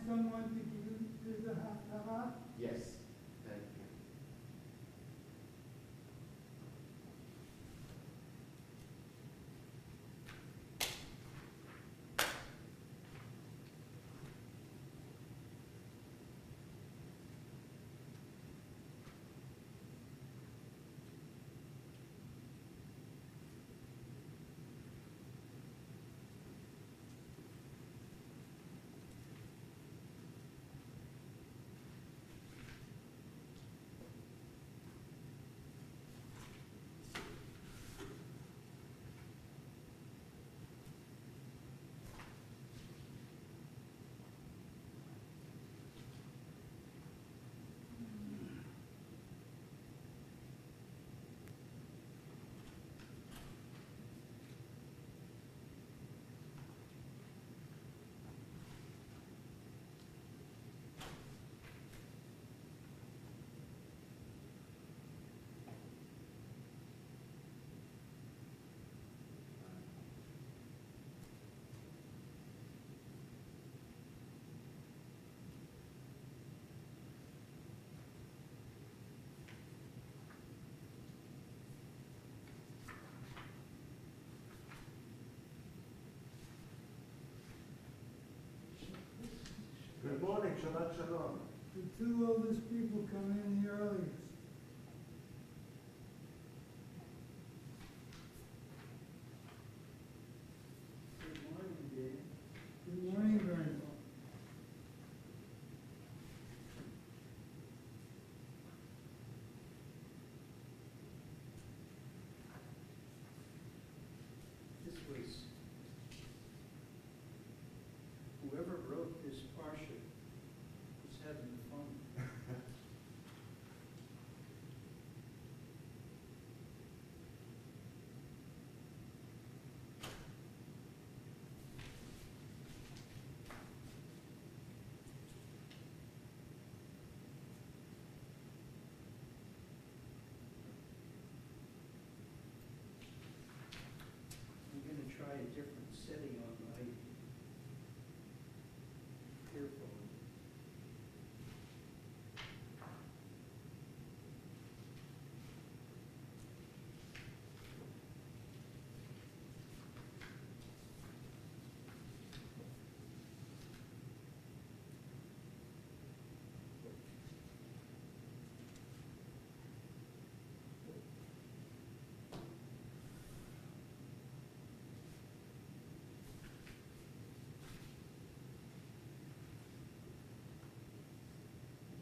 someone to do the Haftarah? Yes, thank you. Good morning, Shabbat Shalom. The two oldest people come in the earliest. Good morning, Dave. Good morning, Vernon. This was, whoever wrote this parsha was having fun. I'm going to try a different setting on my earphone.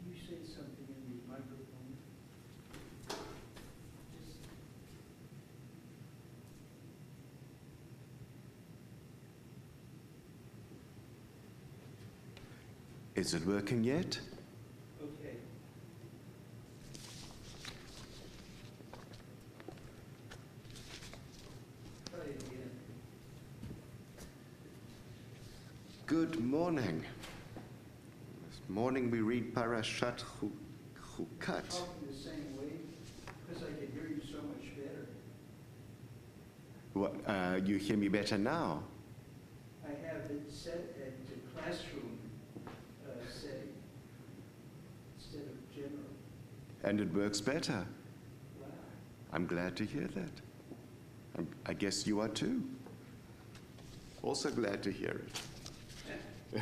Did you say something in the microphone? Just Is it working yet? okay. Try it again. Good morning. This morning we read Parashat Chukat. Talking the same way because I can hear you so much better. What, you hear me better now? I have it set at the classroom setting instead of general. And it works better. Wow. I'm glad to hear that. I guess you are too. Also glad to hear it.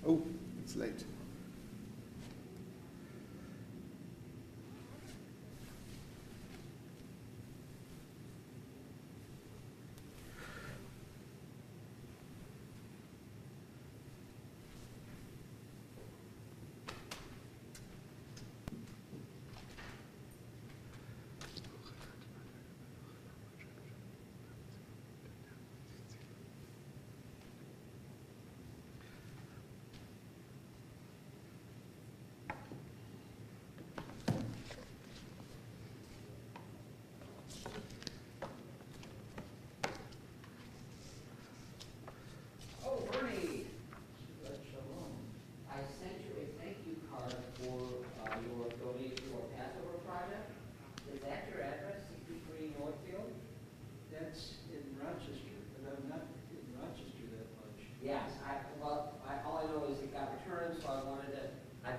Oh, it's late.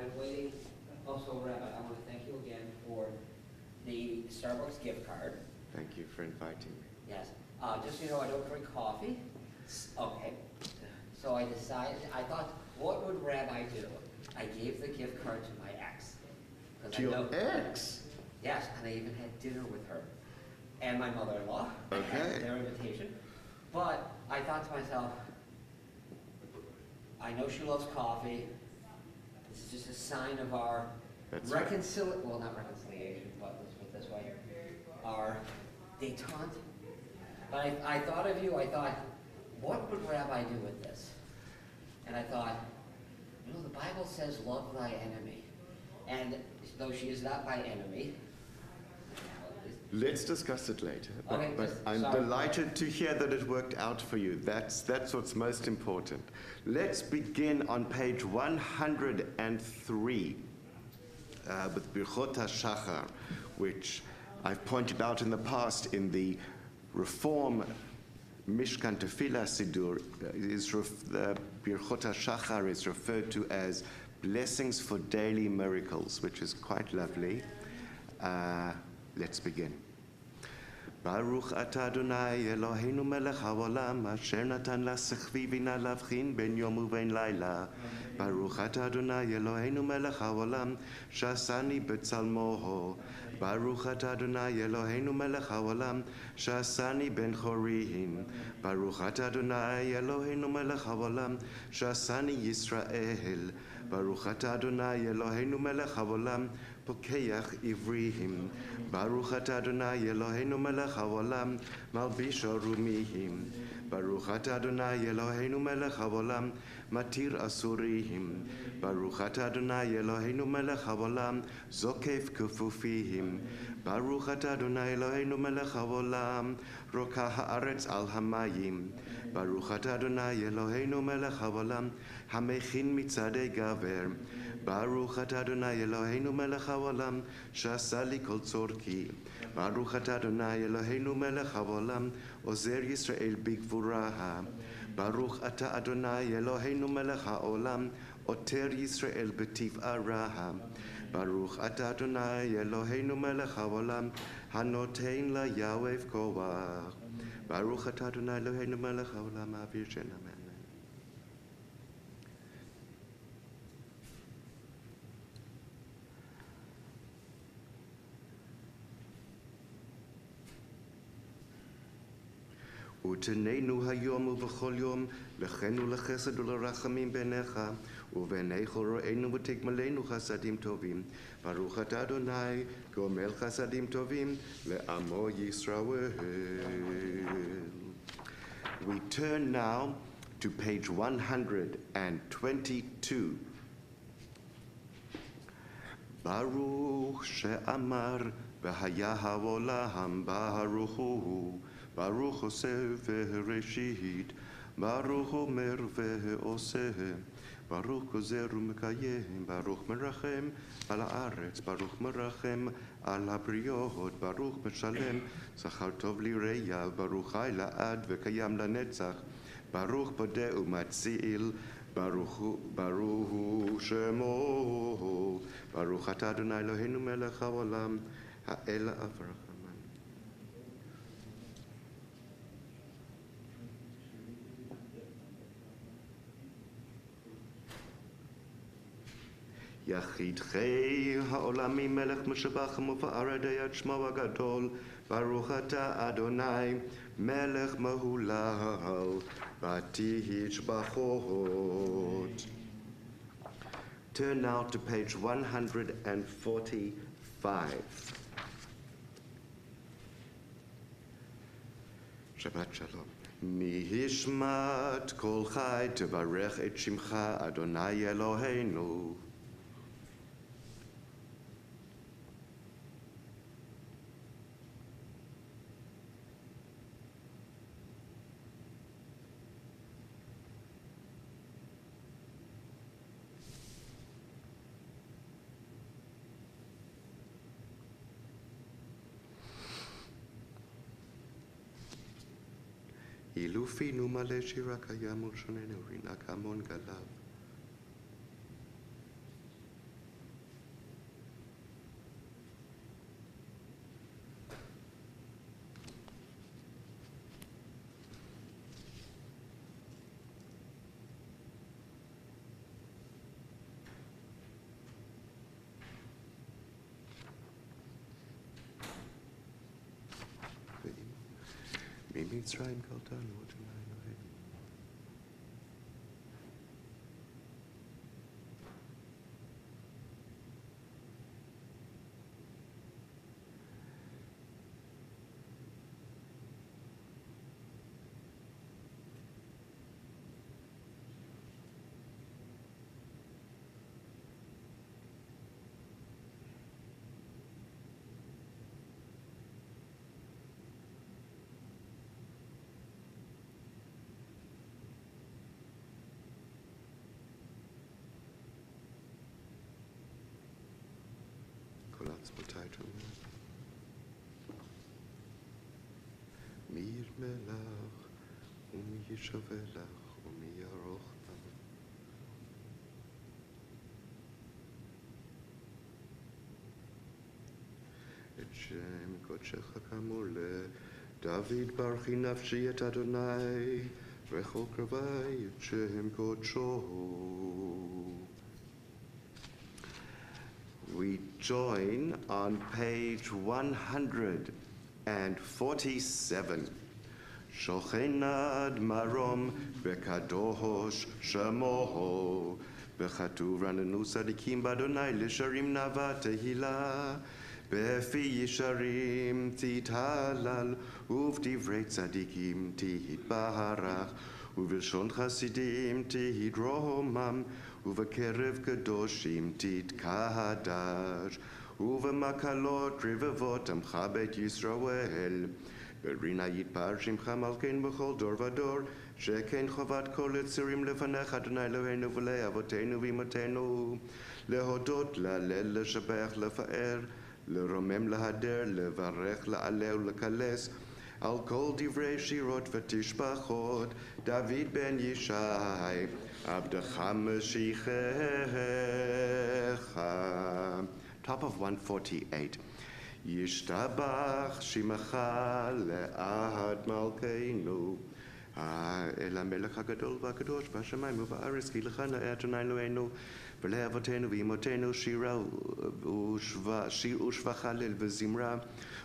been waiting. Also, Rabbi, I want to thank you again for the Starbucks gift card. Thank you for inviting me. Yes. Just so you know, I don't drink coffee. Okay. So I decided, I thought, what would Rabbi do? I gave the gift card to my ex. 'Cause To I know- your ex? Yes, and I even had dinner with her and my mother-in-law. Okay. Their invitation. But I thought to myself, I know she loves coffee. This is just a sign of our That's right. well, not reconciliation, but let's put it this way, our détente. But I thought of you, I thought, what would Rabbi do with this? And I thought, you know, the Bible says, love thy enemy. And though she is not my enemy, Let's discuss it later. But, Okay, but just- I'm sorry. delighted to hear that it worked out for you. That's what's most important. Let's begin on page 103 with Birchot HaShachar, which I've pointed out in the past in the Reform Mishkan Tefillah Sidur. The Birchot HaShachar is referred to as blessings for daily miracles, which is quite lovely. Let's begin. Baruch atah Adonai Eloheinu melech haolam asher natan l'sechvi v'na lavchin ben yom u'ben laila. Baruch atah Adonai Eloheinu melech haolam shasani betzalmoho. Baruch atah Adonai Eloheinu melech haolam shasani ben chorin. Baruch atah Adonai Eloheinu melech haolam shasani Yisrael. Baruch atah Adonai Eloheinu melech haolam Pokeach Ivrihim. Baruch atah Adonai Eloheinu melech haolam malbish arumihim. Baruch atah Adonai Eloheinu melech haolam matir asurihim. Baruch atah Adonai Eloheinu melech haolam zokef kufufihim. Baruch atah Adonai Eloheinu melech haolam rokah haaretz al hamayim. Baruch atah Adonai Eloheinu melech haolam hamechin mitzadei gaver. Baruch atah Adonai Eloheinu melech haolam sha'asa li kol tzorki. Baruch atah Adonai Eloheinu melech haolam ozer Yisrael bigvuraha. Baruch atah Adonai Eloheinu melech haolam oter Yisrael betif'araha. Baruch atah Adonai Eloheinu melech haolam hanotein la Yahweh koach. Baruch atah Adonai Eloheinu melech haolam avir shen amen. ותננו היום ובכל יום לכנו לחסד ולרחמים בעיניך ובעיני כל רואינו ותגמלנו חסדים טובים. ברוך אתה אדוני גומל חסדים טובים לעמו ישראל. We turn now to page 122. ברוך שאמר והיה העולם ברוך הוא ברוך עושה והראשית, ברוך אומר ועושה, ברוך גוזר ומקיים, ברוך מרחם על הארץ, ברוך מרחם על הבריות, ברוך משלם שכר טוב לראיה, ברוך חי לעד וקיים לנצח, ברוך פודה ומציל, ברוך הוא שמו, ברוך אתה אדוני אלוהינו מלך העולם, האל אברהם. יחיד חי העולמים מלך משבח ומופאר יד שמו הגדול ברוך אתה אדוני מלך מהולל ותשבחות. Turn now to page 145. שבת שלום. נשמת כל חי תברך את שמך אדוני אלוהינו. אילו פינו מלא שירה קיים ולשוננו רינה כמון גליו. מצרים קלטנו אדוני אלוהינו. כל עצמותיי תאמר. מי ירמה לך ומי ישווה לך ומי יערוך לך. את שם קודשך כאמור לדוד ברכי נפשי את אדוני וכל קרבי את שם קודשו. We join on page 147. Shochenad marom bekadosh shamo בכתוב רננו צדיקים באדוני לשרים נאווה תהילה בפי ישרים תתהלל ובדברי צדיקים תתברך ובלשון חסידים תתרומם ובקרב קדושים תתקדש ובמקלות רבבות עמך בית ישראל ברינה יתפאר שמך מלכנו בכל דור ודור שכן חובת כל יצורים לפניך אדוני אלוהינו ולאבותינו ואמותינו להודות להלל לשבח לפאר לרומם להדר לברך לעלה ולקלס על כל דברי שירות ותשבחות דוד בן ישי עבדך משיחך. Top of 148. ישתבח שמך לעד מלכנו אל המלך הגדול והקדוש בשמיים ובארץ כי לך נאה אדוני אלוהינו ולאבותינו ואמותינו שירה ושבח הלל וזמרה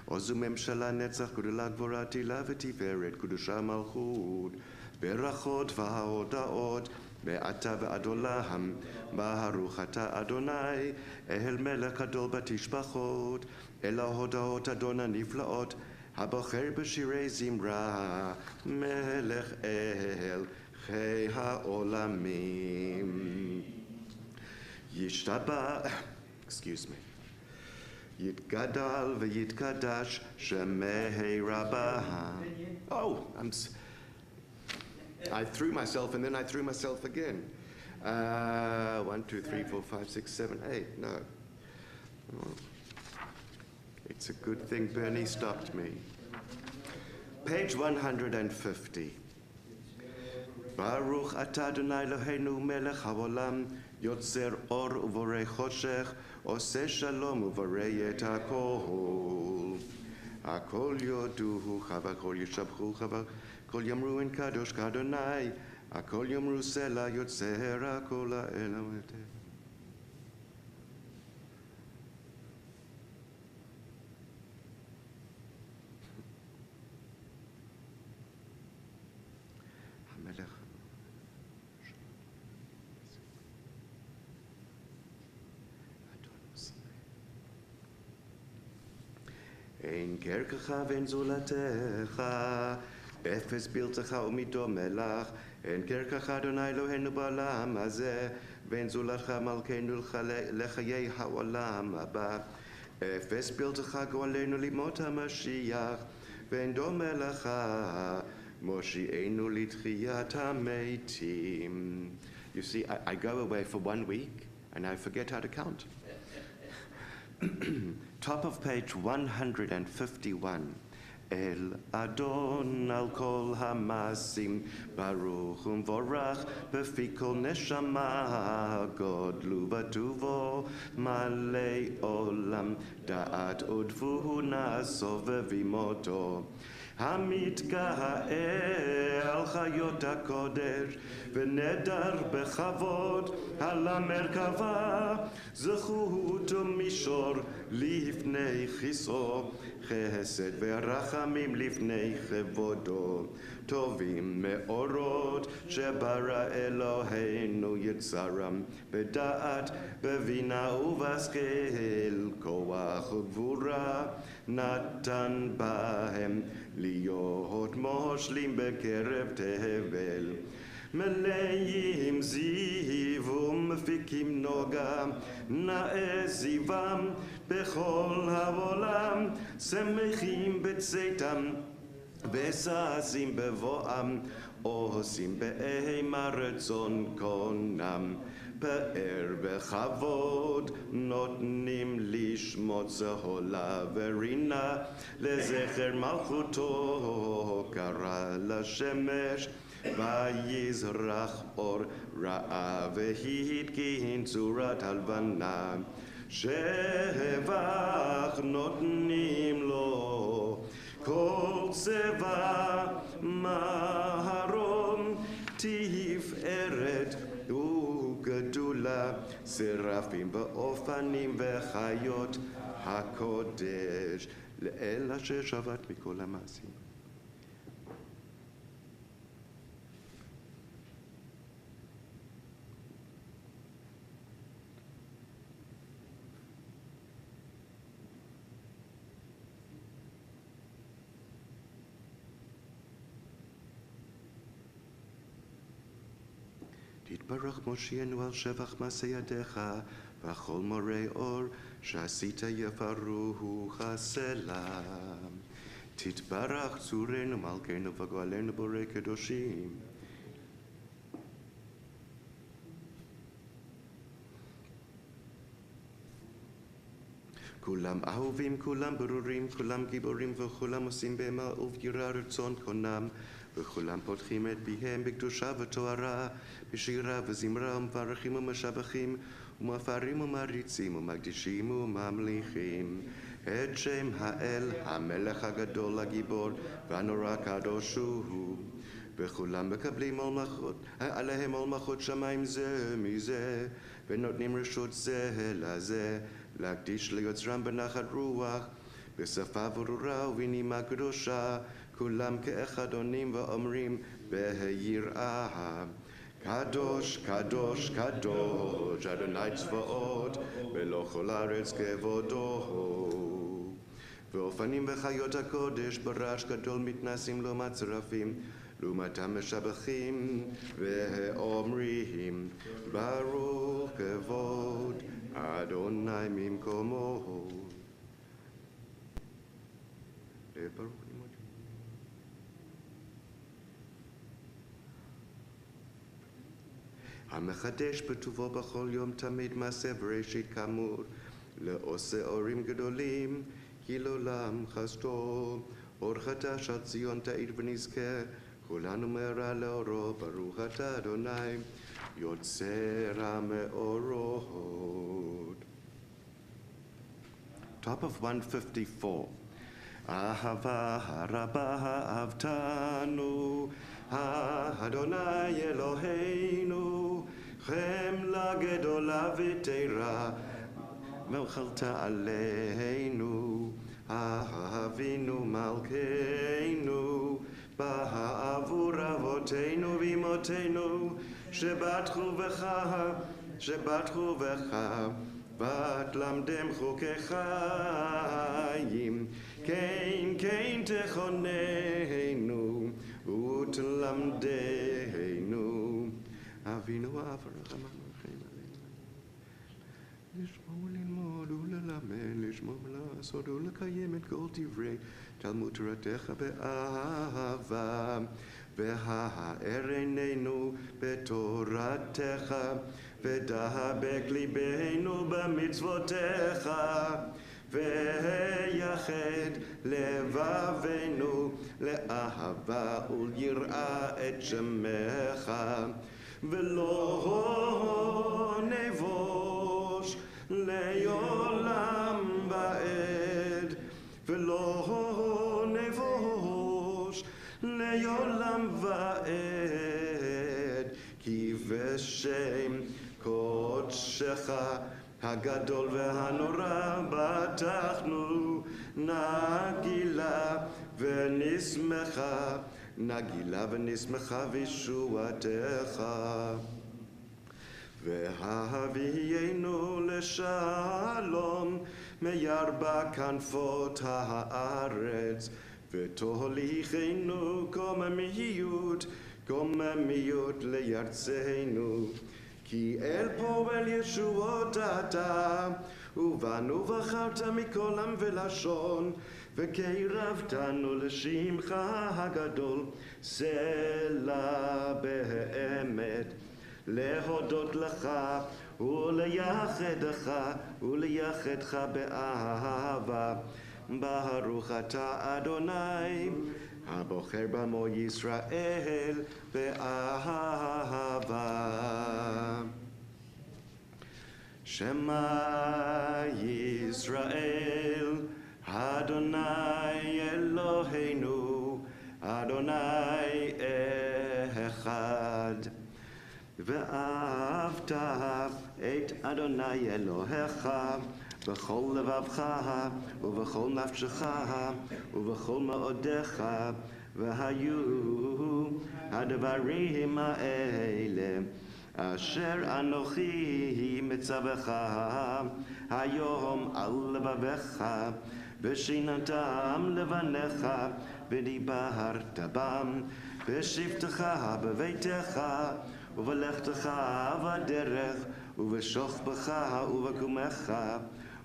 עוז וממשלה נצח גדולה גבורה תהילה ותפארת קדושה מלכות ברכות והודאות מעתה ועד עולם ברוך אתה אדוני אל מלך גדול בתשבחות אל ההודעות אדון הנפלאות הבוחר בשירי זמרה מלך אל חי העולמים ישתבח excuse me יתגדל ויתקדש שמי רבה. Oh, I threw myself and then I threw myself again. 1, 2, 3, 4, 5, 6, 7, 8. No. Oh. It's a good thing Bernie stopped me. Page 150. Baruch atah Adonai Eloheinu melech haolam yotzer or uvorei choshech oseh shalom uvorei et hakol. Hakol yoduhu chavakol yishabchu chavakol yamru en kadosh kadonai hakol yamru sela yotzer hakol ha'elam et אין קרקך ואין זולתך, אפס בלתך ומדומה לך, אין קרקך אדוני אלוהינו בעולם הזה, ואין זולתך מלכנו לחיי העולם הבא. אפס בלתך גואלנו לימות המשיח, ואין דומה לך, מושיענו לתחיית המתים. You see, I go away for 1 week, and I forget how to count. Top of page 151. El Adon al kol hamasim baruch umvorach befi kol neshama godlu batuvo malei olam da'at udvuhu naso vevimoto המתגאה על חיות הקודש, ונדר בכבוד על המרכבה, זכות ומישור לפני כיסאו, חסד ורחמים לפני כבודו. טובים מאורות שברא אלוהינו יצרם, בדעת, בבינה ובשכל, כוח וגבורה נתן בהם, להיות מושלים בקרב תבל. מלאים זיו ומפיקים נוגה, נאה זיום בכל העולם, שמחים בצאתם וששים בבואם, עושים באימה רצון קונם. פאר בכבוד נותנים לשמות זהולה ורינה, לזכר מלכותו קרא לשמש, ויזרח אור רעה והתקין צורת הלבנה. שבח נותנים לו כל צבא מהרום, תפארת וגדולה, שרפים ואופנים וחיות הקודש, לאל אשר שבת מכל המעשים. תתברך מושיענו על שבח מעשה ידיך, וכל מורה אור שעשית יפרוך הסלם. תתברך צורנו מלכנו וגואלנו בורא קדושים. כולם אהובים, כולם ברורים, כולם גיבורים, וכולם עושים בהמה וביראה רצון קונם, וכולם פותחים את פיהם בקדושה וטהרה, בשירה וזמרה ומברכים ומשבחים, ומפארים ומעריצים ומקדישים וממליכים את שם האל, המלך הגדול, הגיבור והנורא הקדוש הוא. וכולם מקבלים עליהם עול מלכות שמיים זה מזה, ונותנים רשות זה לזה, להקדיש ליוצרם בנחת רוח, בשפה ברורה ובנימה קדושה, כולם כאחד עונים ואומרים ביראה, קדוש, קדוש, קדוש, אדוני צבאות, ולא כל הארץ כבודו. ואופנים וחיות הקודש ברעש גדול מתנסים לעומת צרפים, לעומתם משבחים ואומרים, ברוך כבוד אדוני ממקומו. ברוך המחדש בטובו בכל יום תמיד מעשה בראשית כאמור, לעושה אורים גדולים, כי לעולם חסדו. אור חדש על ציון תאיר ונזכה, כולנו מהרה לאורו, ברוך אתה אדוני, יוצר המאורות. Top of 154. אהבה הרבה אהבתנו, אדוני אלוהינו, חמלה גדולה ותורה, והחלת עלינו, אהבינו מלכנו, בעבור אבותינו ואמותינו, שבטחו בך, ותלמדם חוקי חיים, כן תכוננו ותלמדנו. אבינו אב הרחמן רחם עלינו, לשמוע וללמוד וללמד, לשמוע ולעשות ולקיים את כל דברי תלמוד תורתך באהבה, והאר עינינו בתורתך, ודבק ליבנו במצוותיך, ויחד לבבנו לאהבה וליראה את שמך, ולא נבוש לעולם ועד, ולא נבוש קודשך הגדול והנורא בטחנו, נגילה ונשמחה, נגילה ונשמחה וישועתך. והביאנו לשלום מארבע כנפות הארץ, ותוליכנו קוממיות לארצנו. כי אל פועל ישועות אתה, ובנו בחרת מכל עם ולשון, וקרבתנו לשמך הגדול. סלע באמת, להודות לך ולייחדך באהבה. ברוך אתה אדוני, הבוחר במו ישראל באהבה. שמע ישראל, אדוני אלוהינו, אדוני אחד. ואהבת את אדוני אלוהיך בכל לבבך ובכל נפשך ובכל מאודיך, והיו הדברים האלה אשר אנוכי מצווך היום על לבביך, ושיננתם לבניך ודיברת בם בשבתך בביתך ובלכתך בדרך ובשוכבך ובקומך,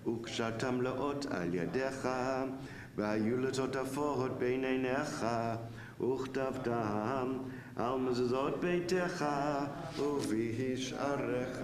וקשרתם לאות על ידיך, והיו לטוטפות בין עיניך, וכתבתם על מזוזות ביתך ובשעריך.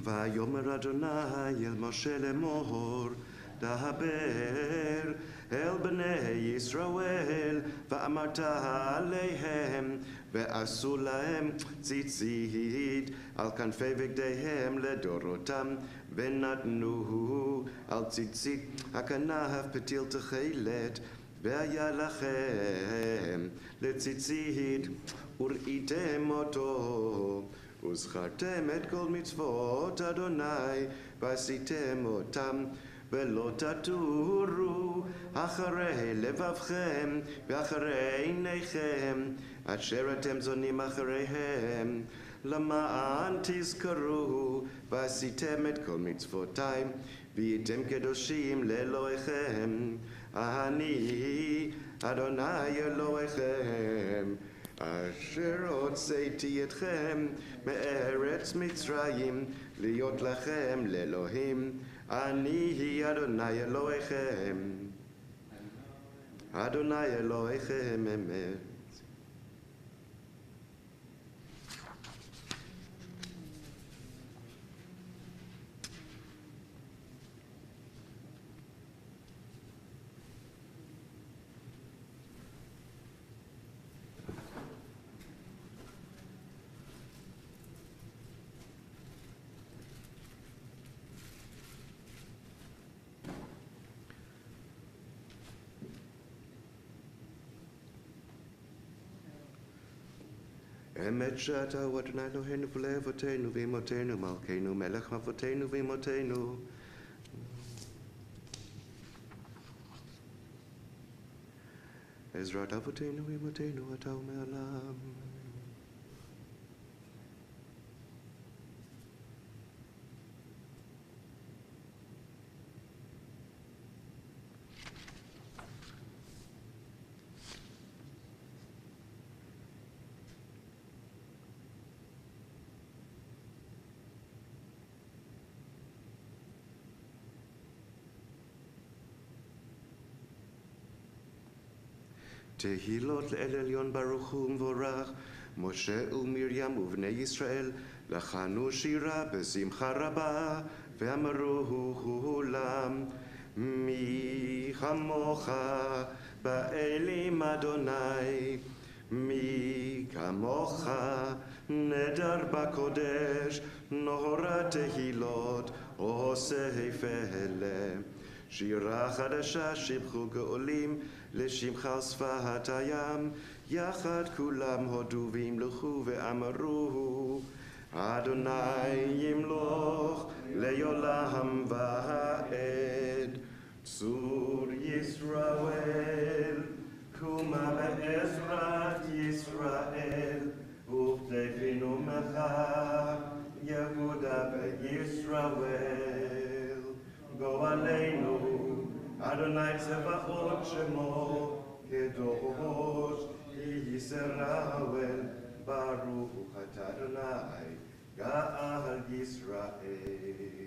ויאמר אדוני אל משה לאמור, דבר אל בני ישראל, ואמרת עליהם, ועשו להם ציצית על כנפי בגדיהם לדורותם, ונתנו על ציצית הכנף פתיל תכלת, והיה לכם לציצית, וראיתם אותו. וזכרתם את כל מצוות אדוני, ועשיתם אותם, ולא תטורו אחרי לבבכם ואחרי עיניכם, אשר אתם זונים אחריהם, למען תזכרו, ועשיתם את כל מצוותי, והייתם קדושים לאלוהיכם. אני אדוני אלוהיכם, אשר הוצאתי אתכם מארץ מצרים, להיות לכם לאלוהים. אני אדוני אלוהיכם, אדוני אלוהיכם אמת. אמת שאתה הוא אדוני אלוהינו ולאבותינו ואמותינו מלכנו מלך אבותינו ואמותינו. עזרת אבותינו ואמותינו אתה ומעלם. תהילות לאל עליון ברוך הוא ומבורך, משה ומרים ובני ישראל לחנו שירה בשמחה רבה ואמרו כולם, מי כמוך באלים אדוני, מי כמוך נדר בקודש, נורא תהילות עושה פלא. שירה חדשה שיבחו גאולים לשמך על שפת הים, יחד כולם הודו וימלכו ואמרו, אדוני ימלוך לעולם ועד. צור ישראל, קומה בעזרת ישראל, וכתפינו מך, יהודה בישראל. גואלנו, אדוני צבאות שמו, קדוש ישראל, ברוך אתה אדוני, גאל ישראל.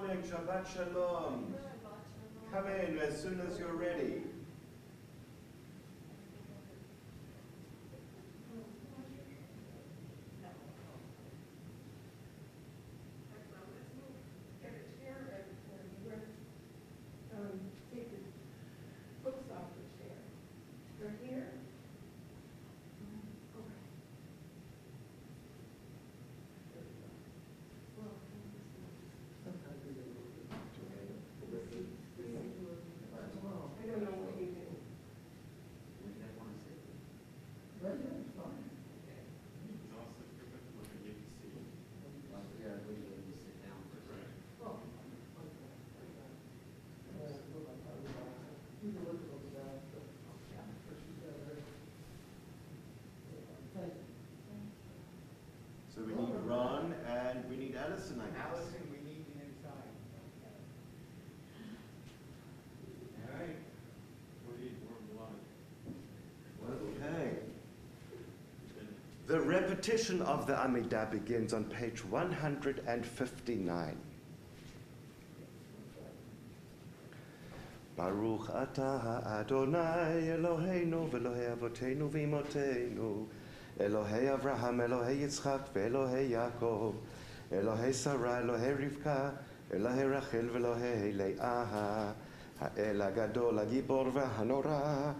morning, Shabbat Shalom. Come in as soon as you're ready. Take the books off the chair. They're here? Okay. Well, I don't know what you do. Right here, it's fine. Oh. You can look at those down, but she's got her. Thank you. So we need Ron and we need Allison, I guess. Allison, we need you inside. All right. We need warm blood. Okay. The repetition of the Amidah begins on page 159. Baruch atah Adonai Eloheinu v'Elohei Avotenu v'Imotenu Elohei Avraham, Elohei Yitzchak v'Elohei Yaakov Elohei Sarah, Elohei Rivka Elohei Rachel v'Elohei Leah Ha'el Hagadol Hagibor v'Hanora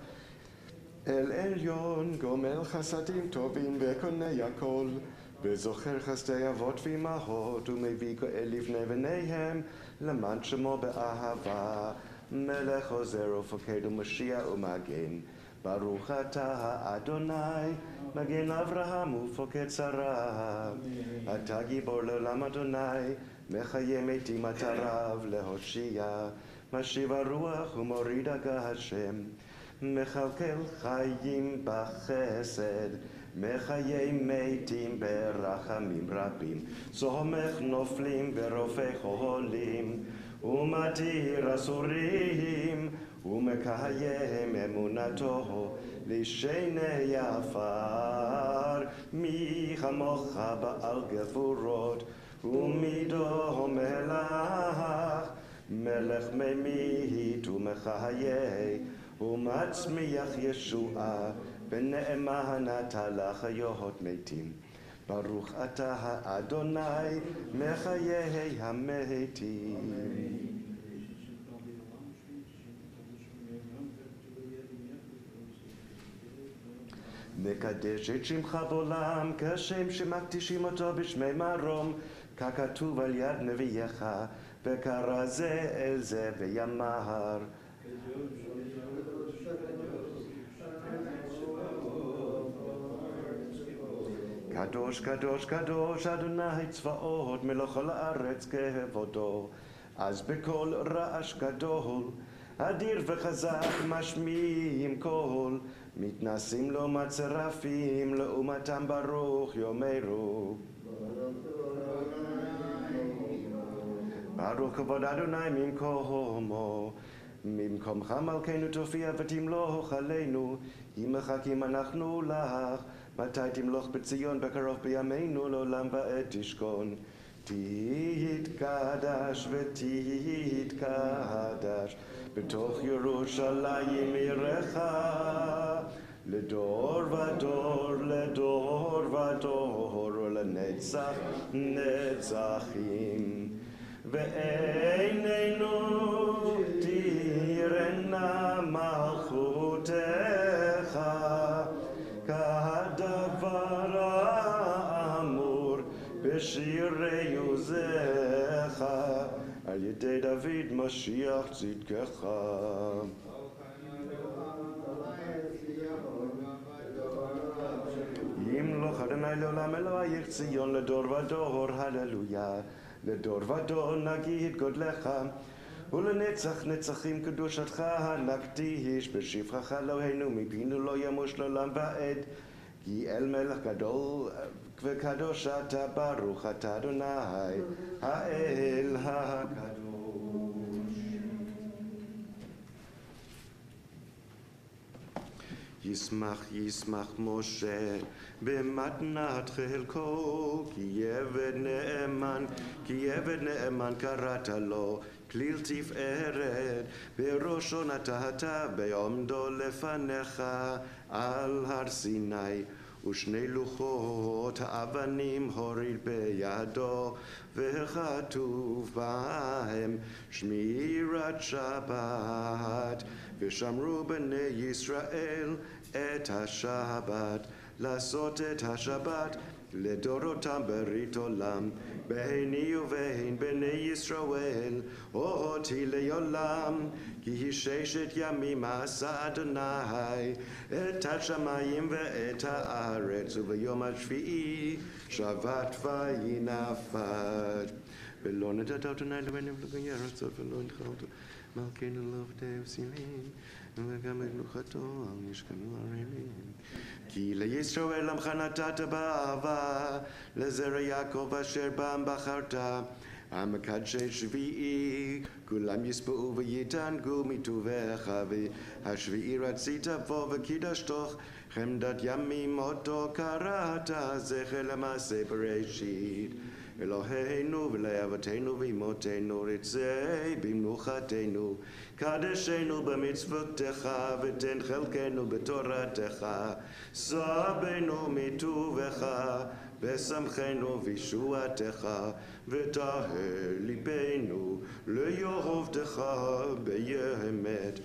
El Elyon Gomel Chasadim Tovim v'Konei Hakol וזוכר חסדי אבות ואימהות ומביא גואל לבני בניהם למען שמו באהבה מלך עוזר ופוקד ומשיח ומגן ברוך אתה אדוני מגן אברהם ופוקד שרה אתה גיבור לעולם אדוני מחיה מתים אתה רב להושיע משיב הרוח ומוריד הגה השם מכלכל חיים בחסד מחיי מתים ברחמים רבים סומך נופלים ורופא חולים ומתיר אסורים ומקיים אמונתו לשני עפר מי כמוך בעל גבורות ומידו מלך מלך ממית ומחיה ומצמיח ישועה ונאמן אתה לחיות מתים ברוך אתה אדוני מחיי המתים מקדש את שמך בעולם כשם שמקדישים אותו בשמי מרום ככתוב על יד נביאך וקרא זה אל זה ויאמר קדוש קדוש קדוש אדוני צבאות מלך כל הארץ כבודו אז בקול רעש גדול אדיר וחזק משמיעים קול מתנסים לו מצרפים לעומתם ברוך יאמרו ברוך כבוד אדוני ממקומו ממקומך מלכנו תופיע ותמלוך עלינו אם מחכים אנחנו לך מתי תמלוך בציון בקרוב בימינו לעולם ועד תשכון תתקדש ותתקדש בתוך ירושלים עירך לדור ודור לדור ודור ולנצח נצחים ועינינו תראנה מלכותך כדבר האמור בשירי עוזך על ידי דוד משיח צדקך ימלוך אדוני לעולם אלוהיך ציון לדור ודור הללויה לדור ודור נגיד גודלך ולנצח נצחים קדושתך נקדיש בשבחך אלוהינו מפינו לא ימוש לעולם ועד כי אל מלך גדול וקדוש אתה ברוך אתה אדוני האל הקדוש ישמח משה במתנת חלקו, כי עבד נאמן קראת לו, כליל תפארת, בראשו נתת בעומדו לפניך על הר סיני. ושני לוחות האבנים הוריד בידו, וכתוב בהם שמירת שבת. ושמרו בני ישראל את השבת, לעשות את השבת לדורותם ברית עולם. ביני ובין בני ישראל אותי לעולם, כי היא 6 ימים עשה אדוני את השמיים ואת הארץ, וביום השביעי שבת וינפש. ולא נתת אדוני אלוהינו ולגוי ארצות, ולא הנחלת מלכנו לעובדי סינים, וגם את מלוכתו על משכנו ערימים. כי לישראל עמך נתת באהבה, לזרע יעקב אשר בם בחרת. המקדשי שביעי, כולם יספעו ויתענגו מטובך, והשביעי רצית בו וקידשתוך, חמדת ימים אותו קראת, זכר למעשה בראשית. אלוהינו ולאבותינו ואמותינו, רצה במנוחתנו, קדשנו במצוותיך, ותן חלקנו בתורתך, סבנו מטובך, ושמחנו בישועתך, וטהר ליבנו ליאהבתך באמת.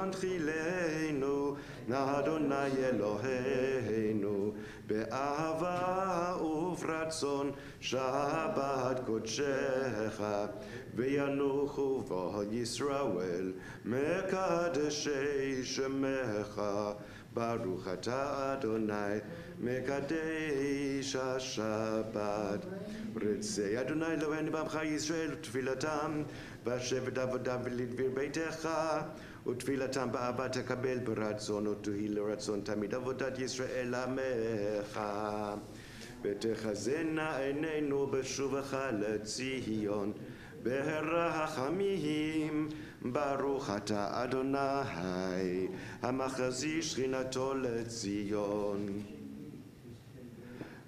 והנחילנו נא אדוני אלוהינו באהבה וברצון שבת קודשך, וינוחו בו ישראל מקדשי שמך. ברוך אתה אדוני מקדש השבת. רצה אדוני אלוהינו בעמך ישראל ותפילתם, והשבת עבודה ולדביר ביתך, ותפילתם באהבה תקבל ברצון, ותהי לרצון תמיד עבודת ישראל עמך. ותחזינה עינינו בשובך לציון ברחמים. ברוך אתה אדוני המחזי שכינתו לציון.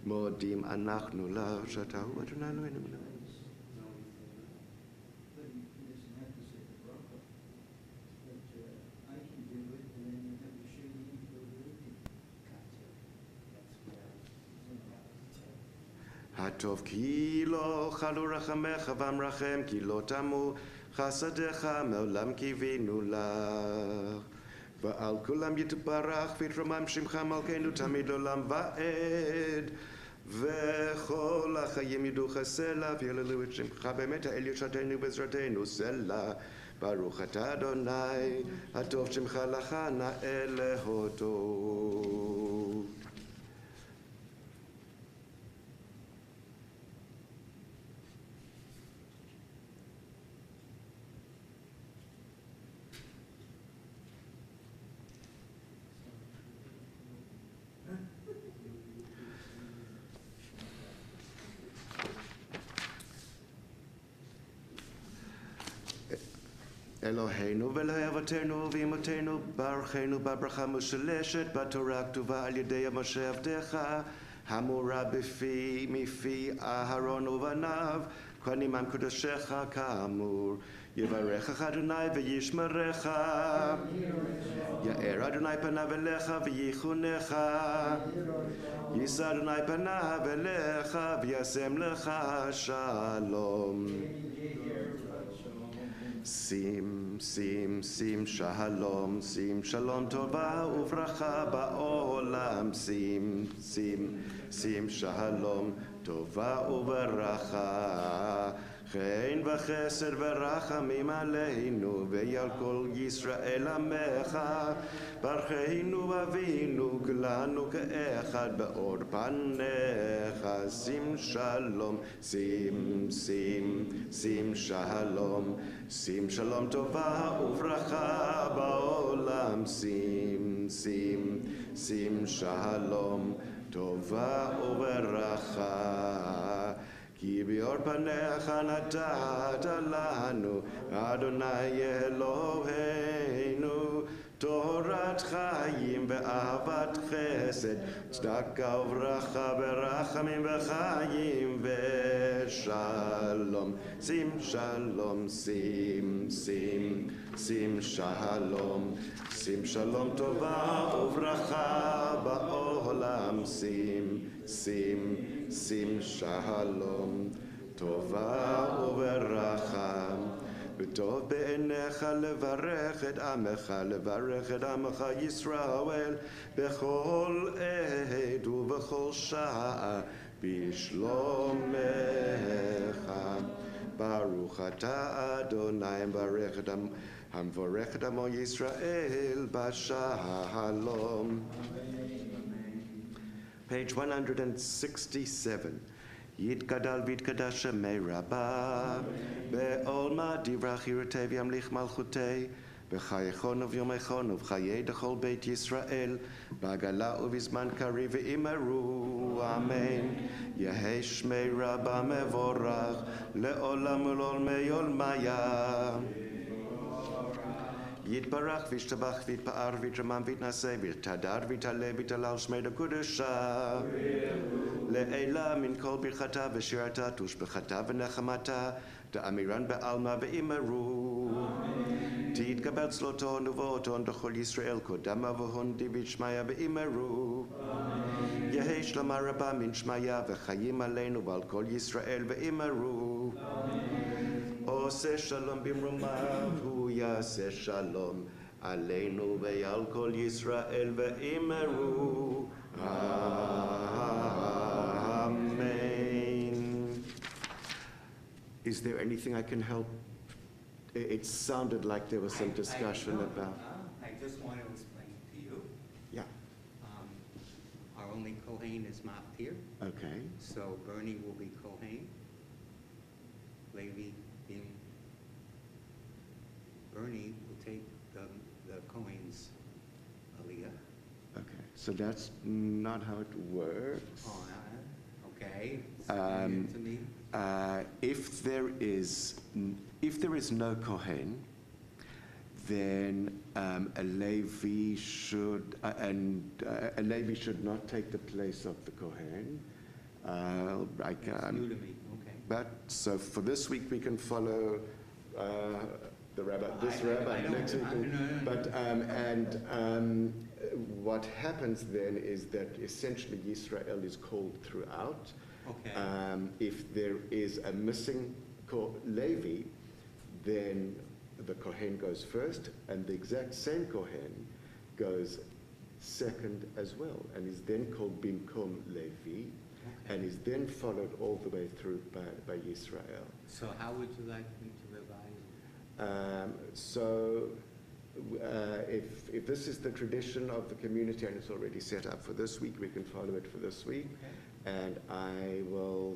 מודים אנחנו לך שאתה הוא אדוני אלוהינו. הטוב כי לא חלו רחמך ואמרחם, כי לא תמו חסדיך מעולם קיווינו לך. ועל כולם יתברך ויתרומם שמך מלכנו תמיד לעולם ועד. וכל החיים ידעוך סלע ויהללו את שמך באמת האל ישעתנו בעזרתנו סלע. ברוך אתה אדוני הטוב שמך לך נאה להודות. אלוהינו ואלוהי אבותינו ואמותינו, ברכנו בברכה משולשת בתורה הכתובה על ידי משה עבדך, המורה מפי אהרון ובניו, כהנים עם קודשך כאמור. יברכך אדוני וישמרך, יאר אדוני פניו אליך ויחונך, יישא אדוני פניו אליך וישם לך שלום. שים שלום, שים שלום טובה וברכה בעולם. שים שלום טובה וברכה, חן וחסד ורחמים עלינו ועל כל ישראל עמך. ברכנו אבינו כולנו כאחד באור פניך. שים שלום, שים שלום, שים שלום טובה וברכה בעולם. שים שלום טובה וברכה, כי באור פניך נתת לנו אדוני אלוהינו תורת חיים ואהבת חסד, צדקה וברכה ברחמים וחיים ושלום. שים שלום, שים, שים, שים שלום. שים שלום טובה וברכה בעולם. שים, שים, שים שלום טובה וברכה. וטוב בעיניך לברך את עמך, לברך את עמך ישראל בכל עת ובכל שעה בשלומך. ברוך אתה אדוני המברך את עמו ישראל בשלום. Page 167. יתגדל ויתקדש שמי רבה, בעולמה דברה חירותי וימליך מלכותי, בחייכון וביומכון ובחיי דכל בית ישראל, בעגלה ובזמן קריב ואמרו אמן. יהי שמי רבה מבורך, לעולם ולעולמי עולמיה. יתברך וישתבח ויתפאר ויתרומם ויתנשא ויתהדר ויתעלה ויתהלל שמי לקודשה. לעילה מן כל ברכתה ושירתה תושבחתה ונחמתה, דאמירן בעלמא ואמרו. תתקבל צלותו ונבואתו דכל ישראל קודמה והון דוד שמיה ואמרו. יהי שלמה רבה מן שמיה וחיים עלינו ועל כל ישראל ואמרו. עושה שלום במרומיו הוא יעשה שלום עלינו ועל כל ישראל ואמרו Amen. Is there anything I can help? It sounded like there was some discussion about. I just want to explain to you. Yeah. Our only Kohen is marked here. Okay. So Bernie will be Kohen. Levi, Bim. Bernie will take the Kohen's aliyah. Okay. So that's not how it works. Oh, okay. Um, Explain it to me. If there is no Kohen, then a Levi should not take the place of the Kohen. That's new to me. Okay. But so for this week we can follow the rabbi, this I rabbi don't- next week. no. But what happens then is that essentially Israel is called throughout. Okay. If there is a missing Levi, then the Kohen goes first, and the exact same Kohen goes second as well, and is then called Bimkom Levi, and is then followed all the way through by Israel. So how would you like me to revise? If this is the tradition of the community and it's already set up for this week, we can follow it for this week. Okay. And I will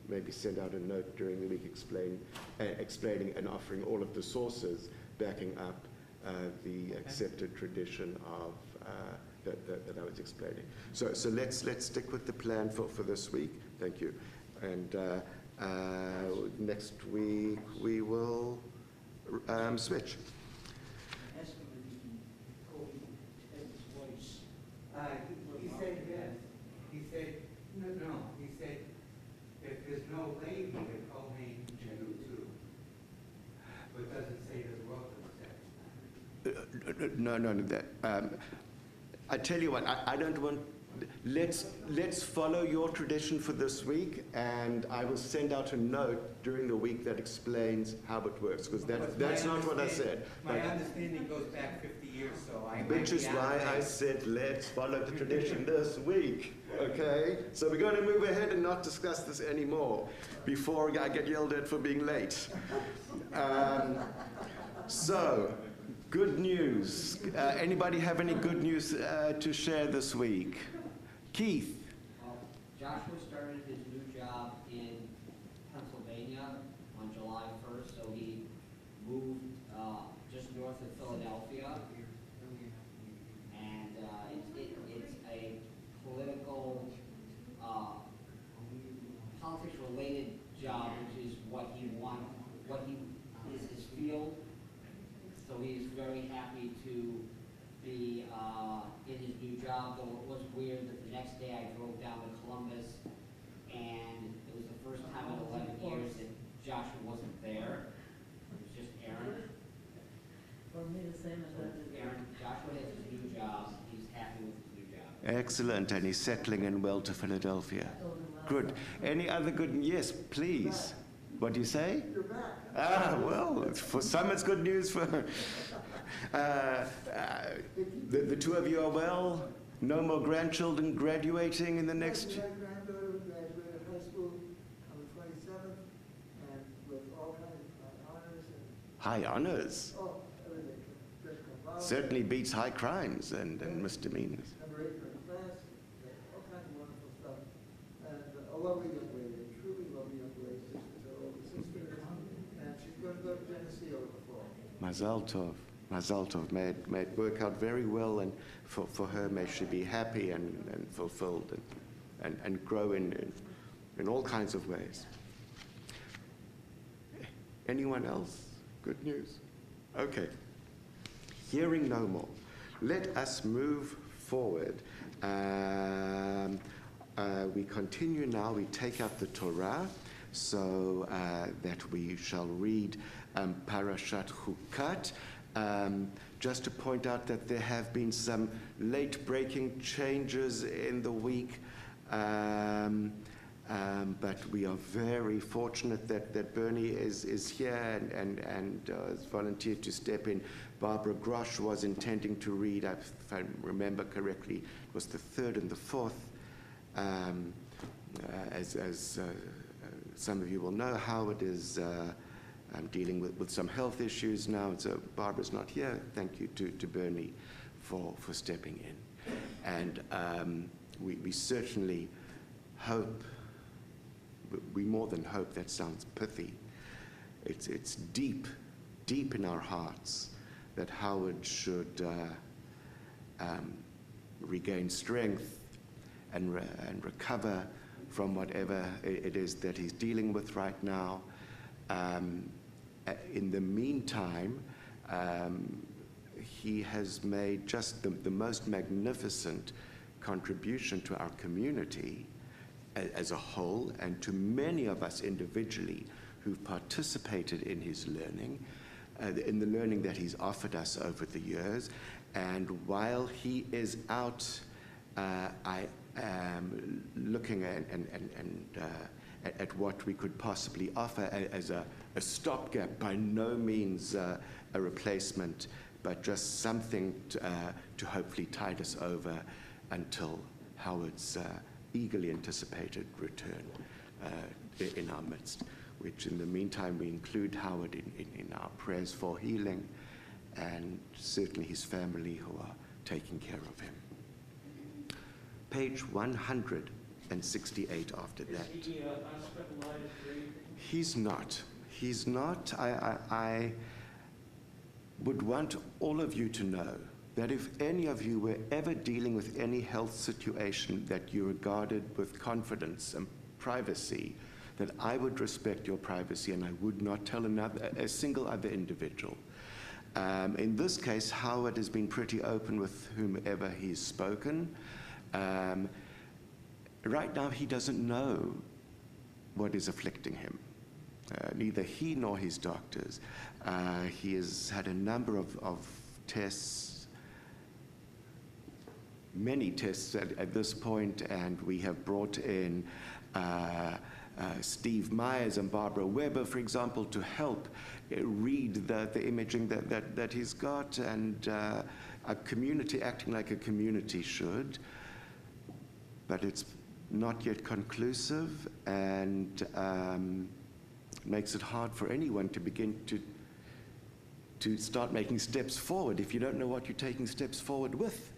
maybe send out a note during the week explaining and offering all of the sources backing up the accepted tradition of that I was explaining. So let's stick with the plan for this week. Thank you. And next week we will switch. Ask him if he can call his voice. He said yes. He said, no. He said, if there's no Levi, the Kohen can do too. But it doesn't say the Rochester. No. I tell you what, I don't want. Let's follow your tradition for this week, and I will send out a note during the week that explains how it works, because that's not what I said. My understanding goes back 50 years, so I. Which is why I said let's follow the tradition this week. Okay, so we're going to move ahead and not discuss this anymore before I get yelled at for being late. So. Good news. Anybody have any good news to share this week? Keith. Joshua started his new job in Pennsylvania on July 1st, so he moved just north of Philadelphia. And it's a politics-related job, which is what he wants, what is his field. So he's very happy to Excellent, and he's settling in well to Philadelphia. Good. Any other good? Yes, please. What do you say? You're back. Well, for some it's good news. For the two of you are well. No more grandchildren graduating in the next. My granddaughter graduated high school on the 27th, and with all kinds of honors and, High honors. everything. Just come out. Certainly beats high crimes and misdemeanors. Number 8 in her class, all kinds of wonderful stuff. And a lovely young lady, a truly lovely young lady. This is her older sister, and she's going to go to Tennessee over the fall. Mazal tov. Mazal tov. May it work out very well, and for her, may she be happy and fulfilled and grow in all kinds of ways. Anyone else? Good news? Okay. Hearing no more. Let us move forward. We continue now. We take up the Torah, so that we shall read Parashat Chukat. Just to point out that there have been some late-breaking changes in the week, but we are very fortunate that Bernie is here and has volunteered to step in. Barbara Grosh was intending to read, if I remember correctly, it was the 3rd and the 4th. As some of you will know, Howard is dealing with some health issues now, so Barbara's not here. Thank you to Bernie for stepping in. And we certainly hope, we more than hope, that sounds pithy. It's deep in our hearts that Howard should regain strength and recover from whatever it is that he's dealing with right now. In the meantime, he has made just the most magnificent contribution to our community as a whole, and to many of us individually who've participated in his learning, in the learning that he's offered us over the years. And while he is out, I am looking at what we could possibly offer as a stopgap, by no means a replacement, but just something to hopefully tide us over until Howard's eagerly anticipated return in our midst, which in the meantime we include Howard in our prayers for healing, and certainly his family who are taking care of him. Page 168 after that. Is he hospitalized or anything? He's not. He's not. I would want all of you to know that if any of you were ever dealing with any health situation that you regarded with confidence and privacy, that I would respect your privacy and I would not tell a single other individual. In this case, Howard has been pretty open with whomever he's spoken. Right now, he doesn't know what is afflicting him. Neither he nor his doctors. He has had a number of tests, many tests at this point, and we have brought in Steve Myers and Barbara Weber, for example, to help read the imaging that he's got, and a community acting like a community should. But it's not yet conclusive, and makes it hard for anyone to begin to start making steps forward if you don't know what you're taking steps forward with.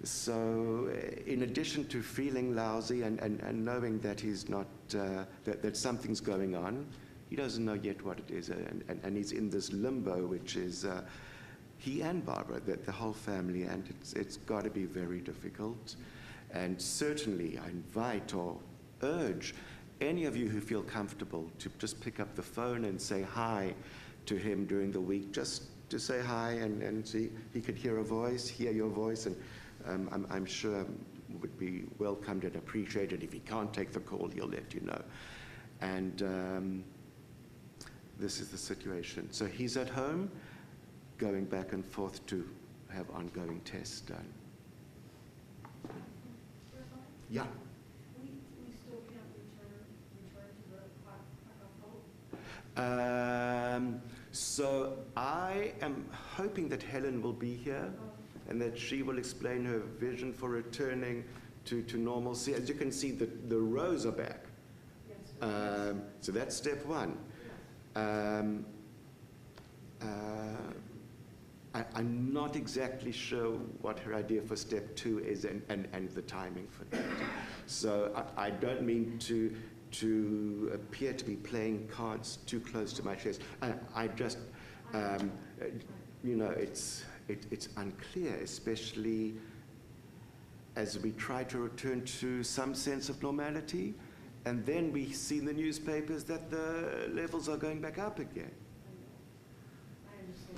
So in addition to feeling lousy and knowing that he's not, that something's going on, he doesn't know yet what it is, and he's in this limbo, which is he and Barbara, the whole family, and it's got to be very difficult. And certainly I invite or urge any of you who feel comfortable to just pick up the phone and say hi to him during the week, just to say hi and see he could hear your voice, and I'm sure would be welcomed and appreciated. If he can't take the call, he'll let you know. And this is the situation. So he's at home, going back and forth to have ongoing tests done. Yeah. We still can't return to the Hakafot? So I am hoping that Helen will be here and that she will explain her vision for returning to normalcy. As you can see, the rows are back. Yes. So that's step one. I'm not exactly sure what her idea for step two is and the timing for that. So I don't mean to appear to be playing cards too close to my chest. I just, it's unclear, especially as we try to return to some sense of normality, and then we see in the newspapers that the levels are going back up again.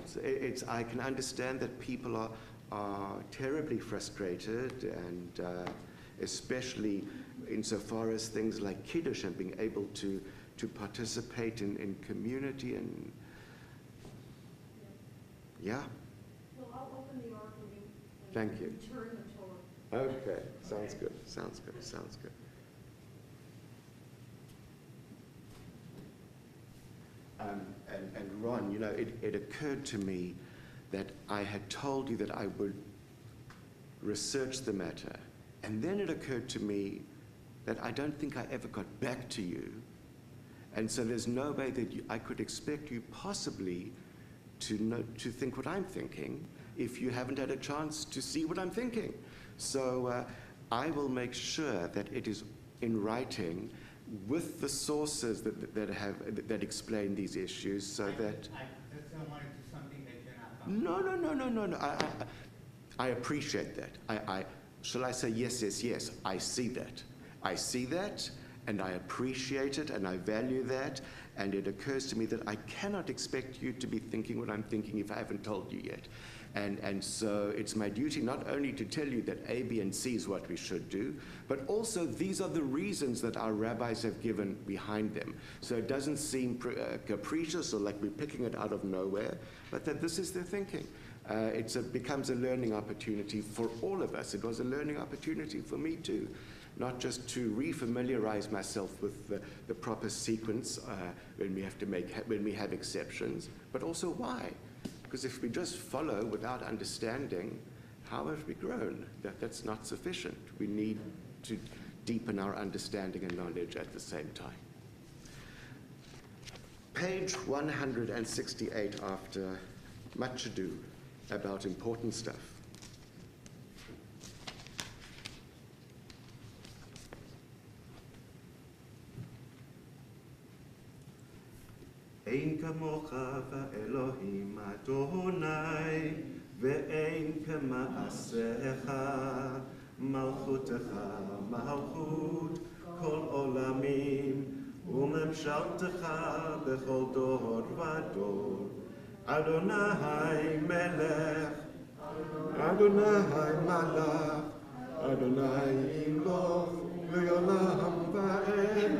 So I can understand that people are terribly frustrated, and especially insofar as things like Kiddush and being able to participate in community and yeah. Well, I'll open the ark and Thank you. return the Torah. Okay, sounds good, sounds good, sounds good. And Ron, it occurred to me that I had told you that I would research the matter, and then it occurred to me that I don't think I ever got back to you, and so there's no way that I could expect you possibly to think what I'm thinking if you haven't had a chance to see what I'm thinking. So I will make sure that it is in writing with the sources that explain these issues, so that. I just don't want to do something that you're not. No. I appreciate that. Shall I say yes? I see that. I see that, and I appreciate it, and I value that, and it occurs to me that I cannot expect you to be thinking what I'm thinking if I haven't told you yet. And so it's my duty not only to tell you that A, B, and C is what we should do, but also these are the reasons that our rabbis have given behind them. So it doesn't seem capricious or like we're picking it out of nowhere, but that this is their thinking. It becomes a learning opportunity for all of us. It was a learning opportunity for me too, not just to refamiliarize myself with the proper sequence when we have exceptions, but also why. Because if we just follow without understanding, how have we grown? That's not sufficient. We need to deepen our understanding and knowledge at the same time. Page 168, after much ado about important stuff. אין כמוך ואלוהים אדוני, ואין כמעשיך, מלכותך מלכות כל עולמים, וממשלתך בכל דור ודור. אדוני מלך, אדוני מלך, אדוני ימלוך לעולם ועד.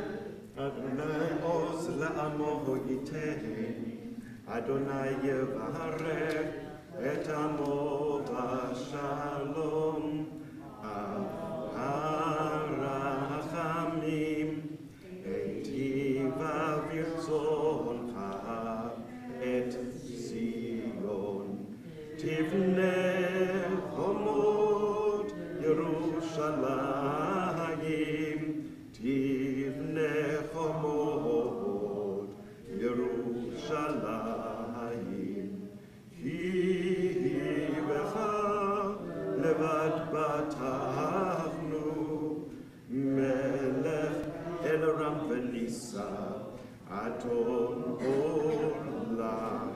Adonai oz la'amo yiteh, Adonai yevarech et amo b'shalom, harachamim etiva v'rtzoncha et Zion, tivneh chomot Yerushalayim, tivneh chomot Yerushalayim, ki becha levad batachnu, melech el ram v'nisa, adon olamim.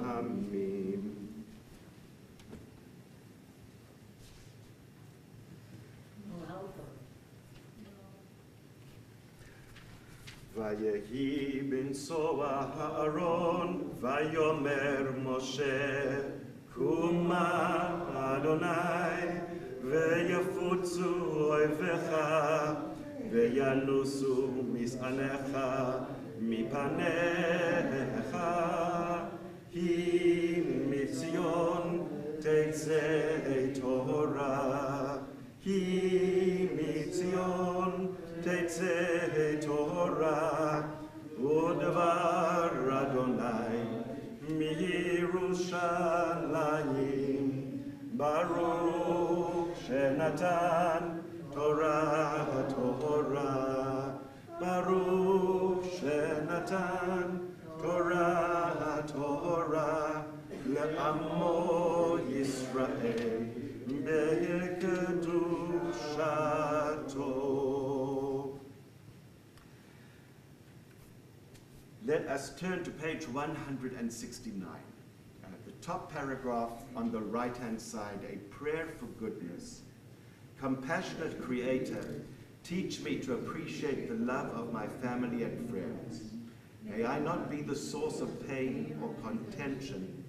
ויהי בנשוא הארון, ויאמר משה, קומה אדוני, ויפוצו אויביך, וינוסו משעניך מפניך, כי מציון תצא תורה, כי מציון שנתן תורה, ברוך שנתן תורה, לעמו ישראל בקדושתו. Let us turn to page 169. The top paragraph on the right-hand side, a prayer for goodness. Compassionate Creator, teach me to appreciate the love of my family and friends. May I not be the source of pain or contention,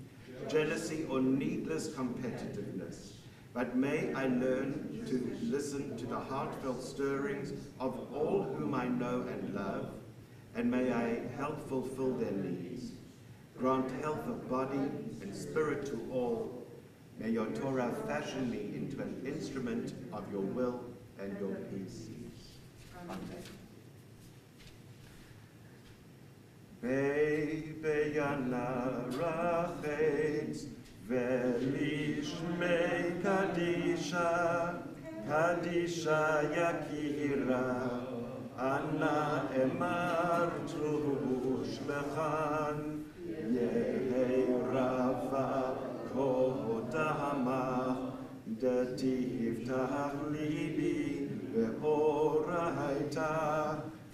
jealousy or needless competitiveness, but may I learn to listen to the heartfelt stirrings of all whom I know and love, and may I help fulfill their needs. Grant health of body and spirit to all. May your Torah fashion me into an instrument of your will and your peace. Amen. Beyana rachetz velishmei kadisha, kadisha yakira, ana emar trush lechan, yehi rava kodama, detiftach libi ve'oraita,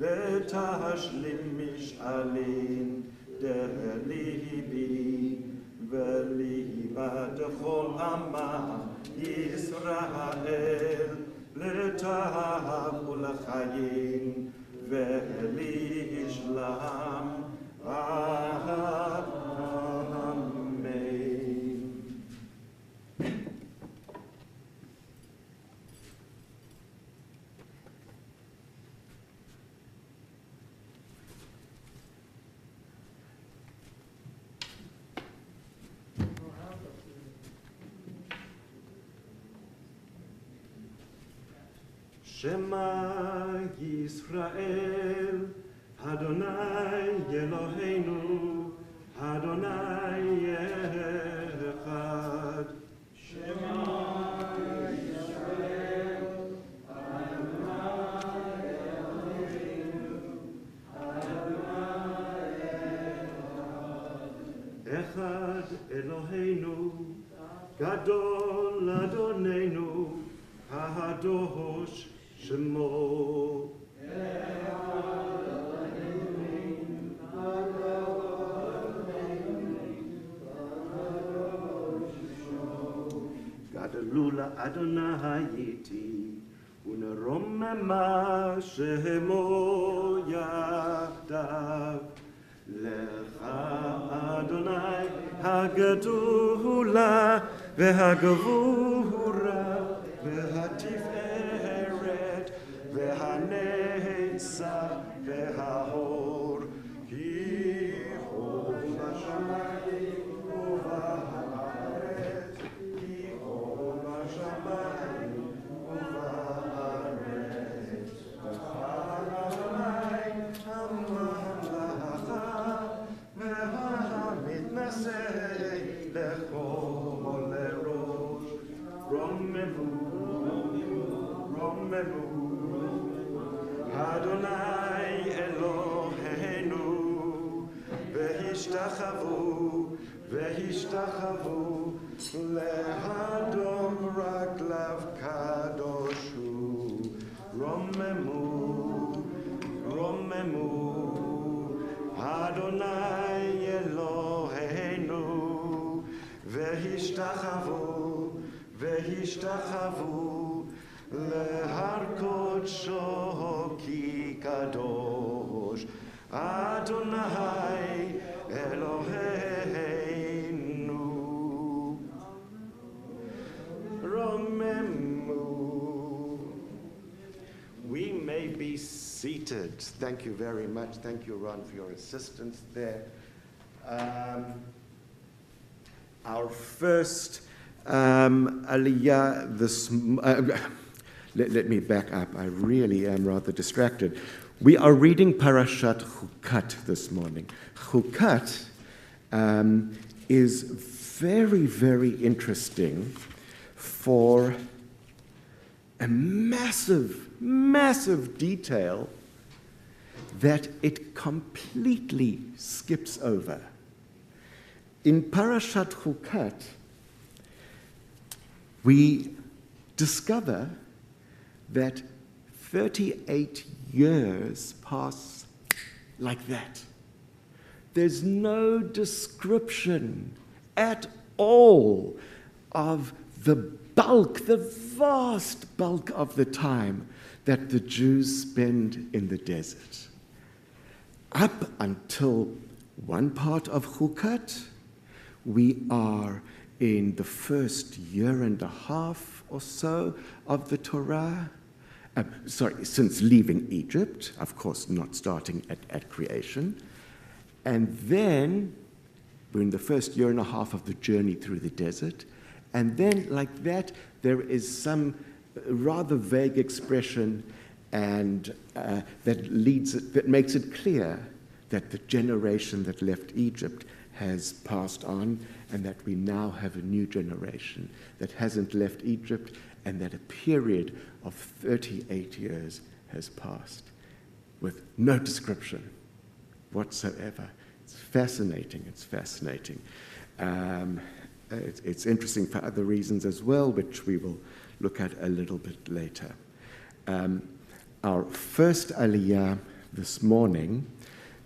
ותשלים משאלים דליבי וליבת כל עמה ישראל לטוב ולחיים ולשלום. אמן. Shema Yisrael, Adonai Eloheinu, Adonai Echad. Shema Yisrael, Adonai Eloheinu, Adonai Echad. Echad Eloheinu, Gadol Adonenu, Hadosh Shemo. Gadolula Adonai Yiti, Uneromema Shemo Yachdav. Lecha Adonai Hagadula Vehagavura Vehatiferet Vehanetza Vehahor Ki Hov Hashamayim Uva'aretz Ki Hov Hashamayim Uva'aretz Adonai Hamalacha Vehamitnasei Lechol Erosh Romemu Adonai Eloheinu, vehishtachavu, lehadom raklav kadoshu, romemu, Adonai Eloheinu, vehishtachavu, Lehar Kodsho Ki Kadosh Adonai Eloheinu Romemu. We may be seated. Thank you very much. Thank you, Ron, for your assistance there. Our first aliyah this Let me back up. I really am rather distracted. We are reading Parashat Chukat this morning. Chukat is very, very interesting for a massive, massive detail that it completely skips over. In Parashat Chukat, we discover that 38 years pass like that. There's no description at all of the bulk, the vast bulk of the time that the Jews spend in the desert. Up until one part of Chukat, we are in the first year and a half or so of the Torah. Since leaving Egypt, of course not starting at creation. And then we're in the first year and a half of the journey through the desert. And then, like that, there is some rather vague expression and that makes it clear that the generation that left Egypt has passed on, and that we now have a new generation that hasn't left Egypt, and that a period of 38 years has passed with no description whatsoever. It's fascinating. It's fascinating. It's interesting for other reasons as well, which we will look at a little bit later. Our first aliyah this morning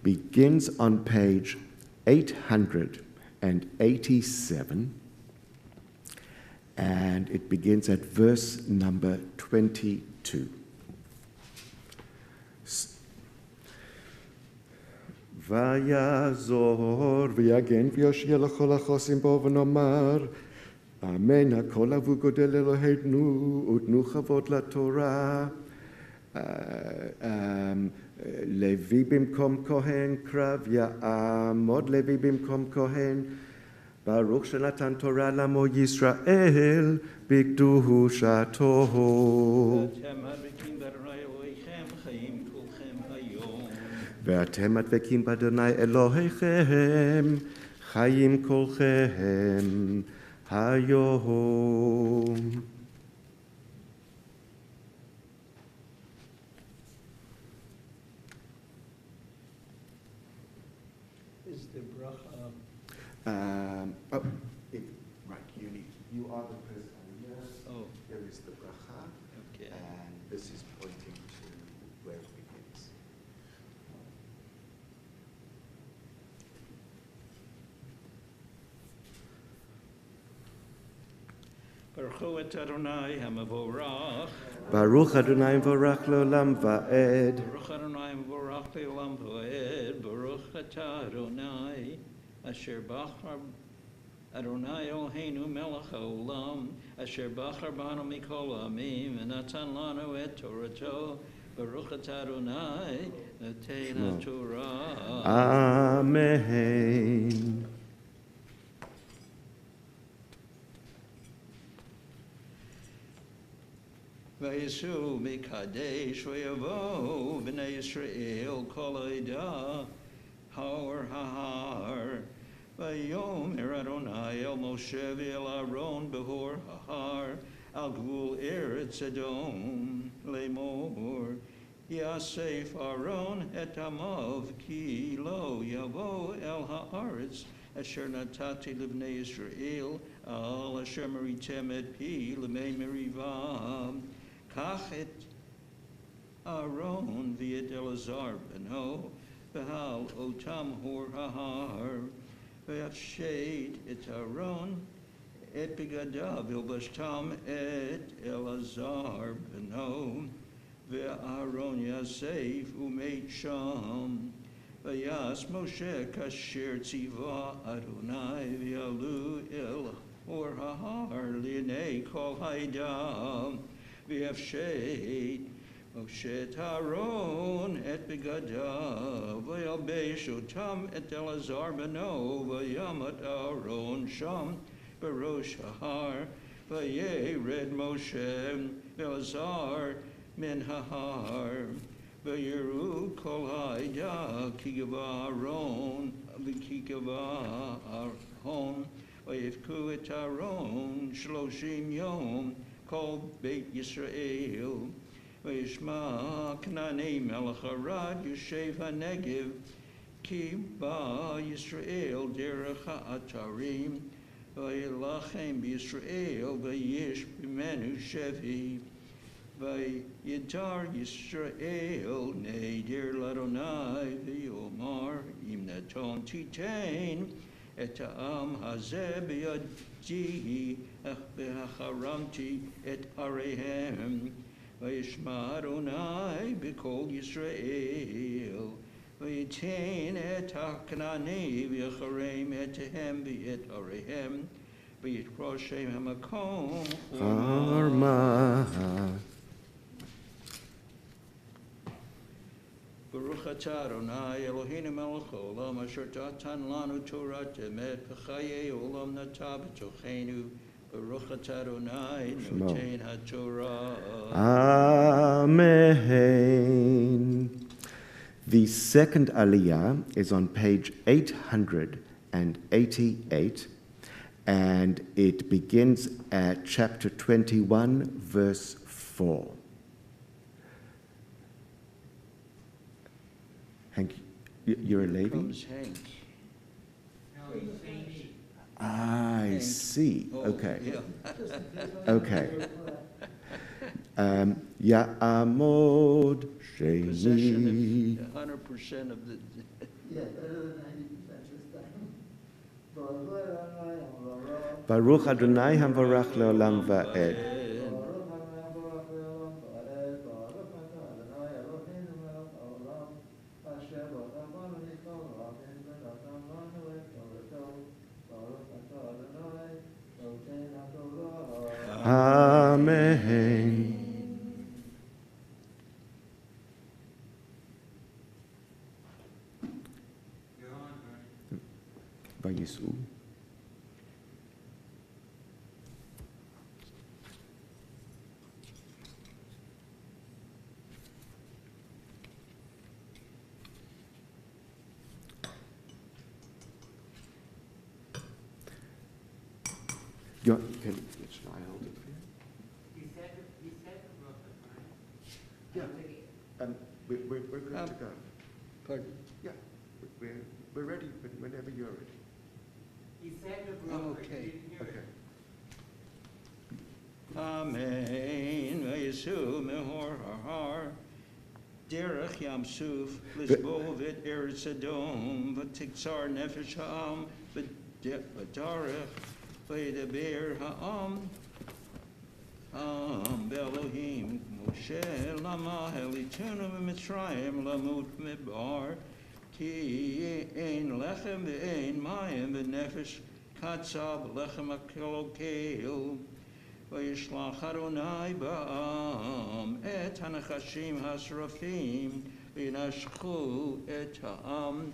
begins on page 887, and it begins at verse number 22. ויעזור ויגן ויושיע לכל החוסים בו ונאמר אמן הכל אבו גודל אלוהינו ותנו כבוד לתורה לוי במקום כהן קרב יעמוד לוי במקום כהן ברוך שנתן תורה לעמו ישראל בקדושתו. ואתם הדבקים באדוני אלוהיכם חיים כולכם היום. Is the bracha? Right, you are the person. Yes. Oh. There is the bracha, Okay. and this is pointing to where it begins. Baruch et Adonai hamavorach. Baruch Adonai Vorach Leolam Va'ed. Baruch Adonai hamavorach leolam va'ed. Baruch atah Adonai asher bachar Adonai Eloheinu melech haolam asher bachar banu mikol ha'amim v'natan lanu et torato. Baruch atah Adonai noten haTorah. Amen. ויסעו מקדש ויבואו בני ישראל כל העדה הר ההר ויאמר אדוני אל משה ואל אהרון בהור ההר על גבול ארץ אדום לאמור יאסף אהרון את עמיו כי לא יבוא אל הארץ אשר נתתי לבני ישראל על אשר מריתם את פי למי מריבם קח את אהרון ואת אלעזר בנו והל אותם הור ההר והפשט את אהרון את בגדיו ולבשתם את אלעזר בנו ואהרון יאסף ומת שם ויעש משה כאשר ציווה אדוני ויעלו אל הור ההר לעיני כל העדה ויפשט משה את אהרון את בגדיו וילבש אותם את אלעזר בנו ויעמוד אהרון שם בראש ההר וירד משה ואלעזר מן ההר ויראו כל העדה כי גבה אהרון וכי גבה אהרון ויבכו את אהרון 30 יום kol beit Yisrael. Vayishma Knani melech Arad Yoshev HaNegev ki ba Yisrael derech ha'atarim vayilachem b'Yisrael vayish b'menu shevi vayidar Yisrael neder l'Adonai v'yomar im naton titain et ha'am hazeh b'yadi v'hacharamti et arehem Vayishma Adonai b'kol Yisrael Vayitain et ha'knani v'yacharem etehem v'et arehem v'yitkro shem hamakom Arma. Baruch atah Adonai Eloheinu melech haolam asher natan lanu Torat emet v'chayei olam nata b'tochenu Baruch atah Adonai noten haTorah. Amen. The second Aliyah is on page 888, and it begins at chapter 21, verse 4. Hank, you're a lady? Comes Hank. No, he's saying he. I Hank. see. Oh, Okay. yeah. Okay. Ya'amod Possession sheni. of 100% of the. Yeah, better than 90% this time. Baruch Adonai hamvarach leolam va'ed. Amen. You're on, right? Vayisu. Should I hold it for you? He said the book, right? Yeah. We're good to go. Pardon? Yeah. We're ready whenever you're ready. He said the book, I Okay. didn't hear Okay. it. Amen. Vayisu mehor har. Derech Yam Suf, Lisbov et Eretz Edom, V'tiktzar nefesh ha'am, V'darech, V'yedaber ha'am, Be'Elohim, Moshe, Lama, Helitunu v'Mitzrayim, Lamut midbar, Ki ein lechem v'ein mayim, V'nefesh katzah, V'lechem ha'kelokel, Vayishlach Adonai ba'am et hanachashim hasrafim v'yinashchu et ha'am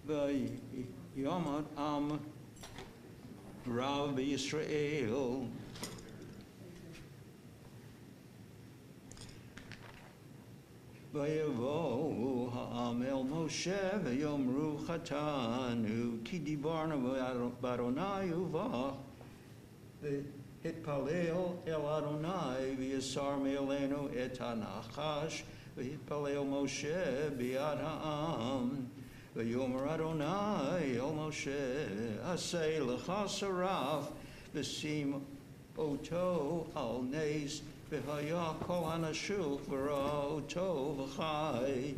v'yomad am rav b'Yisrael Vayavo ha'am el Moshe v'yomru chatanu ki dibarnu b'Adonai uvah v'hitpalel el Adonai v'yasar me'elenu et ha'nachash v'hitpalel Moshe b'yad ha'am v'yomer Adonai el Moshe asay lecha saraf v'sim oto al nes v'haya kol hanashuk v'ra oto v'chai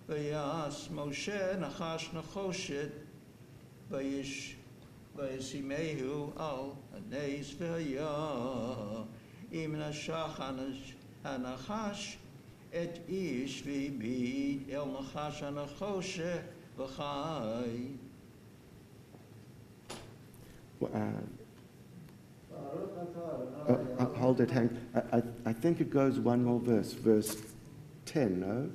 v'yas Moshe nachash nachoshet v'yisimehu al hanes v'haya im nashach hanachash et ish v'bid el nachash hanachoshet v'chai. Hold it, Hank. I think it goes one more verse. Verse 10, no?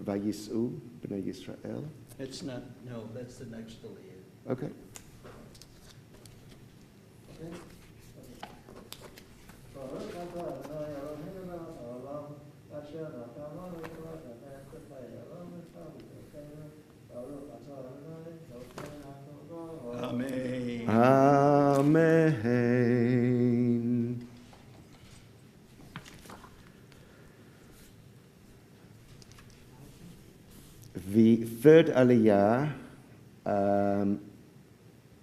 Vayisu b'nei Yisrael. It's not, no, that's the next Aliyah. Okay. Amen. Amen. The third aliyah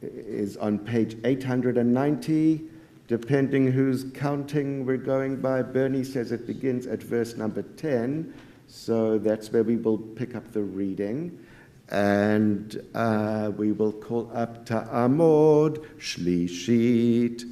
is on page 890. Depending who's counting we're going by. Bernie says it begins at verse number 10, so that's where we will pick up the reading. And we will call up Ta'amod Shlishit.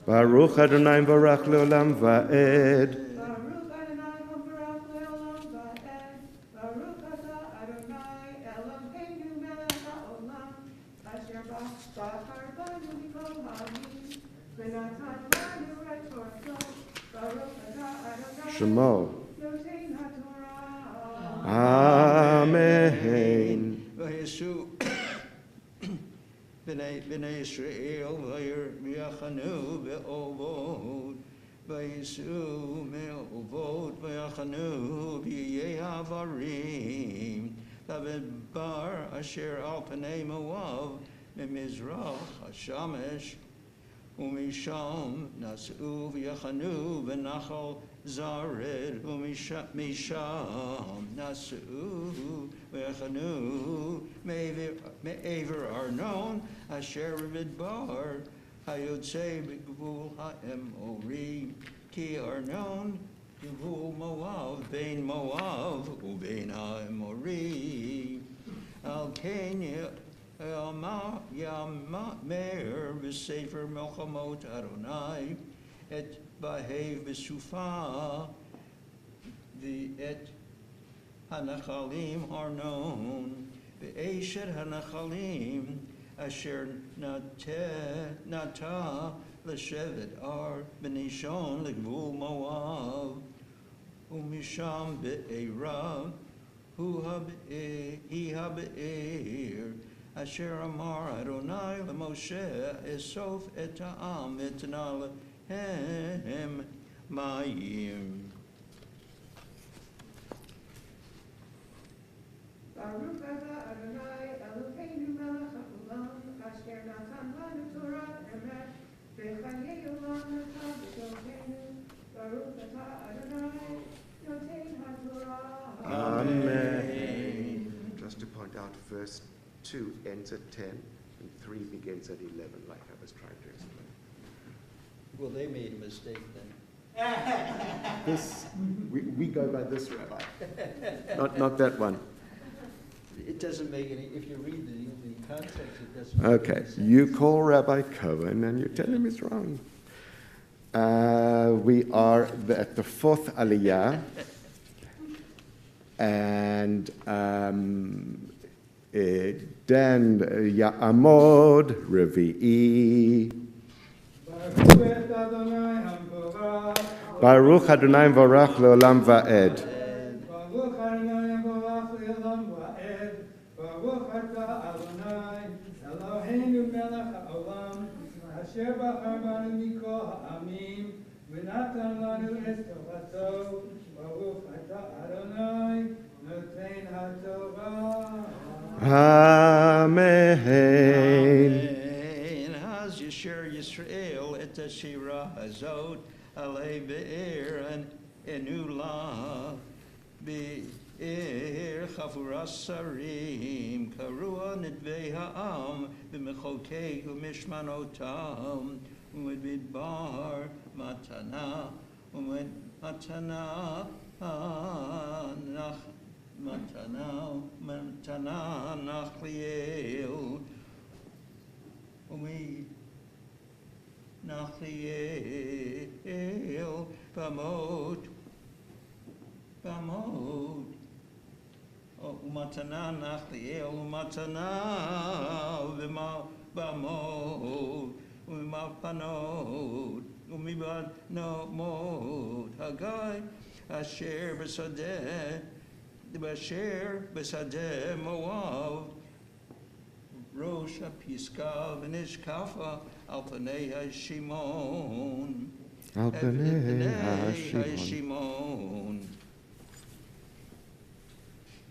Baruch Adonai Barach Leolam Va'ed. Baruch Adonai Barach Leolam Va'ed. Baruch Atah Adonai Eloheinu melech haolam. Asher bachar banu mikol ha'amim. V'natan banu et Torto. Baruch Atah Adonai Shemo. Notein HaTorah. Amen. Vayeshu B'nai Yisrael v'yachanu be'ovot. Vayeshu me'ovot v'yachanu b'yei havarim. V'bedbar asher al pnei Moav memizrach hashamesh. Umisham nas'u v'yachanu v'nachal zared. Umisham nas'u v'yachanu me'aver arnon asher v'bedbar hayotzei b'gvul ha'emori ki arnon gvul Moav bein Moav ubein ha'emori al Kenya Yamamer b'sefer Melchamot Adonai et Bahev b'sufa et Hanachalim Arnon v'eshet Hanachalim asher nata l'shevet ar b'nishon l'gvul Moav umisham be'era hu ha'be'er Asher Amar Adonai LeMoshe Esof et Ha'am etna lehem mayim. Baruch Atah Adonai Eloheinu melech haolam. Asher natan lanu Torah emet. V'chayei olam natan b'shoteinu. Baruch Atah Adonai Notein HaTorah. Amen. Just to point out, verse 2 ends at 10 and 3 begins at 11, like I was trying to explain. Well, they made a mistake then. This, we go by this, Rabbi. Not that one. It doesn't make any, if you read the context, it doesn't make Okay, any sense. you call Rabbi Cohen and you tell him he's wrong. We are at the fourth aliyah. And then Ya'amod Revi'i. Baruch Adonai Varach Leolam Va'ed. Baruch Adonai Barach Leolam Va'ed. Baruch Atah Adonai Eloheinu melech haolam. Asher bachar banu mikol ha'amim. V'natan lanu es torato. Baruch Atah Adonai Notein HaTorah. Amen. Amen. Haz Yisher Yisrael et Ashira Hazot Alei Be'er and Enula Be'er Chafuras Sarim Karua Nidvei Ha'am B'mechokei U'mishmanotam U'midbar Matana Matana Nachliel Nachliel Bamot Umatana Nachliel Umatana Bamot Umapanot Umibad no mod Hagai Asher B'sadeh Moav Rosh Piska V'nishkafa Al Panei HaShimon Al Panei HaShimon.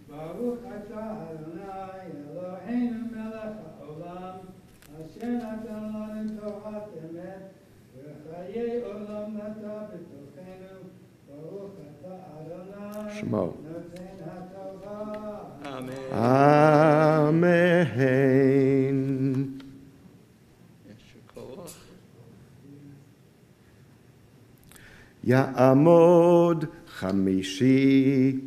Baruch Atah Adonai Eloheinu melech העולם, אשר נתן לנו תורת אמת, וחיי עולם נטע בתוכנו, ברוך אתה אדוני, שמו. נותן התורה. Amen. Amen. יישר כוח. יעמוד חמישי.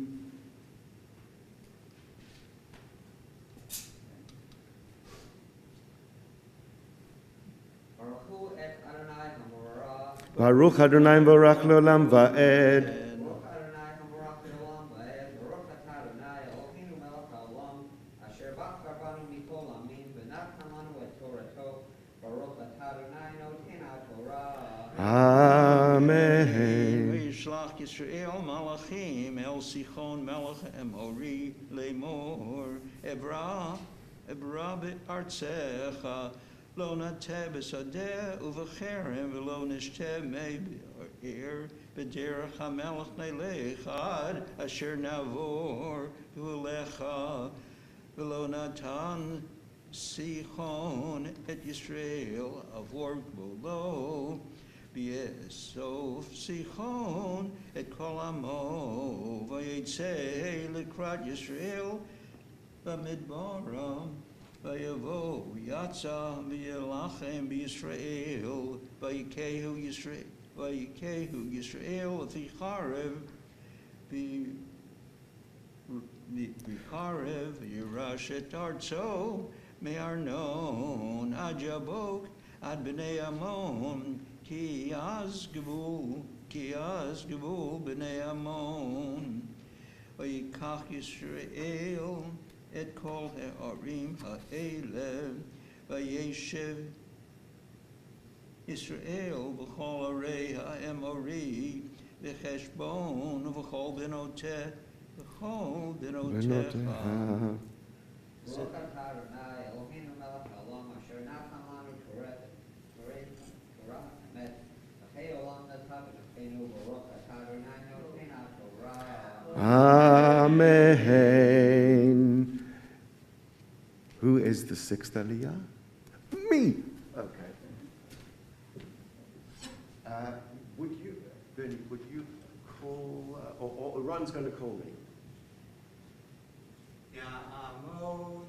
Baruchu et Adonai Hamorah. ברוך אדוני מבורך לעולם ועד. Baruch Adonai Hamorach Le'olam Va'ed. Baruch atah Adonai Eloheinu melech haolam, asher bachar banu mikol amin, v'natan lanu et Torato. Baruch atah Adonai noten haTorah. Amen. וישלח ישראל מלאכים אל סיחון מלך אמורי לאמור אברא בארצך לא נטה בשדה ובחרם ולא נשתה מי בעיר בדרך המלך נלך עד אשר נעבור ואליך ולא נתן סיחון את ישראל עבור גבולו ביאסוף סיחון את כל עמו ויצא לקראת ישראל במדברם ויבוא יצא וילחם בישראל ויקהו ישראל לפי חרב בחרב ירש את ארצו מארנון עד יבוק עד בני עמון כי אז גבול בני עמון ויקח ישראל את כל הערים האלה וישב ישראל בכל ערי האמורי בחשבון ובכל בנותיך Baruch atah Adonai Eloheinu melech haolam, asher natan lanu Torah emet, v'chei olam nata b'tachenu. Baruch atah Adonai noten haTorah. Amen. Who is the sixth Aliyah? Me. Okay. Would you, Bernie, would you call, or Ron's going to call me? Ya'amod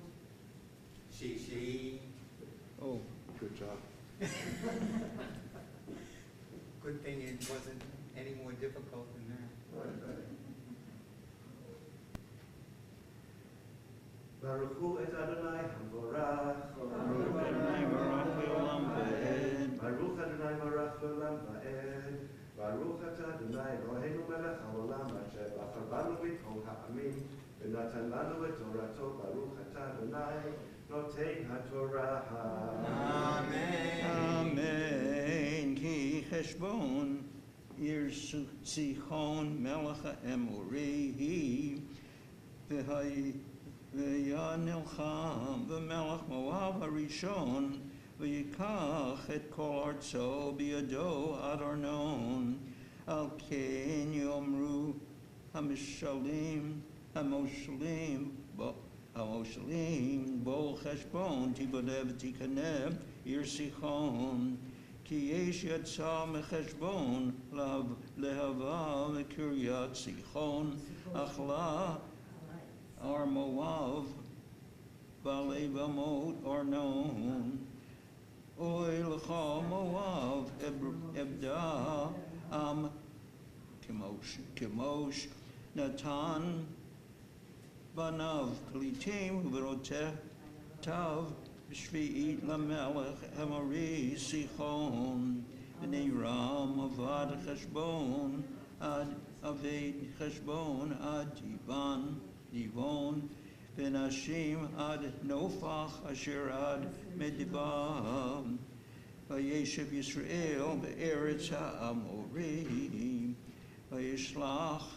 Shishi. Oh, Good job. Good thing it wasn't any more difficult than that. Baruch hu et Adonai hamvorach. Adonai Baruch Le'olam Va'ed. Baruch Adonai Barach Le'olam Va'ed. Baruch atah Adonai Eloheinu melech haolam asher bachar banu mikol ha'amim v'natan lanu et Torato. Baruch atah Adonai noten haTorah. Amen. Ki cheshbon ir sichon melech ha'emori והיה נלחם במלך מואב הראשון ויקח את כל ארצו בידו עד ארנון. על כן יאמרו המושלים בו חשבון תיבנה ותקנה עיר סיחון. כי יש יצא מחשבון להבה מקריית סיחון אכלה Ar Moav, Vale Bamot Arnon, Oy Lecha Moav, Ebda, Am Kemosh, Natan, Banav, Plitim, Veroteh, Tav, Shvi'it Lamelech, Emori, Sichon, Bnei Ram, Avad Cheshbon, Ad Aved Cheshbon, Ad Divon, Benashim ad Nofach, Asher ad Medibah, Vayeshev Yisrael, Be'eretz ha'amorim, Vayishlach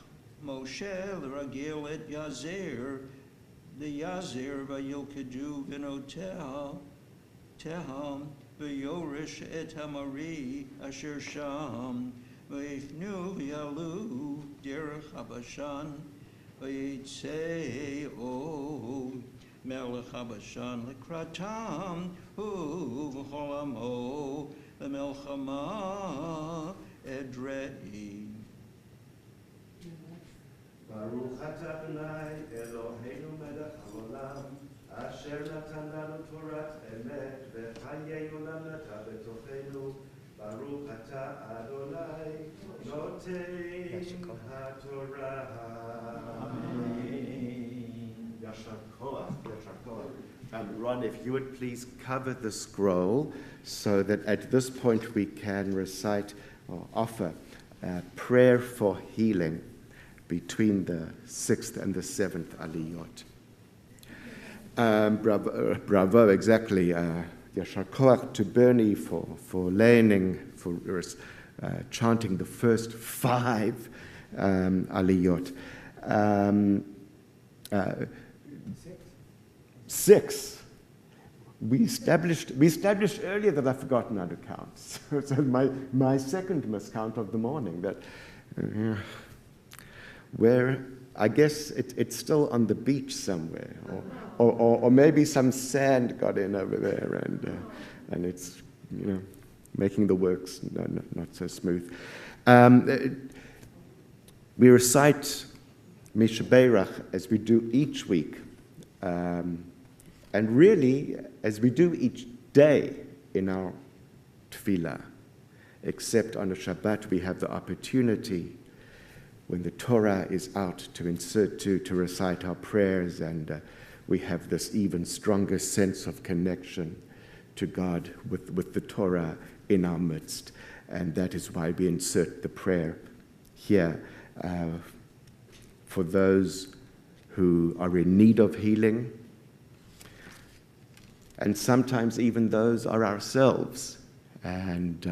Moshe l'ragil et Yazer, the Yazer vayilkedu v'noteha, Teham, Vayorish et Hamari, Asher Sham, Vayifnu v'yalu, Derech Habashan, ויצאו melech habashan lekratam hu v'cholamo v'melchama edrei. Baruch atah Adonai Eloheinu melech haolam asher natan lanu torat emet v'chayei olam nata b'tochenu. Baruch atah Adonai noten haTorah. Yashar koach, Yashar koach. Ron, if you would please cover the scroll so that at this point we can recite or offer prayer for healing between the 6th and the 7th aliyot. Bravo, exactly. Yashar koach to Bernie for learning, for chanting the first 5 aliyot. 6. We established earlier that I've forgotten how to count. So my second miscount of the morning, that where I guess it's still on the beach somewhere, or maybe some sand got in over there, and it's making the works not so smooth. We recite Mishaberach as we do each week, and really as we do each day in our tefillah, except on a Shabbat we have the opportunity when the Torah is out to recite our prayers, and we have this even stronger sense of connection to God with the Torah in our midst. And that is why we insert the prayer here for those who are in need of healing, and sometimes even those are ourselves, and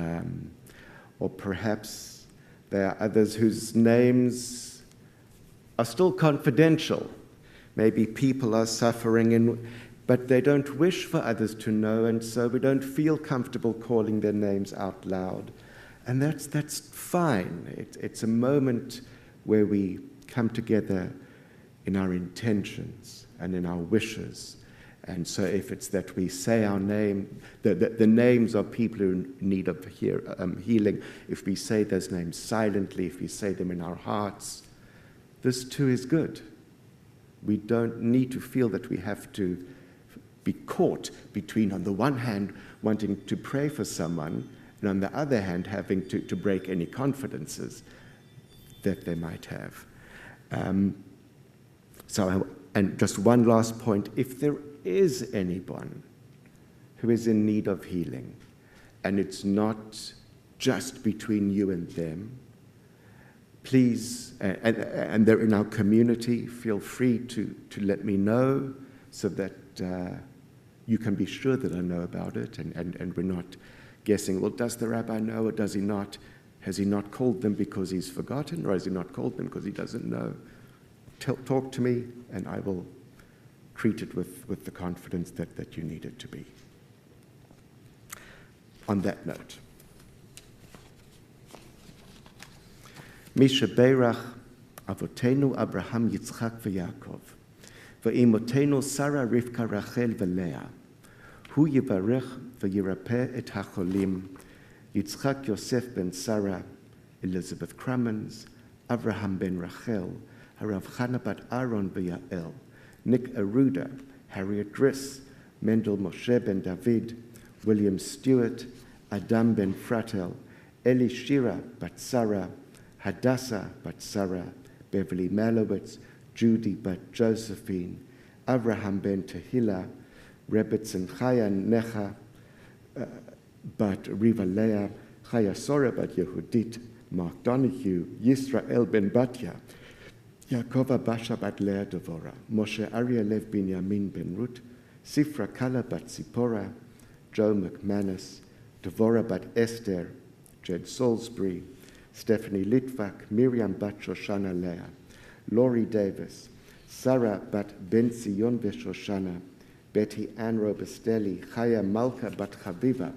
or perhaps there are others whose names are still confidential. Maybe people are suffering, but they don't wish for others to know, and so we don't feel comfortable calling their names out loud. And that's fine. It's a moment where we come together in our intentions and in our wishes. And so if it's that we say our name, the names of people who need of healing, if we say those names silently, if we say them in our hearts, this too is good. We don't need to feel that we have to be caught between, on the one hand, wanting to pray for someone, and on the other hand, having to break any confidences that they might have. And just one last point, if there is anyone who is in need of healing, and it's not just between you and them, please, and they're in our community, feel free to let me know so that you can be sure that I know about it, and we're not guessing, well, does the rabbi know or does he not? Has he not called them because he's forgotten, or has he not called them because he doesn't know? Talk to me, and I will treat it with the confidence that you need it to be. On that note, Mishaberach Avotenu Abraham Yitzchak v'Yaakov v'imotenu Sarah Rivka Rachel v'Leah Hu yivarech v'yirapeh et hacholim Yitzchak Yosef ben Sarah Elizabeth Crummins Abraham ben Rachel Harav Chana bat Aaron v'Yael Nick Aruda Harriet Driss Mendel Moshe ben David William Stewart Adam ben Fratel Eli Shira bat Sarah Hadassah bat Sarah, Beverly Malowitz, Judy bat Josephine, Abraham ben Tehillah, Rebbetzin Chaya Necha bat Riva Leah, Chaya Sora bat Yehudit, Mark Donahue, Yisrael ben Batya, Yaakova Basha bat Leah Devora, Moshe Arya Lev Binyamin ben Ruth, Sifra Kala bat Zipporah, Joe McManus, Devora bat Esther, Jed Salisbury, Stephanie Litvak, Miriam bat Shoshana Leah, Laurie Davis, Sarah bat Ben Zion Shoshana, Betty Ann Robestelli, Chaya Malka bat Chaviva,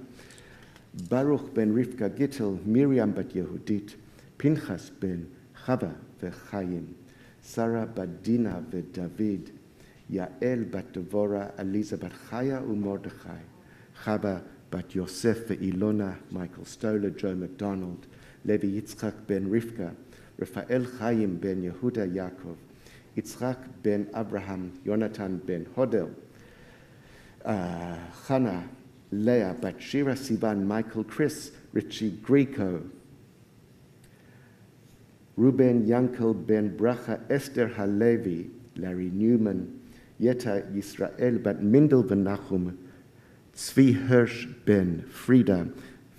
Baruch ben Rivka Gittel, Miriam bat Yehudit, Pinchas ben Chava v'Chaim, Sarah bat Dina v'David, Yael bat Devora, Aliza bat Chaya uMordechai, Chaba bat Yosef ve'Ilona, Michael Stoller, Joe McDonald, Levi Yitzchak ben Rivka, Raphael Chaim ben Yehuda Yaakov, Yitzchak ben Abraham, Yonatan ben Hodel, Chana, Leah bat Shira Sivan, Michael Chris, Richie Greco, Ruben Yankel ben Bracha, Esther Halevi, Larry Newman, Yeta Yisrael bat Mindel ben Nachum, Tzvi Hirsch ben Frida,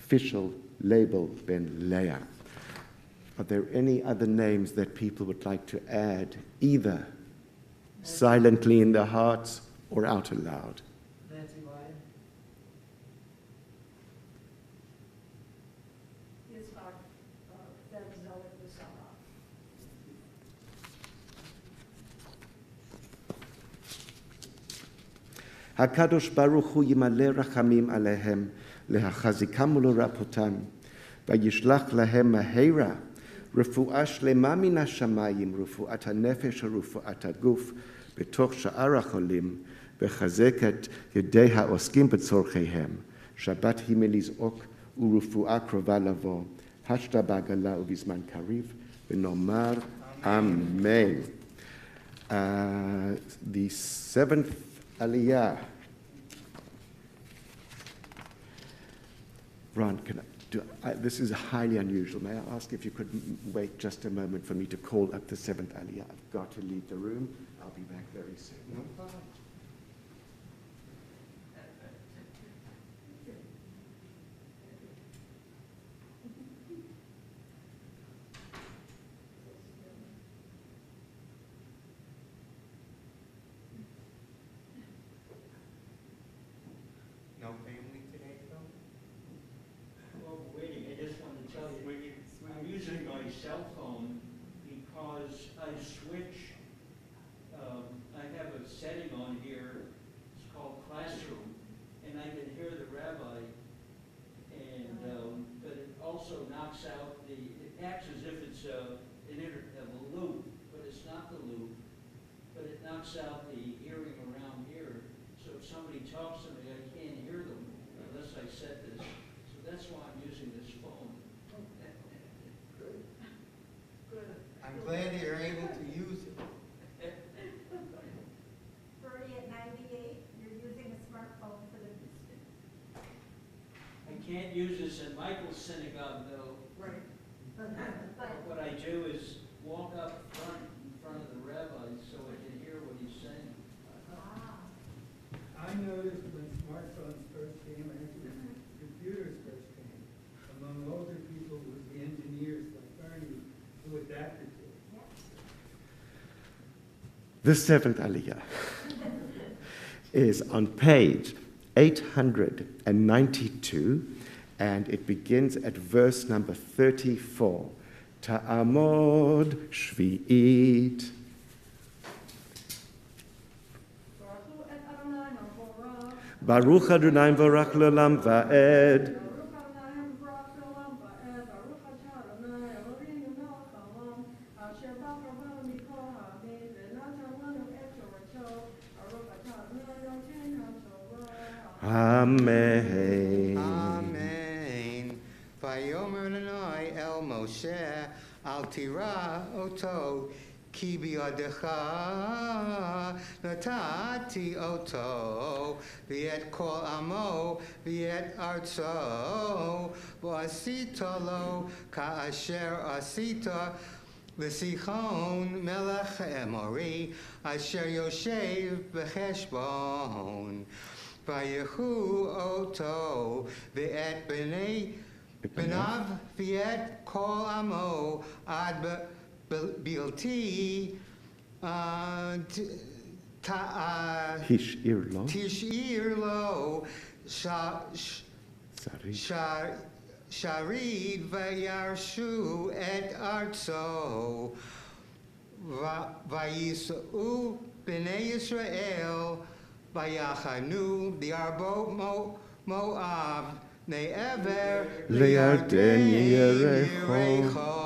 Fischel Label ben Leah. Are there any other names that people would like to add, either silently in their hearts or out aloud? Nancy Lyon. Yitzhak, Ben Zoe Lusama. HaKadosh Baruch Hu Yimaleh Rachamim Alehem, Lehachazikam U'Lerapotam, Vayishlach Lahem Mahera, Refu'ah Shlema Min HaShamayim, Refu'at HaNefesh u'Refu'at HaGuf, Betoch Sha'ar HaCholim, Vechazek et Yedei HaOskim B'Tzorcheihem, Shabbat Himel Liz'ok, U'Refu'ah Krova Lavo, Hashta Ba'Gala U'Bizman Kariv, V'Nomar Amen. The seventh Aliyah. Ron, this is highly unusual. May I ask if you could wait just a moment for me to call up the seventh Aliyah? I've got to leave the room. I'll be back very soon. No problem. No family today, Phil? Well, waiting, I just wanted to tell you, I'm using my cell phone because I switch, I have a setting on here, it's called Classroom, and I can hear the rabbi, and, but it also knocks out it acts as if it's a loop, but it's not the loop, but it knocks out the hearing around here, so if somebody talks to me, I can't hear them unless I set this. So that's why I'm using this phone. I'm glad you're able to use it. Bertie, at 98, you're using a smartphone for the. I can't use this in Michael's synagogue though. Right. But what I do is walk up front in front of the rabbi so I can hear what he's saying. I noticed when smartphones first came, actually when computers first came, among older people was the engineers like Bernie who adapted to it. The seventh Aliyah is on page 892, and it begins at verse number 34. Ta'amod Shvi'it. Baruch Adonai Vorach L'Olam Va'ed. Amen. Amen. Vayomer Adonai el Moshe al tira oto ki biadecha natati oto v'et kol amo v'et arzo v'asita lo ka'asher asita l'sichon melech emori asher yoshev b'cheshbon Vayehu oto v'et benav v'et kol amo ad bilti tishir lo sharid vayarshu et arzo vayisau b'nei Yisrael Vayachanu diarbo Moab ne'ever Le'arden Yerecho.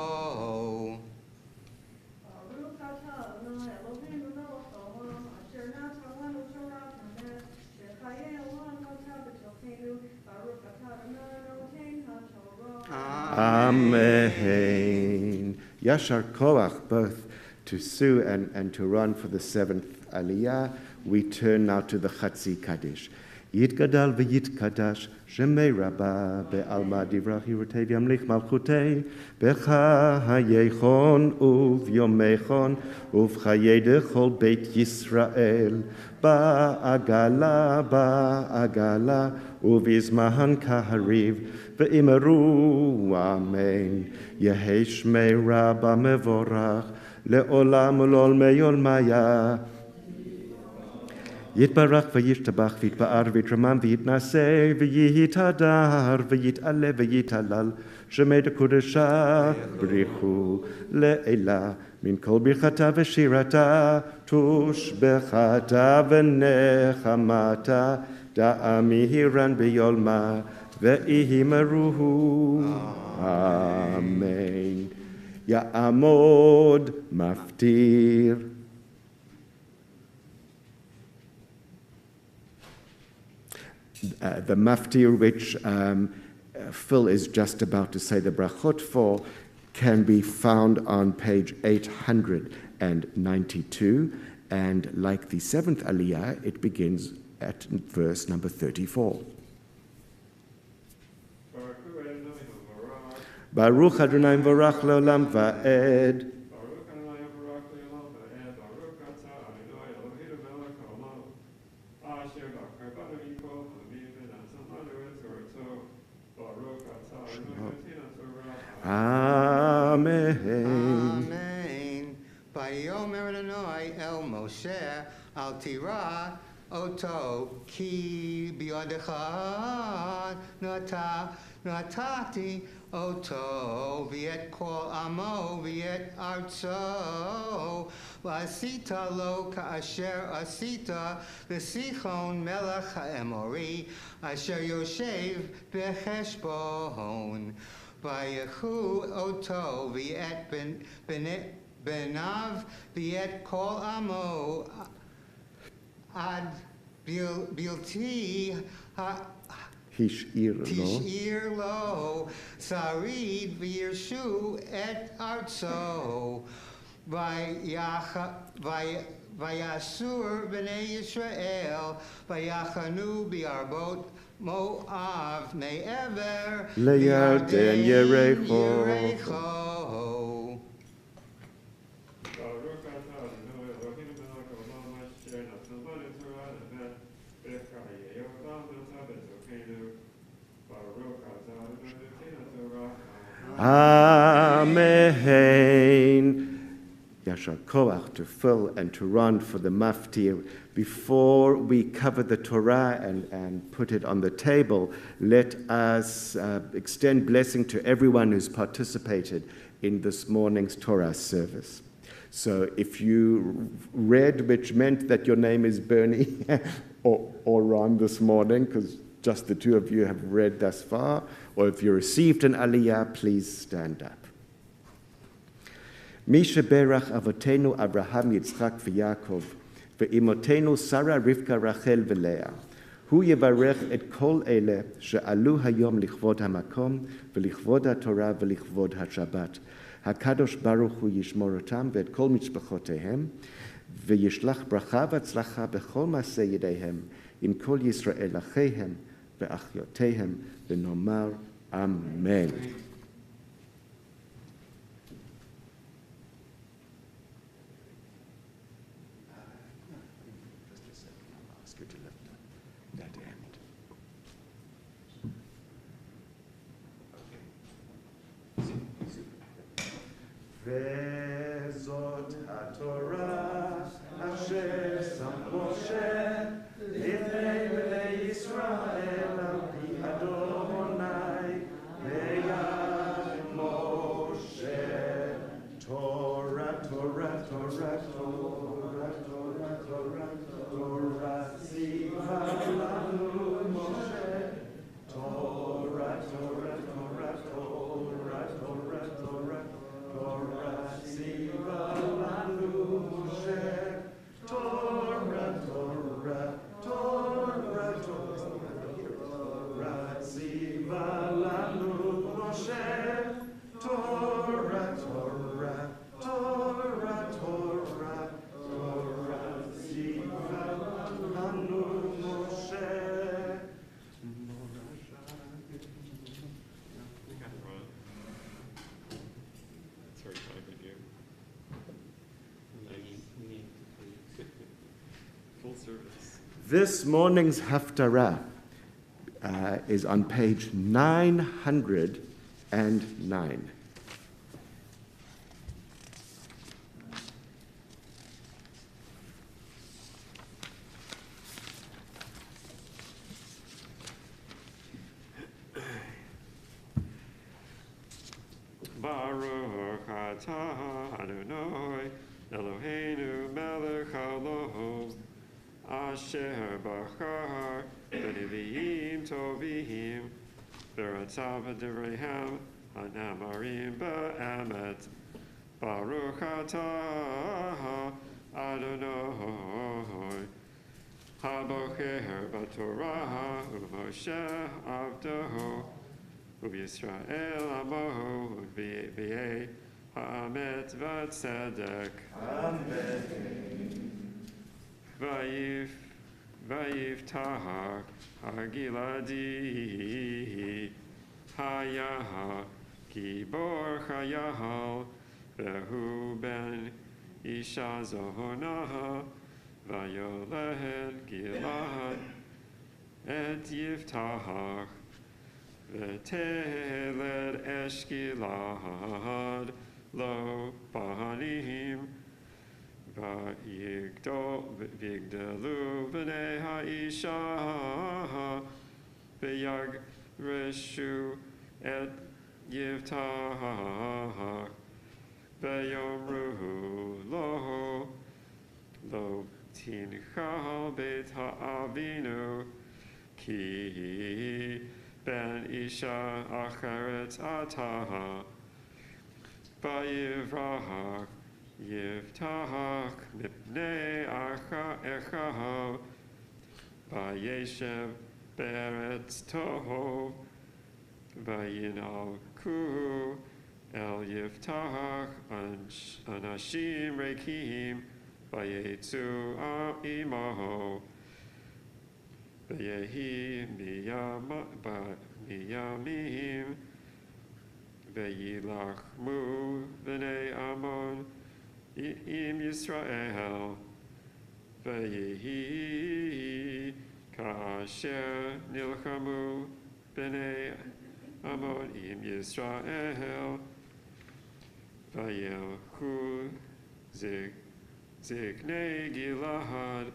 Amen. Yashar Koach, both to Sue and to Ron for the seventh Aliyah. We turn now to the Chatzi Kaddish. Yitgadal v'yitkadash shemei rabba be'alma divrach yirutei v'yamlich malchutei becha hayechon uvyomechon uvchayei dechol beit Yisrael ba'agala uvizmahan kahariv ve'imeru amen Yehei shmei rabba mevorach le'olam ul'olmei olmaya Yitbarach v'yishtabach v'yitba'ar v'yitramam v'yitnaseh v'yitadar v'yit'aleh v'yitalal shemei dekudesha b'richu le'ela min kol birchata v'shirata tushbechata v'nechamata da'amihiran b'yolma ve'ihimeruhu Amen Ya'amod maftir the maftir, which Phil is just about to say the brachot for, can be found on page 892, and like the seventh aliyah, it begins at verse number 34. Baruch Adonai Varach Leolam Va'ed. Amen. Amen. Vayomer Adonai el Moshe al tira oto ki biyadecha natati oto viet kol amo viet arzo vasita lo kaasher asita v'sichon melech ha'emori asher yoshev b'cheshbon Vayechu oto viet benav viet kol amo ad bilti tishir lo sarid v'yirshu et arzo vayasur b'nei Yisrael vayachanu bi'arbot Moav me'ever Le'yarden Yerecho. Amen. Yashar Koach to Phil and to Ron for the maftir. Before we cover the Torah and put it on the table, let us extend blessing to everyone who's participated in this morning's Torah service. So if you read, which meant that your name is Bernie or Ron this morning, because just the two of you have read thus far, or if you received an aliyah, please stand up. Misha Berach Avotenu Abraham Yitzchak v'Yakov ואימותינו שרה, רבקה, רחל ולאה. הוא יברך את כל אלה שעלו היום לכבוד המקום ולכבוד התורה ולכבוד השבת. הקדוש ברוך הוא ישמור אותם ואת כל משפחותיהם, וישלח ברכה והצלחה בכל מעשה ידיהם, עם כל ישראל אחיהם ואחיותיהם, ונאמר אמן. וזאת התורה אשר שם משה לפני בני ישראל על פי אדוני ביד משה. תורה, תורה, תורה, תורה, תורה, תורה, תורה ציווה לנו משה. תורה, תורה, תורה, תורה, תורה, תורה, Torah tziva lanu Moshe, Torah, Torah, Torah, Torah tziva lanu Moshe, full service. This morning's Haftarah is on page 909. Baruch atah Adonai Eloheinu melech haolam asher bachar b'neviim tovim v'ratzav b'divreihem hanamarim be'emet. Baruch atah Adonai habocher b'torah u'Moshe avdohu U'Yisrael amohu v'yei ha'amet v'tzedek. Amen. Vayiftach ha'giladi hayah gibor chayal v'hu ben isha zohonah vayoled gilad et yiftach V'teled eshgilad lo bahanim v'yigdelu b'nei ha'isha v'yagreshu et yivtach v'yomru lo tinchal beit ha'avinu ki Ben Isha Acheret Atah Vayivrach Yivtach Mipnei Echav Vayeshev Beretz Tov Vayinalku El Yivtach Anashim Rekim Vayetzu Imaho V'yehi miyamim v'yilachmu b'nei Amon im Yisrael v'yehi ka'asher nilchamu b'nei Amon im Yisrael v'yelchu ziknei Gilad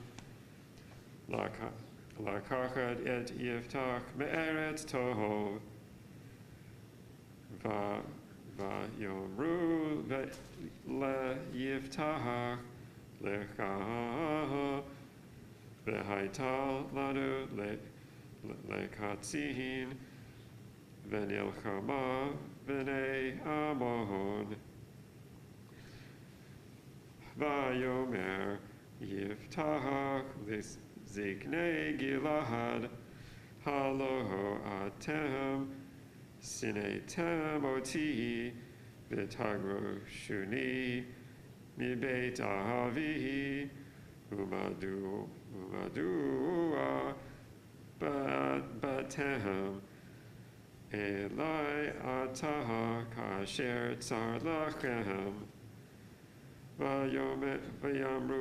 Lakachad et yiftach me'eretz tov va'yomru le yiftach lecha v'haital lanu lekatzin v'nilchama b'nei Amon va'yomer yiftach Ziknei Gilad, Halo Atem, Sinetem Oti, Vitagro Shuni, Mi Beit Ahavi, Umadua, Batem, Elai Ataha, Kasher Tsar Lachem, Vayamru,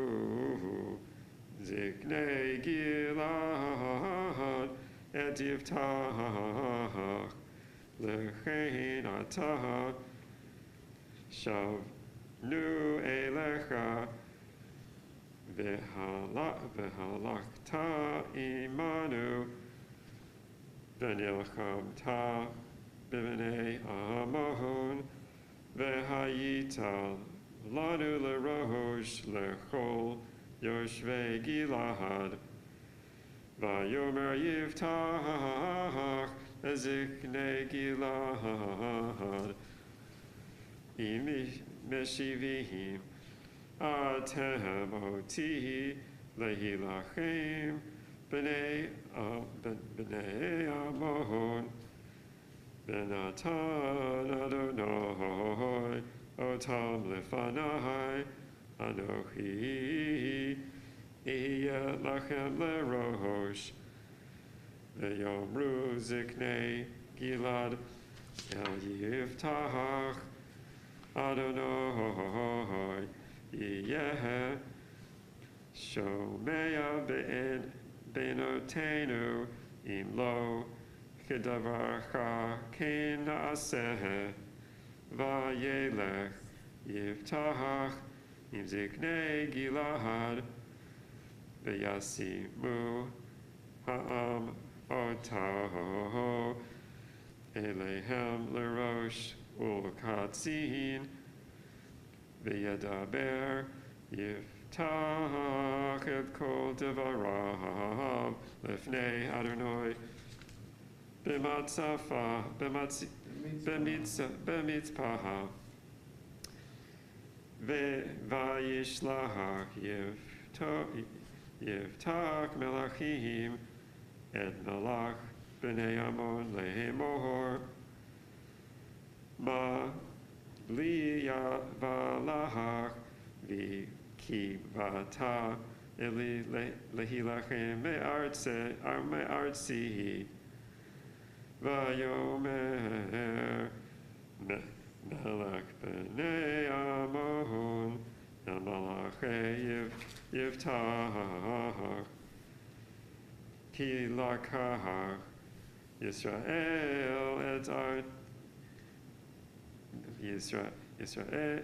Ziknei Gilad et yiftach lechein atah shavnu elecha v'halakta imanu v'nilchamta b'bnei Amon v'hayita lanu l'rosh lechol Yoshvei Gilad, Vayomer Yiftach, Ziknei Gilad, Meshivihim, Atem Oti, Lehilachim, B'nei Amon, Benatan Adonai, Otam Lefanai, Anochi Iya Lachem Lerosh V'yomru Ziknei Gilad El Yiftach Adonai Yeh Shomea benotenu im lo kedavarcha ken naaseh vayelech yiftach im ziknei Gilad v'yasimu ha'am otaho elehem l'rosh ulkatzin v'yedaber yiftach et kol devarav lefnei Adonai b'matzafa b'mitzpaha v'yishlach yiftach melachim et melach b'nei Ammon le'emor ma li yavalach v'ki vata eli lehilachem me'artzi vayomer melech b'nei Ammon el malachei yiftach ki lakach Yisrael et art Yisrael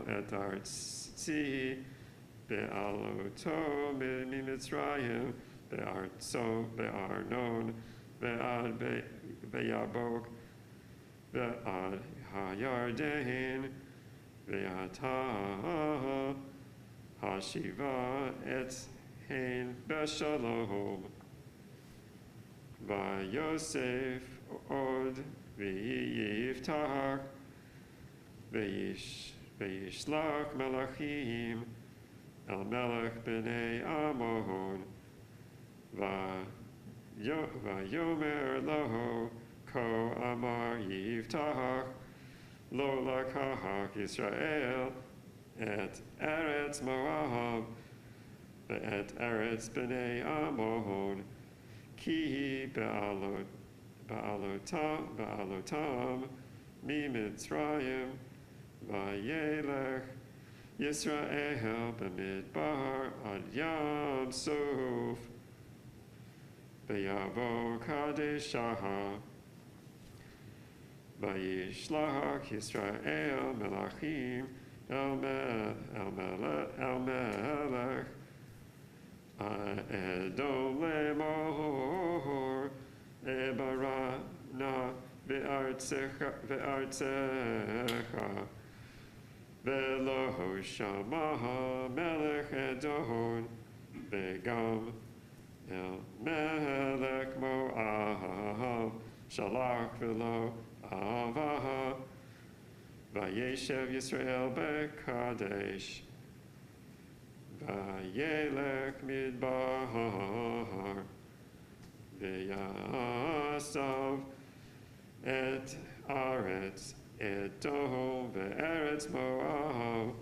et artzi be'aloto mitzrayim be'artso be'arnon be'ad be'yabok be'ad hayarden be'ata hashiva et hein be'shalom va'yosef od v'yiftach v'yishlach melachim el melech b'nei Ammon va'yomer loho ko amar yiftach lo lakach Yisrael et eretz Moab ve'et eretz b'nei Ammon ki ba'alotam mi Mitzrayim va'yelech Yisrael b'midbar ad yam sof v'yavo kadeshaha v'yishlach Yisrael melachim el melech Edom lemor ebarana ve'artzecha ve'lo shamaha melech Edom ve'gam el melech Moab shalach ve'lo avaha va'yeshev Yisrael be'kadesh va'yelech midbar ve'yasav et aretz Edom ve'eretz Moab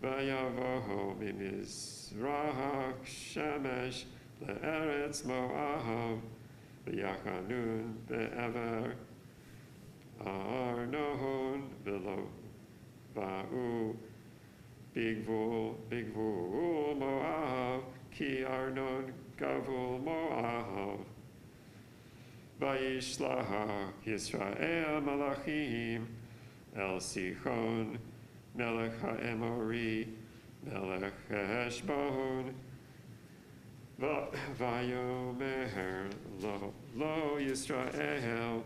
va'yavoho mimizrach shemesh le'eretz Moab v'yachanun be'ever Arnon v'lo va'u Bigvul Moab, ki Arnon gavul Moab. Vayishlach Yisrael malachim el Sichon, melech ha'emori, melech Heshbon. Vayomer lo Yisrael,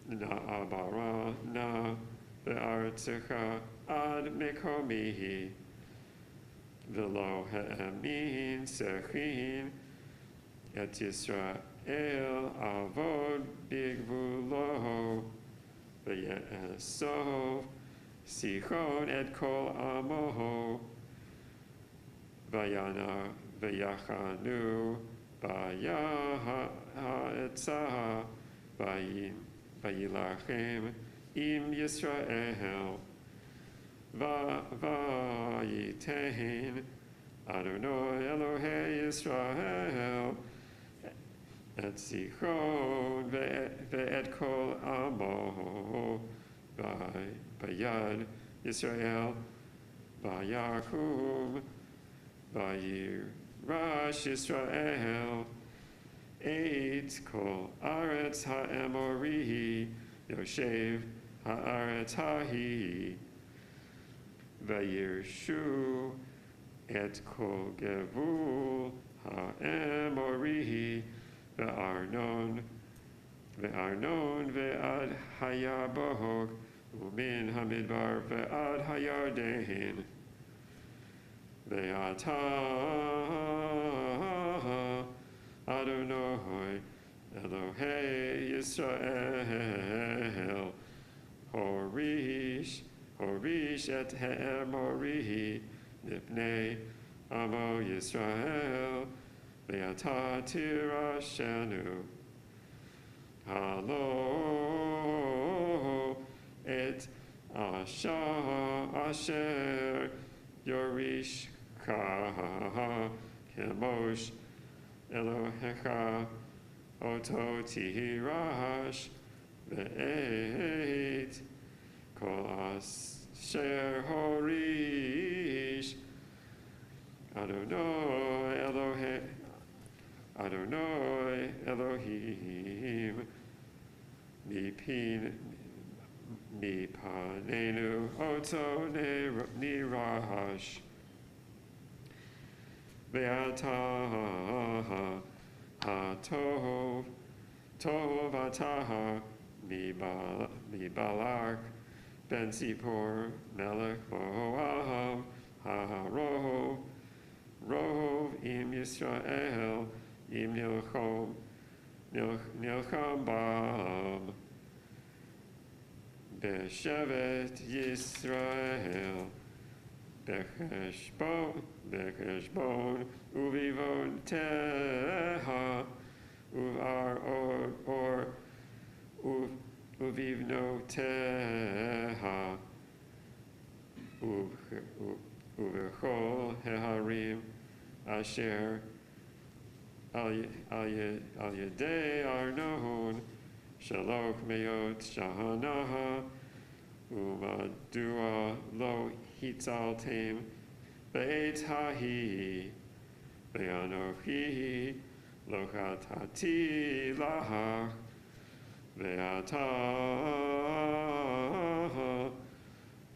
na'abara na be'artzecha ad mekomihi v'lo ha'amin sechin et Yisrael avod bigvulo v'yesov Sichon et kol amoho v'yana v'yachanu v'yaha'etzah v'yilachem im Yisrael v'yitein Adonai Elohei Yisrael et Sichon ve'et kol amo v'yad Yisrael v'yakum Vayirash Yisrael et kol aretz ha'emori yoshev ha'aretz hahi vayirshu et kol gevul ha'emori ve'arnon ve'ad hayabohog umin hamidbar ve'ad hayarden ve'ata Adonai Elohei Yisrael Horish et Ha'emori Nipnei Amo Yisrael Ve'ata Tirashenu Halo et Asher Yorish Ka Kemosh Elohecha Oto Tihirash Ve'et Kol Asher Horish Adonai Elohim Nipanenu Oto Nirash Ve'ata ha-tov ataha mi-balak ben Zippor melech Moab ha-rov im Yisrael im nilcham bam Beshevet Yisrael Becheshbon uvivon teha uvar or uvivno teha uvechol heharim asher al yedei arnon shaloch meot shahanaha umadua lo hitzaltem be'et hahi ve'anochi lo chatati lahach ve'ata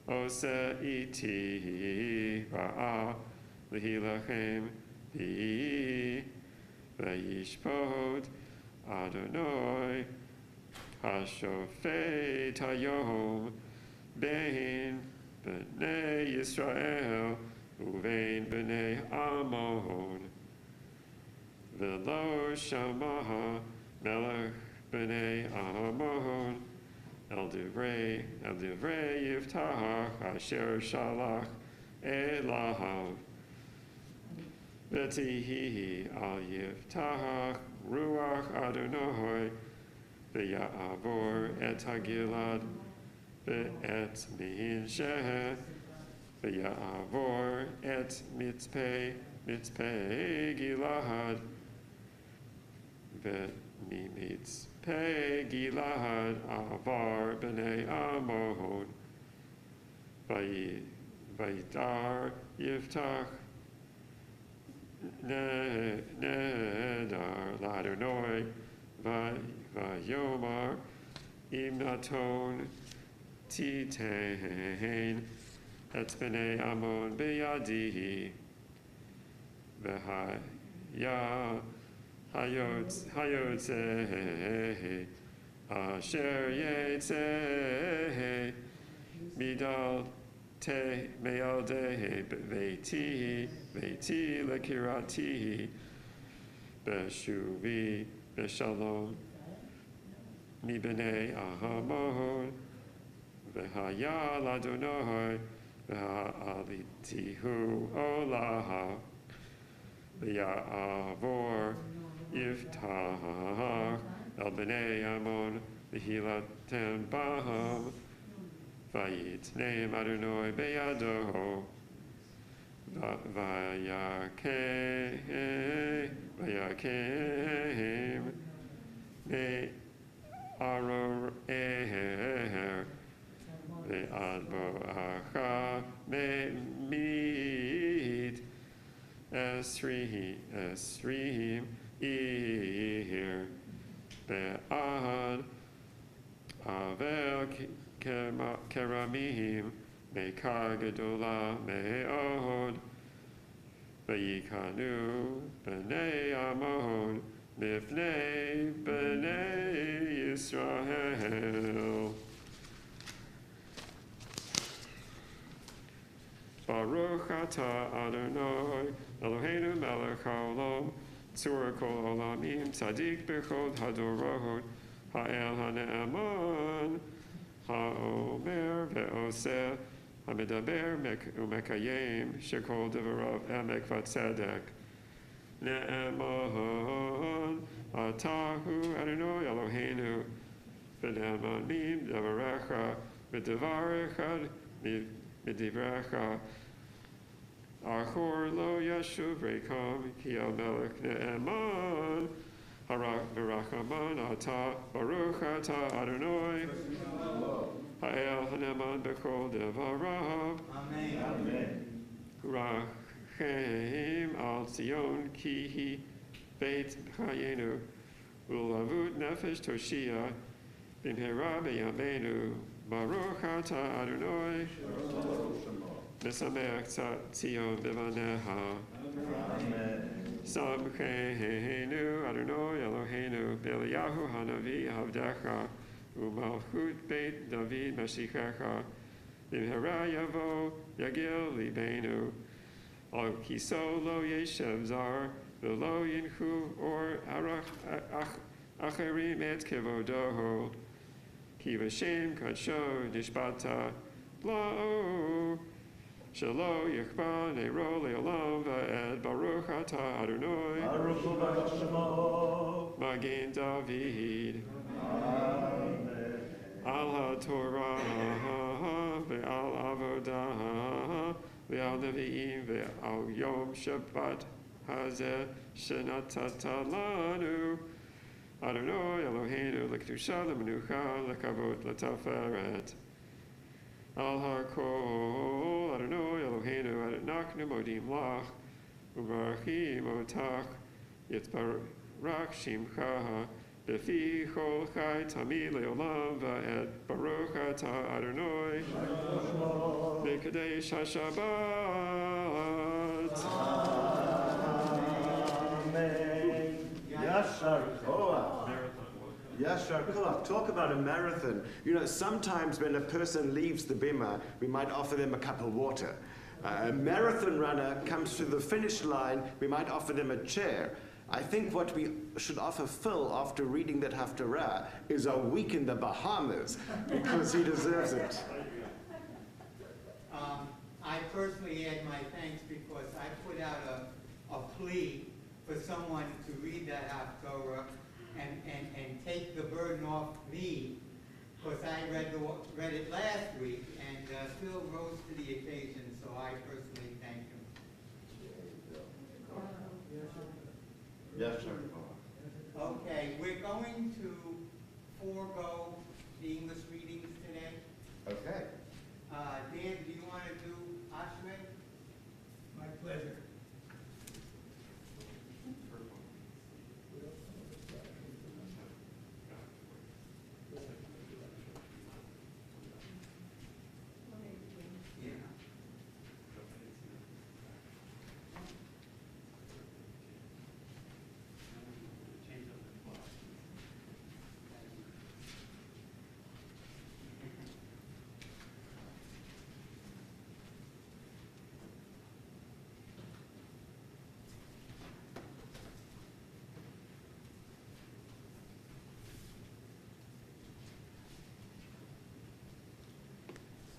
ose iti ra'a lihilachem bi ve'yishpot Adonai hashofet hayom bein b'nei Yisrael uvein b'nei Ammon v'lo shamaha melech b'nei Ammon el divrei Yiftach asher shalach elav v'tihi al Yiftach ruach Adonai v'ya'avor et hagilad ve'et min sheh ve'ya'avor et mitzpeh gilad ve'mimitzpeh gilad avar b'nei Ammon vayidar Yiftach nedar l'Adonai vayomar im naton titein et b'nei Ammon b'yadi hayotzeh asher yetzeh midal te mealdeh veiti lekirati beshuvi beshalom mi b'nei Ammon v'haya l'Adonai v'ha'alitihu olaha v'ya'avor Yiftach el b'nei Ammon v'hilatem baham v'yitneim Adonai beyado v'yakem me'aro'er ve'ad bo'acha me'mid esrim ir be'ad avel keramim me'kar gedola me'od v'yikanu b'nei amon mifnei b'nei Yisrael. Baruch atah Adonai Eloheinu melech haolam tzur kol olamim tzadik b'chol hadorot ha'el ha'ne'eman ha'omer ve'oseh ha'medaber u'mekayem shekol devarav emek v'tzedek ne'eman atahu Adonai Eloheinu v'ne'emanim devarecha v'devar echad Midivrecha Achor lo yashuv rekam ki al melech ne'eman v'rachaman ata baruch ata Adonai ha'el ha'ne'eman b'kol devarav Amen. Rachem al Zion ki hi beit chayenu u'lavut nefesh toshia b'mhera b'yameinu Baruch atah Adonai Mesameach Tzion b'vaneha Samcheinu Adonai Eloheinu B'Eliyahu Hanavi Havdecha U'malchut Beit David Mashichecha B'mhera Yavo Yagil Libeinu Al Kiso Lo Yeshev Zar V'lo Yinchu Or Acherim Et Kevodoho Ki v'shem kadsho nishbata la'o shelo yichba ne'ro le'olam va'ed baruch atah Adonai Baruch hu baruch shemo. Magen David Amen. Al HaTorah ve'al avodah ve'al nevi'im ve'al yom Shabbat hazeh shenatata lanu Adonai Eloheinu l'kedusha l'menucha l'kavod l'taferet al harkol Adonai Eloheinu adonachnu modim lach u'barachim otach yitzbarach shimcha b'fi chol chai tamid le'olam va'ed baruch atah Adonai v'kadesh haShabbat. Amen. Yashar koach. Yashar koach. Talk about a marathon. You know, sometimes when a person leaves the bima, we might offer them a cup of water. A marathon runner comes to the finish line, we might offer them a chair. I think what we should offer Phil after reading that Haftarah is a week in the Bahamas, because he deserves it. I personally add my thanks because I put out a plea for someone to read that Haftarah and take the burden off me, because I read it last week, and Phil rose to the occasion, so I personally thank him. Yashar koach. Okay, we're going to forego the English readings today. Okay. Dan, do you want to do Ashrei? My pleasure.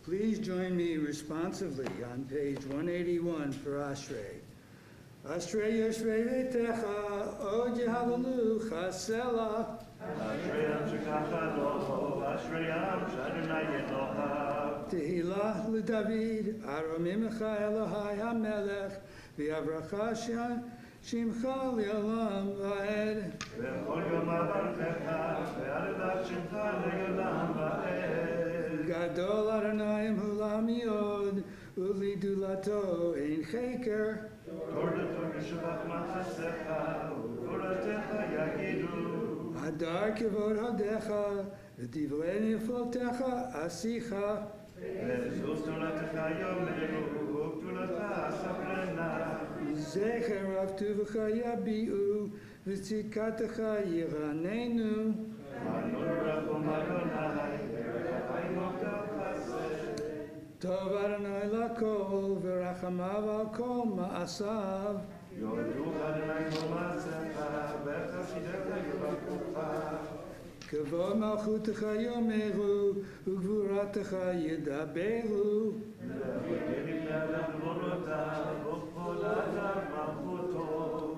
Please join me responsively on page 181 for Ashrei. Ashrei Yoshrei Veitecha, O Yehavalu Chasela. Ashrei Amshikacha Loho, Ashrei Amshadonai Yeloha. Tehillah LeDavid, Aromimecha Elohai HaMelech, V'yavracha Shimcha Le'olam Va'ed. V'chol yom avarchecha, ve'adav Shimcha le'olam va'ed. Gadol Adonai Hulam Yod, ולגדולתו אין חקר. תורתו ושבח מעשיך וגבורתך יגידו. הדר כבוד הודיך ודברי נפלותיך עשיך. וזו תורתך יאמרו וגדולתך אספרנה. זכר רב טובך יביעו וצדקתך ירננו. מנון רחום אדוני ורחמים חסד. טוב אדוני לכל ורחמיו על כל מעשיו. יודו אדוני כל מעשיך וחסידיך יברכוך. כבוד מלכותך יאמרו וגבורתך ידברו.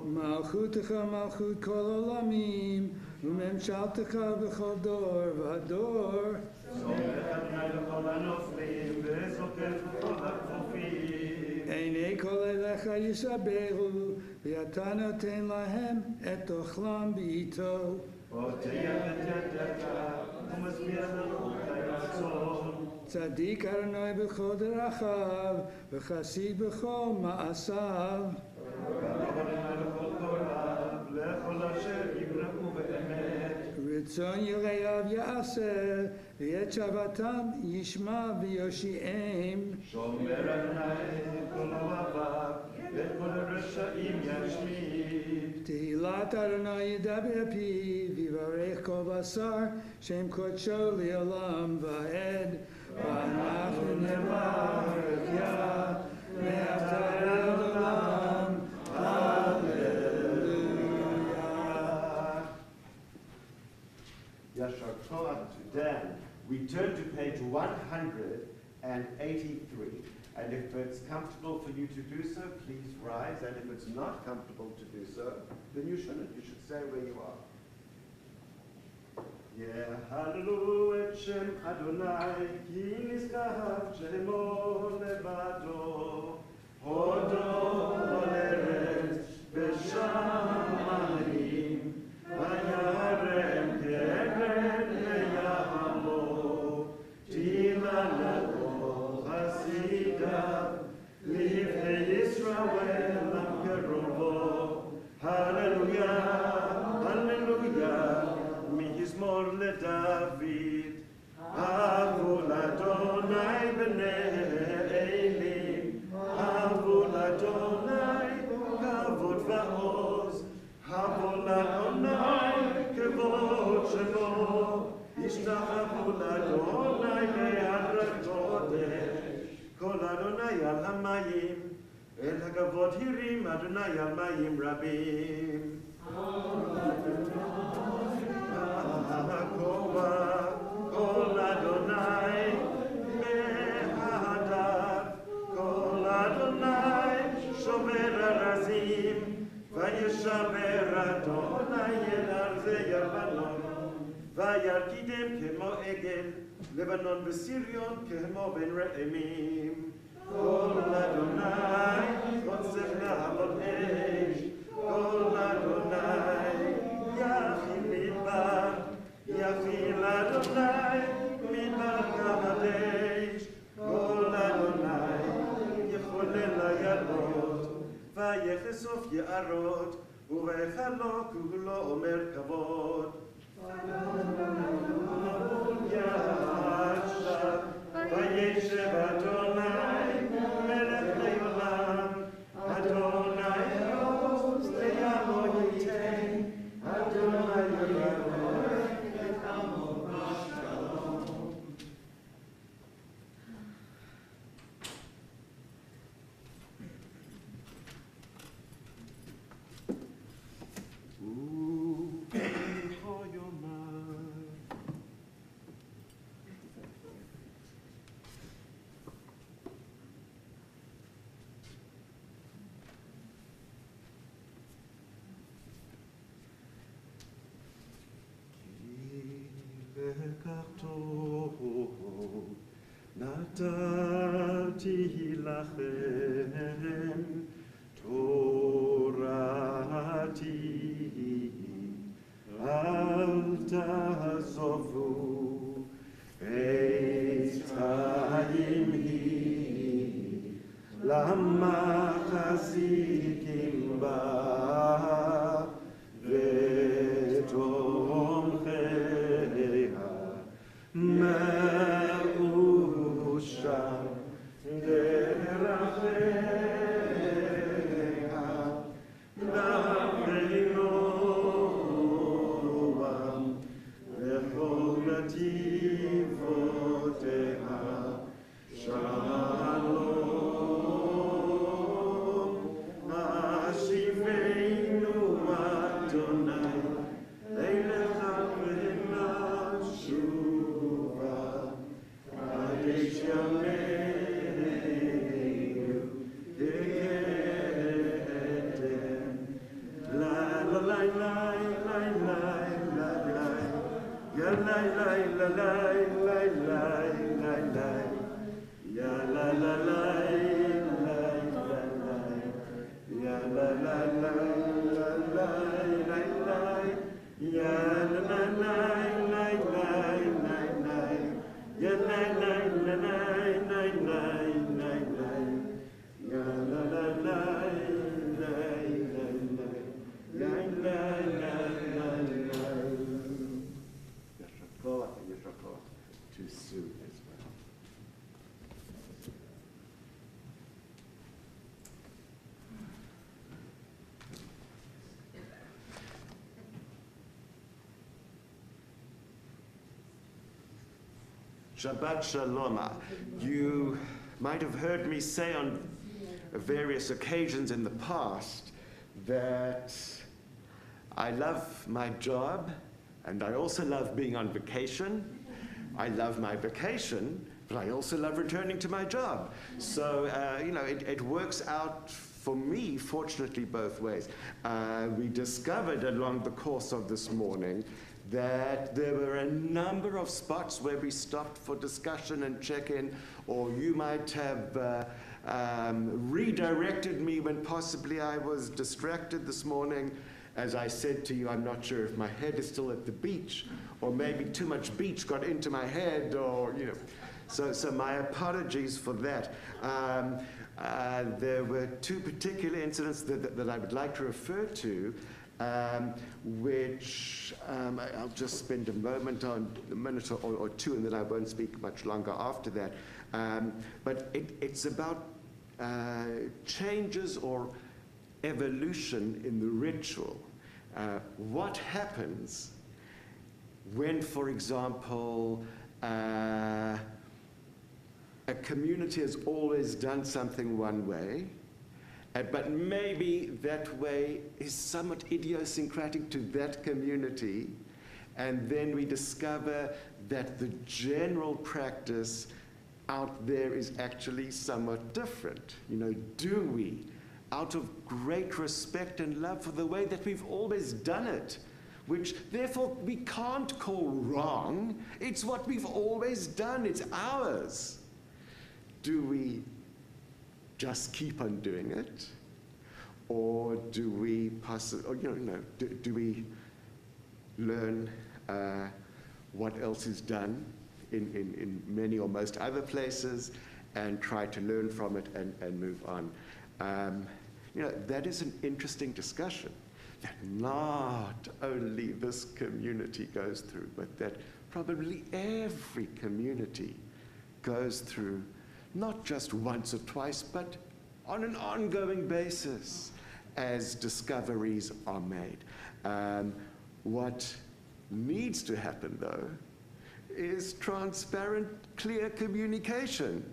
מלכותך מלכות כל עולמים וממשלתך בכל דור ודור. עיני כל אליך ישברו ואתה נותן להם את אוכלם בעיתו. צדיק אדוני בכל דרכיו וחסיד בכל מעשיו. רצון יראיו יעשה ואת שבתם ישמע ויושיעם. שומר אדוני כל אוהביו ואת כל הרשעים ישמיד. תהילת אדוני ידבר פיו ויברך כל בשר שם קודשו לעולם ועד. ואנחנו נברך יה מעתה עד עולם. הללויה. Yashar Koach to Dan. We turn to page 183. And if it's comfortable for you to do so, please rise. And if it's not comfortable to do so, then you shouldn't. You should stay where you are. יהללו את שם אדוני, כי נשגב שמו לבדו. הודו לארץ בשמיים, וירם קרן ליעמו. תהילה לכל חסידיו, לבני ישראל למקרבו. הללויה, הללויה. מזמור לדוד. אהבו לאדוני בני אלים, אהבו לאדוני כבוד ועוז, אהבו לאדוני כבוד שמו, השתחוו לאדוני בהר הקודש. כל אדוני על המים, אל הכבוד הרים אדוני על מים רבים. כל אדוני מהדר, כל אדוני שובר ארזים, וישבר אדוני אל ארזי לבנון, וירקידם כמו עגל, לבנון וסיריון כמו בין רעמים. כל אדוני רוצח להבות אש, כל אדוני יכיל מדבר, יכיל אדוני מדבר קדש. כל אדוני יחולל היערות, ויחשוף יערות, ובהיכלו כולו אומר כבוד. ישב וישב אדוני מלך לעולם, אדוני עוז לימו ייתן, אדוני יברך את עמו בשלום. נתתי לכם תורתי, אל תעזובו, עץ חיים היא, la la la la la la la. Ya la la la la la la la. Ya la la la la la la la la. Ya la la la la la la. La la la la la. Yeshakor, to Sue as well. Shabbat Shalom. You might have heard me say on various occasions in the past that I love my job and I also love being on vacation. I love my vacation, but I also love returning to my job. So, it works out for me, fortunately, both ways. We discovered along the course of this morning that there were a number of spots where we stopped for discussion and check-in, or you might have redirected me when possibly I was distracted this morning. As I said to you, I'm not sure if my head is still at the beach, or maybe too much beach got into my head, or, So my apologies for that. There were two particular incidents that I would like to refer to, which I'll just spend a minute or two, and then I won't speak much longer after that. But it's about changes or evolution in the ritual. What happens when, for example, a community has always done something one way, but maybe that way is somewhat idiosyncratic to that community, and then we discover that the general practice out there is actually somewhat different. Do we, out of great respect and love for the way that we've always done it, which therefore we can't call wrong, it's what we've always done, it's ours. Do we just keep on doing it? Or do we do we learn what else is done in many or most other places and try to learn from it and move on? That is an interesting discussion that not only this community goes through, but that probably every community goes through, not just once or twice, but on an ongoing basis as discoveries are made. What needs to happen, though, is transparent, clear communication.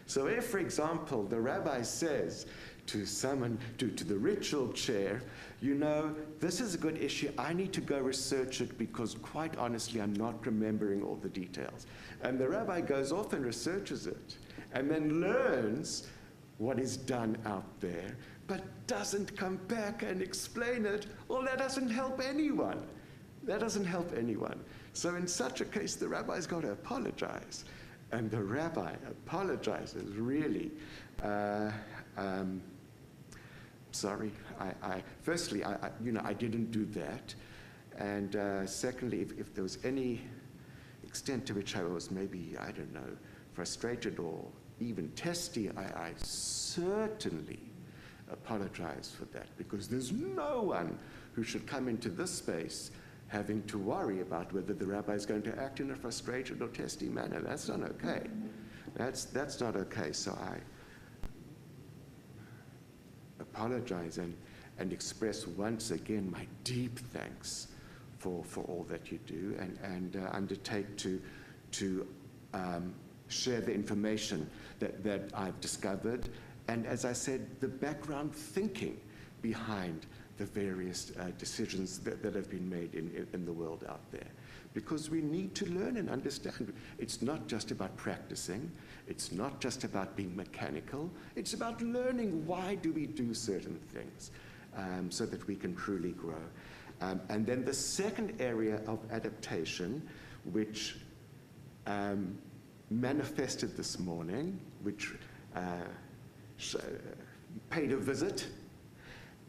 So if, for example, the rabbi says to someone, to the ritual chair, this is a good issue, I need to go research it because quite honestly, I'm not remembering all the details. And the rabbi goes off and researches it, and then learns what is done out there, but doesn't come back and explain it, well, that doesn't help anyone. That doesn't help anyone. So in such a case, the rabbi's got to apologize. And the rabbi apologizes, really. Sorry, firstly, I didn't do that. And secondly, if there was any extent to which I was maybe, I don't know, frustrated or even testy, I certainly apologize for that, because there's no one who should come into this space having to worry about whether the rabbi is going to act in a frustrated or testy manner. That's not okay. That's not okay. So I apologize and express once again my deep thanks for all that you do, and undertake to share the information that I've discovered, and as I said, the background thinking behind the various decisions that have been made in the world out there. Because we need to learn and understand. It's not just about practicing. It's not just about being mechanical. It's about learning why do we do certain things so that we can truly grow. And then the second area of adaptation, which manifested this morning, which paid a visit,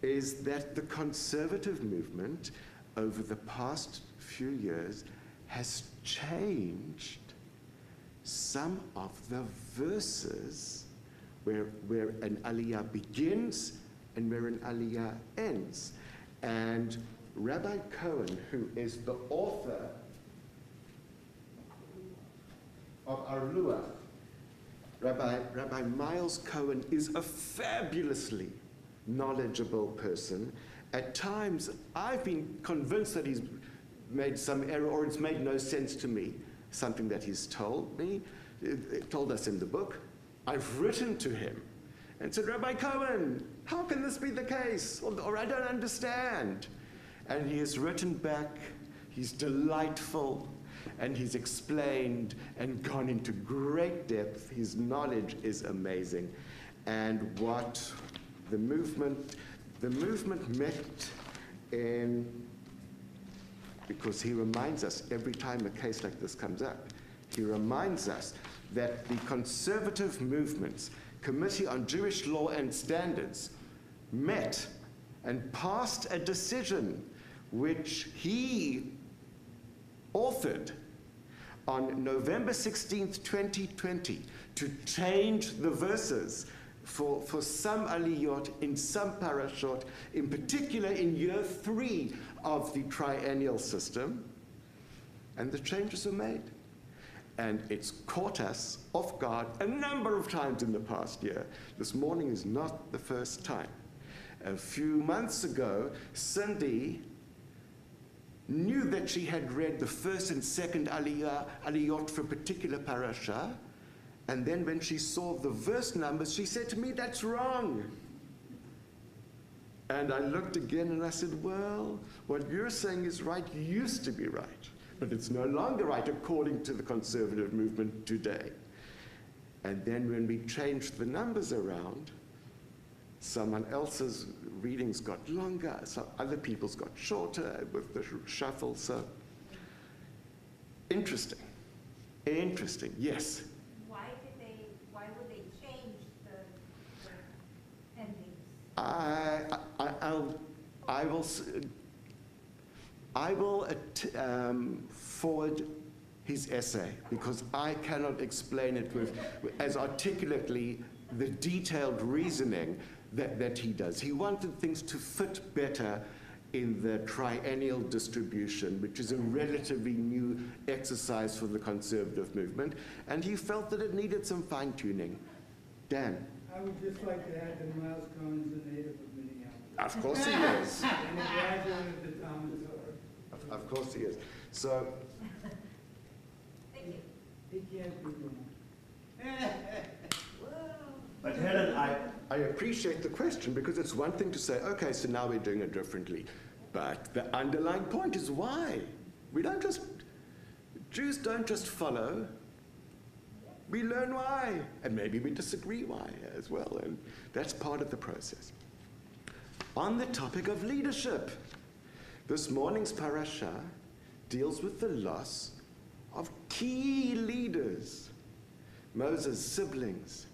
is that the conservative movement over the past few years has changed some of the verses where an aliyah begins and where an aliyah ends. And Rabbi Cohen, who is the author of Arlua, Rabbi Miles Cohen, is a fabulously knowledgeable person. At times, I've been convinced that he's made some error or it's made no sense to me, something that he's told us in the book. I've written to him and said, Rabbi Cohen, how can this be the case? Or I don't understand. And he has written back. He's delightful, and he's explained and gone into great depth. His knowledge is amazing. And what the movement met in, because he reminds us every time a case like this comes up, he reminds us that the conservative movement's Committee on Jewish Law and Standards met and passed a decision which he authored on November 16th, 2020, to change the verses for some aliyot in some parashot, in particular in year 3 of the triennial system, and the changes are made. And it's caught us off guard a number of times in the past year. This morning is not the first time. A few months ago, Cindy knew that she had read the first and second aliyot for a particular parasha, and then when she saw the verse numbers, she said to me, that's wrong. And I looked again and I said, well, what you're saying is right, used to be right, but it's no longer right according to the conservative movement today. And then when we changed the numbers around, someone else's readings got longer, some other people's got shorter with the shuffle. So interesting, yes. Why would they change the endings? I will forward his essay, because I cannot explain it with as articulately the detailed reasoning that he does. He wanted things to fit better in the triennial distribution, which is a relatively new exercise for the conservative movement, and he felt that it needed some fine-tuning. Dan? I would just like to add that Miles Cohen is a native of Minneapolis. Of course he is. And a graduate of the Talmud Torah. Of course he is. So, Thank you. He can't be wrong. But Helen, I appreciate the question, because it's one thing to say, okay, so now we're doing it differently. But the underlying point is why. Jews don't just follow. We learn why. And maybe we disagree why as well. And that's part of the process. On the topic of leadership, this morning's parasha deals with the loss of key leaders. Moses' siblings,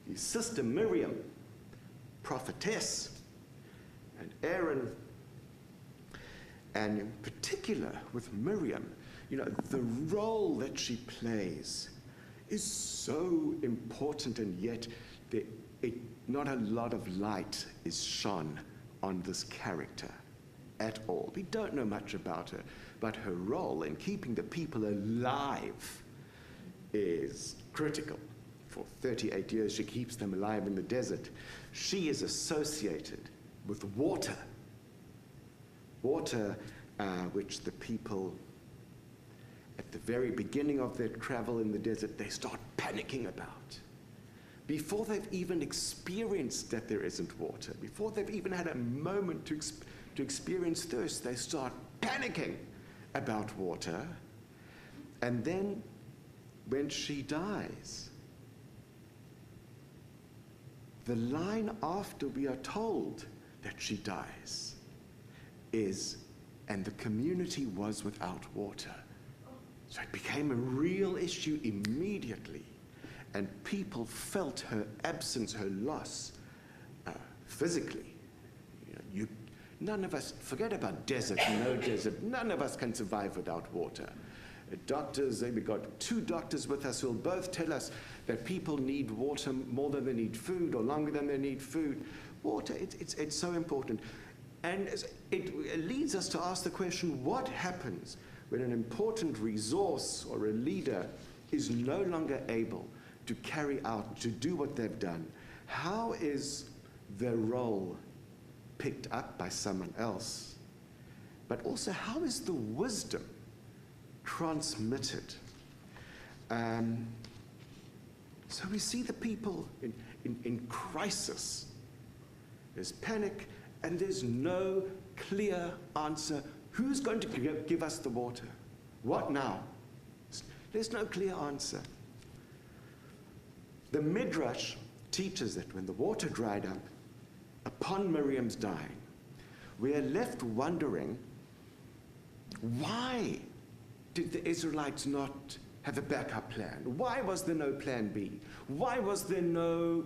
his sister Miriam, prophetess, and Aaron. And in particular with Miriam, the role that she plays is so important, and yet not a lot of light is shone on this character at all. We don't know much about her, but her role in keeping the people alive is critical. For 38 years, she keeps them alive in the desert. She is associated with water, which the people, at the very beginning of their travel in the desert, they start panicking about. Before they've even experienced that there isn't water, before they've even had a moment to experience thirst, they start panicking about water. And then, when she dies, the line after we are told that she dies is, and the community was without water. So it became a real issue immediately, and people felt her absence, her loss, physically. None of us, forget about desert, no desert, none of us can survive without water. Doctors, we've got 2 doctors with us who will both tell us that people need water more than they need food or longer than they need food. Water, it's so important. And it leads us to ask the question, what happens when an important resource or a leader is no longer able to carry out, to do what they've done? How is their role picked up by someone else? But also, how is the wisdom transmitted? So we see the people in crisis. There's panic, and there's no clear answer. Who's going to give us the water? What now? There's no clear answer. The Midrash teaches that when the water dried up, upon Miriam's dying, we are left wondering, why did the Israelites not have a backup plan? Why was there no plan B? Why was there no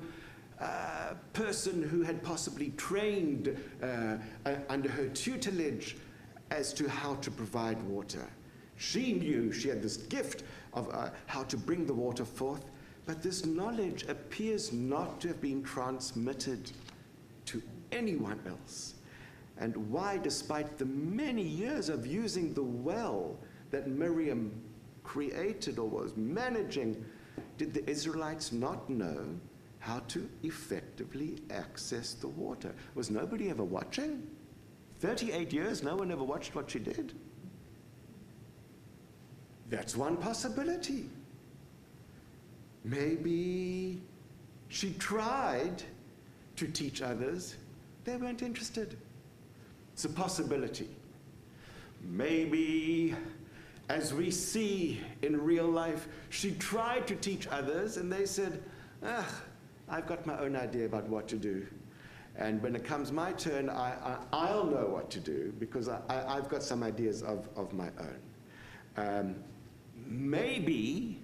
person who had possibly trained under her tutelage as to how to provide water? She knew, she had this gift of how to bring the water forth, but this knowledge appears not to have been transmitted to anyone else. And why, despite the many years of using the well that Miriam created or was managing, did the Israelites not know how to effectively access the water? Was nobody ever watching? 38 years, no one ever watched what she did? That's one possibility. Maybe she tried to teach others. They weren't interested. It's a possibility. Maybe, as we see in real life, she tried to teach others and they said, I've got my own idea about what to do. And when it comes my turn, I'll know what to do because I've got some ideas of my own. Maybe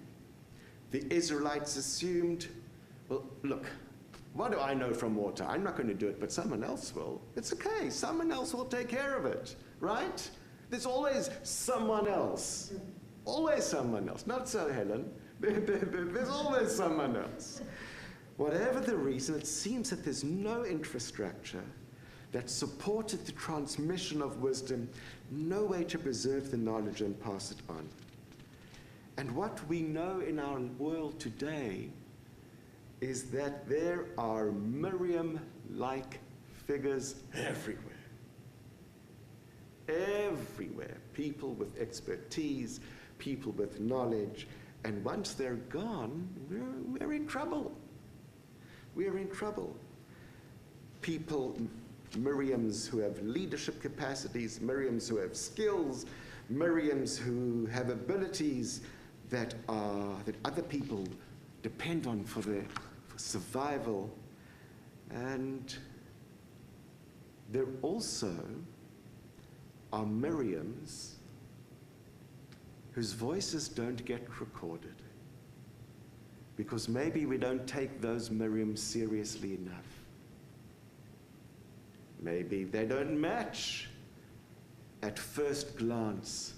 the Israelites assumed, well, look, what do I know from water? I'm not going to do it, but someone else will. It's okay. Someone else will take care of it, right? There's always someone else. Always someone else. Not so, Helen. There's always someone else. Whatever the reason, it seems that there's no infrastructure that supported the transmission of wisdom, no way to preserve the knowledge and pass it on. And what we know in our world today is that there are Miriam-like figures everywhere. Everywhere. People with expertise, people with knowledge, and once they're gone, we're in trouble. We're in trouble. People, Miriams who have leadership capacities, Miriams who have skills, Miriams who have abilities that other people depend on for survival. And there also are Miriams whose voices don't get recorded because maybe we don't take those Miriams seriously enough. Maybe they don't match at first glance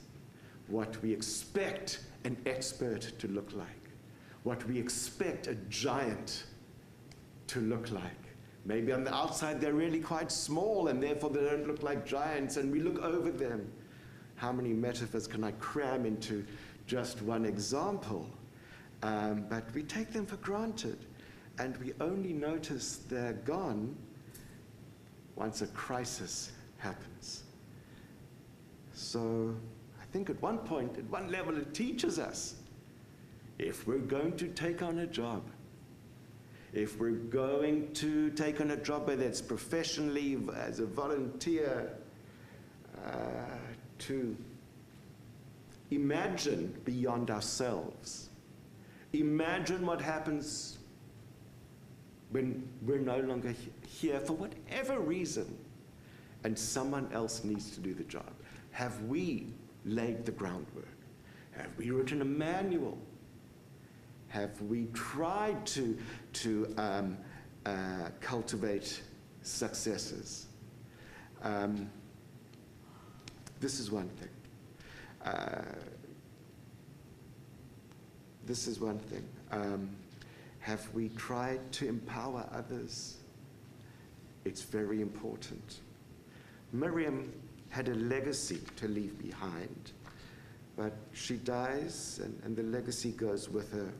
what we expect an expert to look like, what we expect a giant to look like. Maybe on the outside they're really quite small and therefore they don't look like giants and we look over them. How many metaphors can I cram into just one example? But we take them for granted and we only notice they're gone once a crisis happens. So I think at one point, at one level, it teaches us if we're going to take on a job, if we're going to take on a job, whether it's professionally, as a volunteer, to imagine beyond ourselves. Imagine what happens when we're no longer here for whatever reason, and someone else needs to do the job. Have we laid the groundwork? Have we written a manual? Have we tried to cultivate successes? This is one thing. This is one thing. Have we tried to empower others? It's very important. Miriam had a legacy to leave behind, but she dies and the legacy goes with her.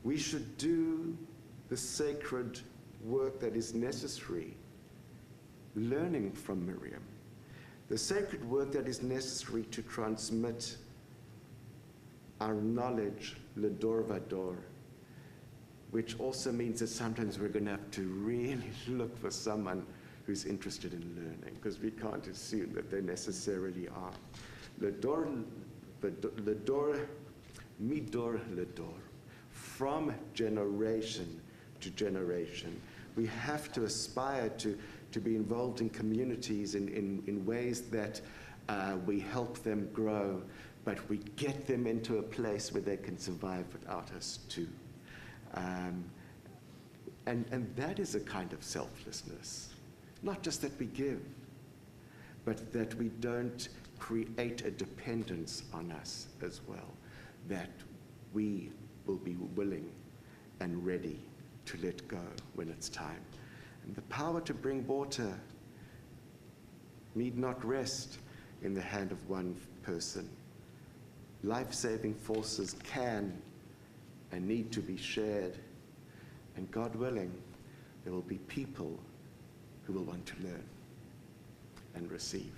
We should do the sacred work that is necessary, learning from Miriam, the sacred work that is necessary to transmit our knowledge, ledor vador, which also means that sometimes we're going to have to really look for someone who's interested in learning, because we can't assume that they necessarily are. Ledor, midor, ledor, from generation to generation. We have to aspire to be involved in communities in ways that we help them grow, but we get them into a place where they can survive without us too. And that is a kind of selflessness. Not just that we give, but that we don't create a dependence on us as well, that we will be willing and ready to let go when it's time. And the power to bring water need not rest in the hand of one person. Life-saving forces can and need to be shared, and God willing, there will be people who will want to learn and receive.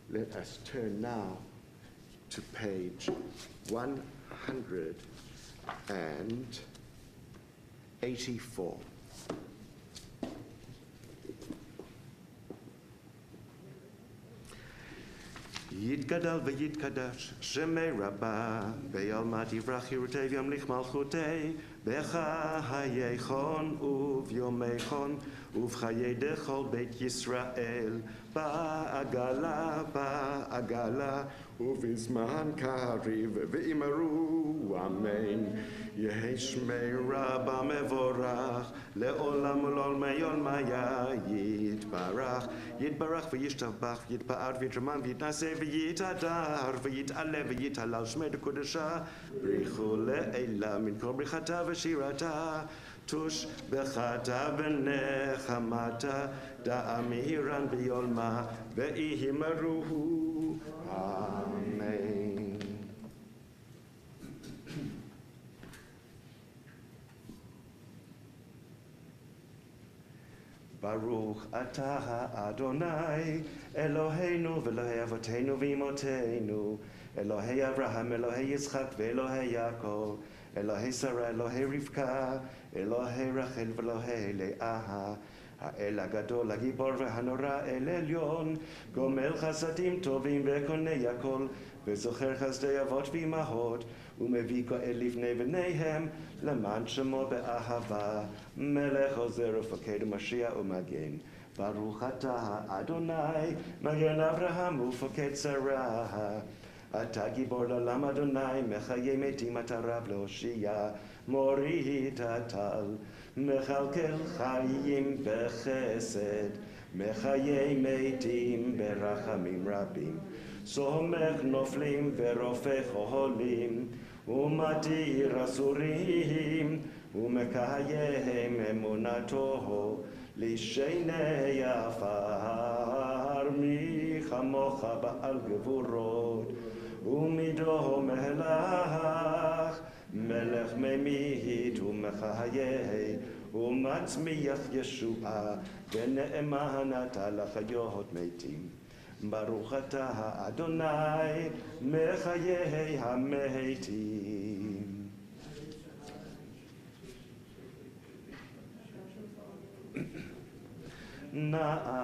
Let us turn now to page 184. Yitgadal v'yitkadash shemei rabbah be'almat yivrach yirutei v'yamlich malchutei becha hayechon uvyomechon uvchayei dechol beit Yisrael ba'agala ובזמן קריב ואמרו אמן יהי שמי רבה מבורך לעולם ולעולמי עולמיה יתברך יתברך וישתבח ויתפאר ויתרומם ויתנשא ויתהדר ויתעלה ויתהלל שמי קודשה בריחו לעילה מן כל בריחתה ושירתה tush bechata v'nechamata da'amiran b'yolma ve'ihimaruhu. Amen. Baruch atah Adonai Eloheinu v'Elohei avotenu v'imotenu Elohei Avraham, Elohei Yitzchak v'Elohei Yaakov Elohei Sarah, Elohei Rivka Elohei Rachel v'Elohei Leah האל הגדול, הגיבור והנורא, אל עליון, גומל חסדים טובים וקונה הכל, וזוכר חסדי אבות ואימהות, ומביא גואל לבני בניהם, למען שמו באהבה, מלך עוזר ופקד ומשיח ומגן. ברוך אתה אדוני, מגן אברהם ופקד שרה. אתה גיבור לעולם אדוני, מחיי מתים אתה רב להושיע, מוריד הטל, מכלכל חיים בחסד, מחיי מתים ברחמים רבים, סומך נופלים ורופא חולים, ומתיר אסורים, ומקיים אמונתו, לשני עפר, מי כמוך בעל גבורות, ומידו מלך, מלך ממית ומחיי, ומצמיח ישועה, ונאמן אתה לחיות מתים. ברוך אתה אדוני, מחיי המתים.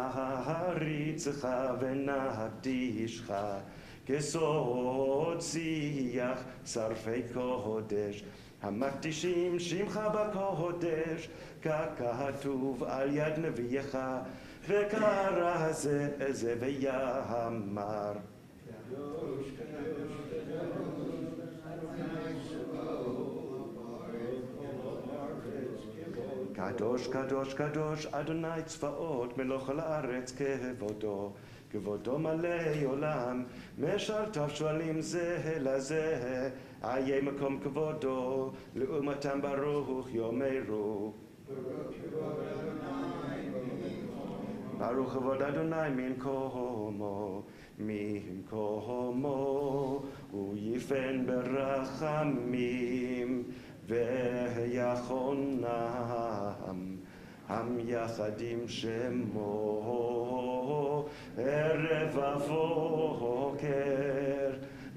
נעריצך ונקדישך, כסוד שיח שרפי קודש, המקדישים שמך בקודש, ככתוב על יד נביאך, וקרא זה ויאמר. קדוש, קדוש, קדוש, אדוני צבאות, מלוך על הארץ כבודו. כבודו מלא עולם, משרתיו שואלים זה לזה, איה מקום כבודו, לאומתם ברוך יאמרו. ברוך כבוד אדוני ממקומו, ממקומו, הוא יפן ברחמים ויחונם, המייחדים שמו, ערב ובוקר,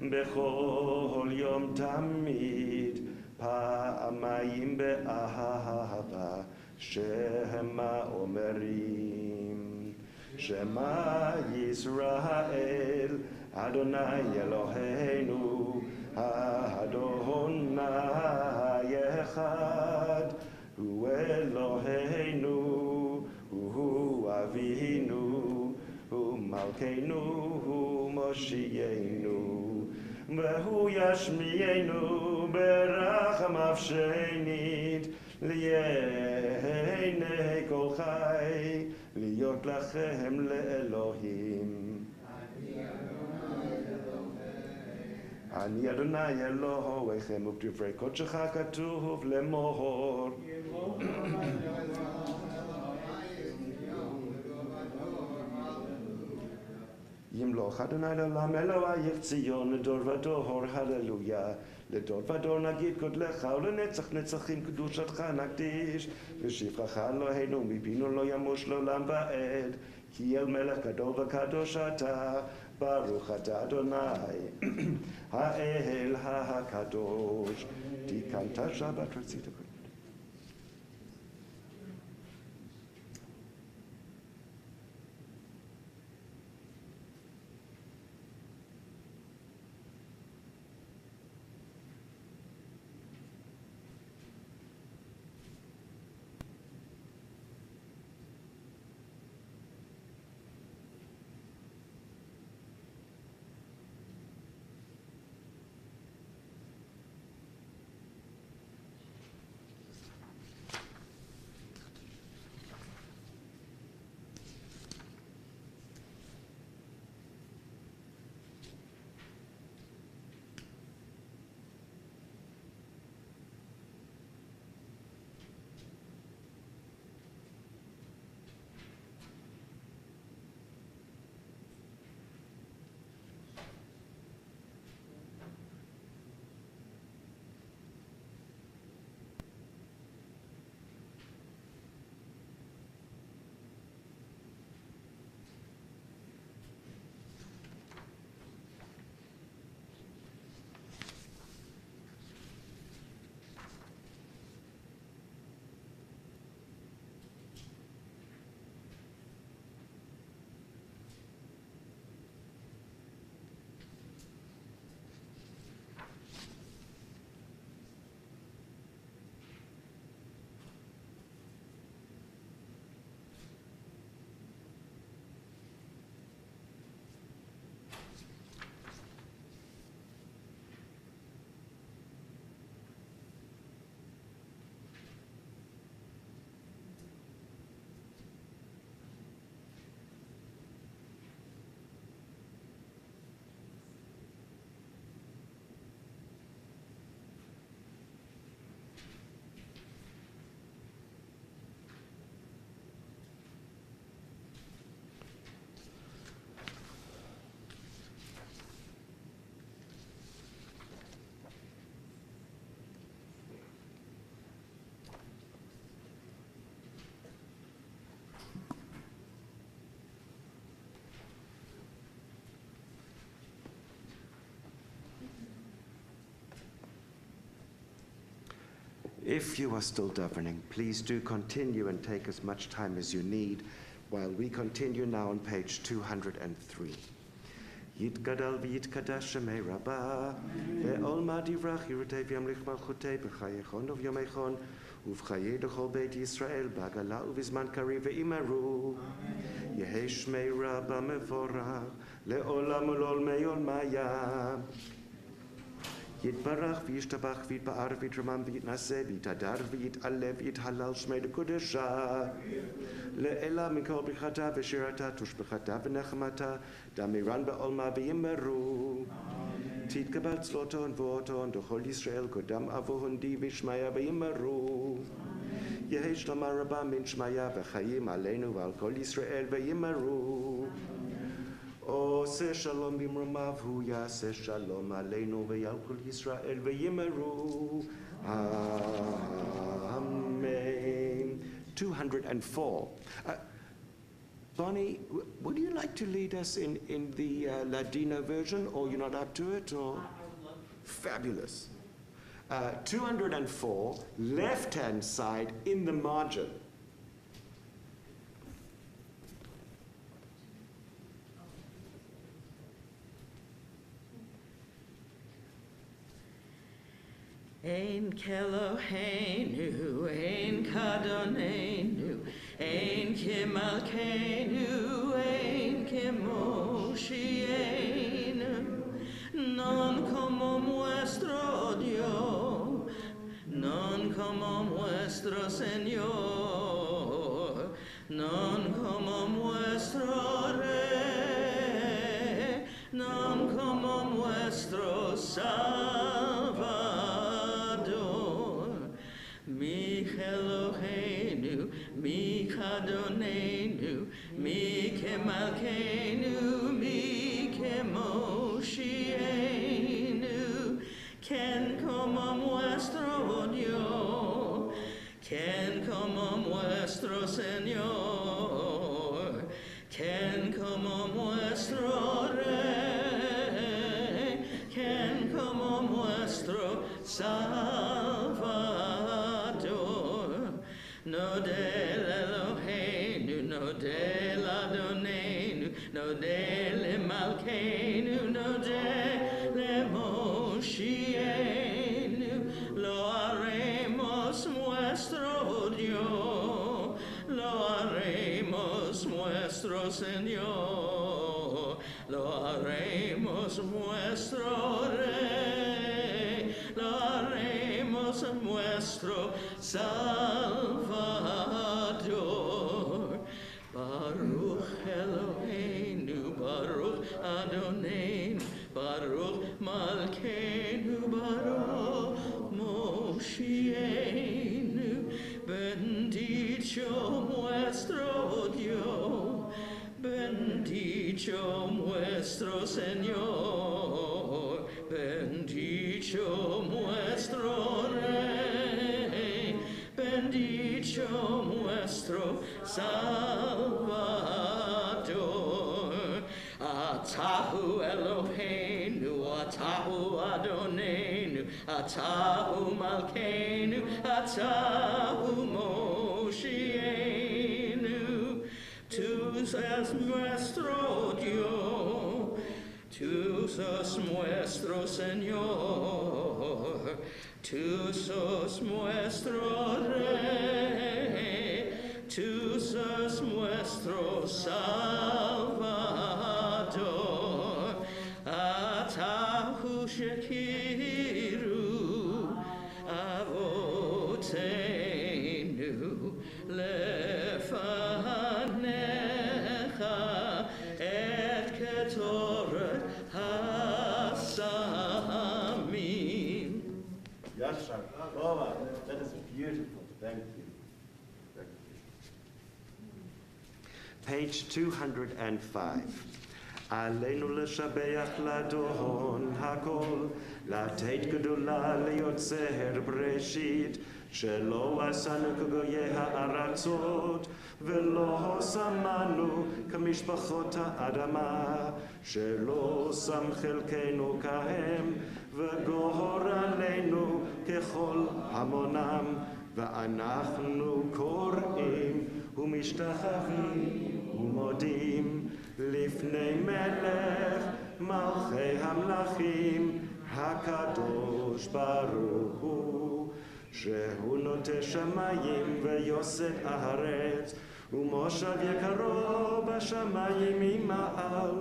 בכל יום תמיד, פעמיים באהבה, שמה אומרים. שמע ישראל, אדוני אלוהינו, אדוני אחד, הוא אלוהינו, הוא אבינו, הוא מלכנו, הוא מושיענו, והוא ישמיענו ברחמיו שנית, לעיני כל חי, להיות לכם לאלוהים. אני אדוני אלוהיכם, ובדברי קודשך כתוב לאמור. ימלוך אדוני לעולם אלוהיך ציון לדור ודור, הללויה. לדור ודור נגיד גודלך, ולנצח נצחים קדושתך נקדיש. ושבחך אלוהינו מפינו לא ימוש לעולם ועד, כי אל מלך גדול וקדוש אתה, ברוך אתה אדוני, האל הקדוש. תיקנת שבת רצית קודם. If you are still davening, please do continue and take as much time as you need while we continue now on page 203. יתגדל ויתקדש שמי רבה, ועולמה דברך ירתי וימליך מלכותי בחייכון וביומייכון, ובחיי דכל בית ישראל בעגלה ובזמן קריב ואמרו. יהי שמי רבה מבורך, לעולם ולעולמי עולמיה. יתברך וישתבח ויתפאר ויתרומם ויתנשא ויתהדר ויתעלה ויתהלל שמי לקודשה לאלה מכל ברכתה ושירתה תושבחתה ונחמתה דמירן בעולמה וימרו תתקבל צלותו ונבואתו דכל ישראל קודם אבו הונדי ושמיה וימרו יהי שלמה רבה מן שמיה וחיים עלינו ועל כל ישראל וימרו עושה שלום במרומיו הוא יעשה שלום עלינו ועל כל ישראל וימרו Amen. 204. Bonnie, would you like to lead us in the Ladino version, or you're not up to it? Or? Fabulous. 204, left-hand side in the margin. Ein Keloheinu, ein Kadonenu, ein Kemalkeinu, ein Kemoshienu, non como nuestro Dios, non como nuestro Señor, non como nuestro Rey, non como nuestro Salvador. Mi Eloheinu, mi Kadonenu, mi Kemalkeinu, mi Kemoshienu, quien como nuestro Dios, quien como nuestro Señor, quien como nuestro Rey, quien como nuestro Salvador. No del Eloheinu, no del Adonenu, no del Malkeinu, no del Moshienu, lo haremos nuestro Dios, lo haremos nuestro Señor, lo haremos nuestro Rey, lo haremos nuestro Salvador. Baruch Eloheinu, Baruch Adonenu, Baruch Malkeinu, Baruch Moshienu. Bendito nuestro Dios, bendito nuestro Señor, bendito nuestro Rey, bendito nuestro Salvador. Atahu Eloheinu, Atahu Adonenu, Atahu Malkeinu, Atahu Moshienu. Tu sos nuestro Dios, tu sos nuestro Señor, tu sos nuestro Rey, tu sos nuestro Salvador. Atahu Shekiru Avotenu lefanecha et ketoret hasamim. Yasha, Baba, that is beautiful. Thank you. Page 205. עלינו לשבח לדון הכל, לתת גדולה ליוצר בראשית, שלא עשנו כגויי הארצות, ולא שמנו כמשפחות האדמה, שלא שם חלקנו כהם, וגור עלינו ככל המונם, ואנחנו קוראים ומשתחווים ומודים לפני מלך מלכי המלכים הקדוש ברוך הוא, שהוא נוטה שמיים ויוסד הארץ, ומושב יקרו בשמיים ממעל,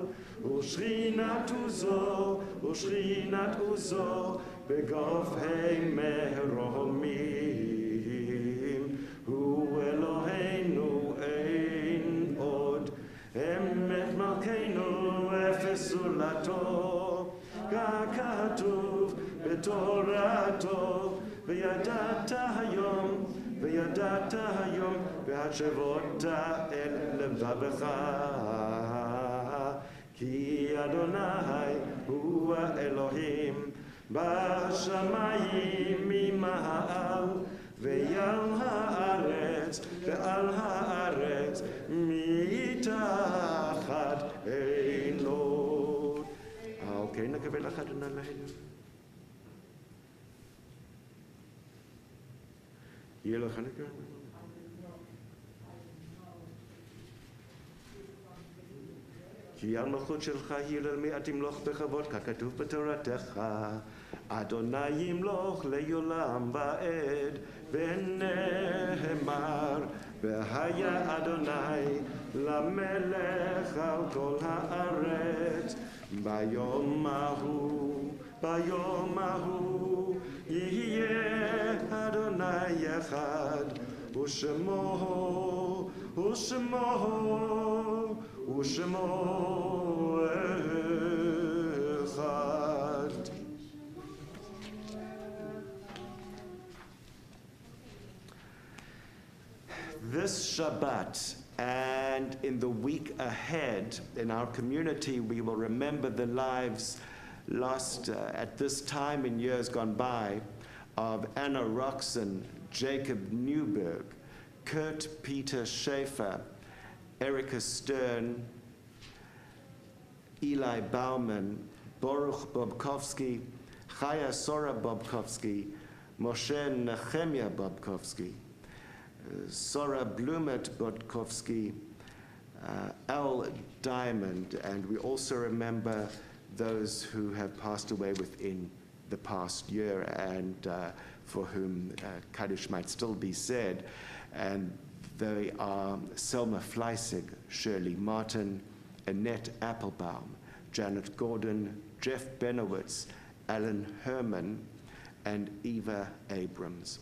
ושכינת עוזו, ושכינת עוזו, בגופי מרומים. הוא אלוהינו אין עוד, אמת מלכנו אפס זולתו, ככתוב בתורתו, וידעת היום, וידעת היום, והשבות אל לבבך. כי אדוני הוא האלוהים בשמיים ממעל, ועל הארץ, ועל הארץ מתחת עינו. אוקיי, נקבל אחד עלינו. יהיה לך נקרא? כי על מלכות שלך הלל מי תמלוך בכבוד, ככתוב בתורתך. אדוני ימלוך לעולם ועד, ונאמר, והיה אדוני למלך על כל הארץ. ביום ההוא יהיה אדוני אחד, ושמו אחד. This Shabbat and in the week ahead in our community, we will remember the lives lost at this time in years gone by of Anna Roxon, Jacob Newberg, Kurt Peter Schaefer, Erica Stern, Eli Bauman, Baruch Bobkovsky, Chaya Sora Bobkovsky, Moshe Nehemiah Bobkovsky, Sora Blumet Bobkovsky, Al Diamond, and we also remember those who have passed away within the past year and for whom Kaddish might still be said. And they are Selma Fleissig, Shirley Martin, Annette Applebaum, Janet Gordon, Jeff Benowitz, Alan Herman, and Eva Abrams.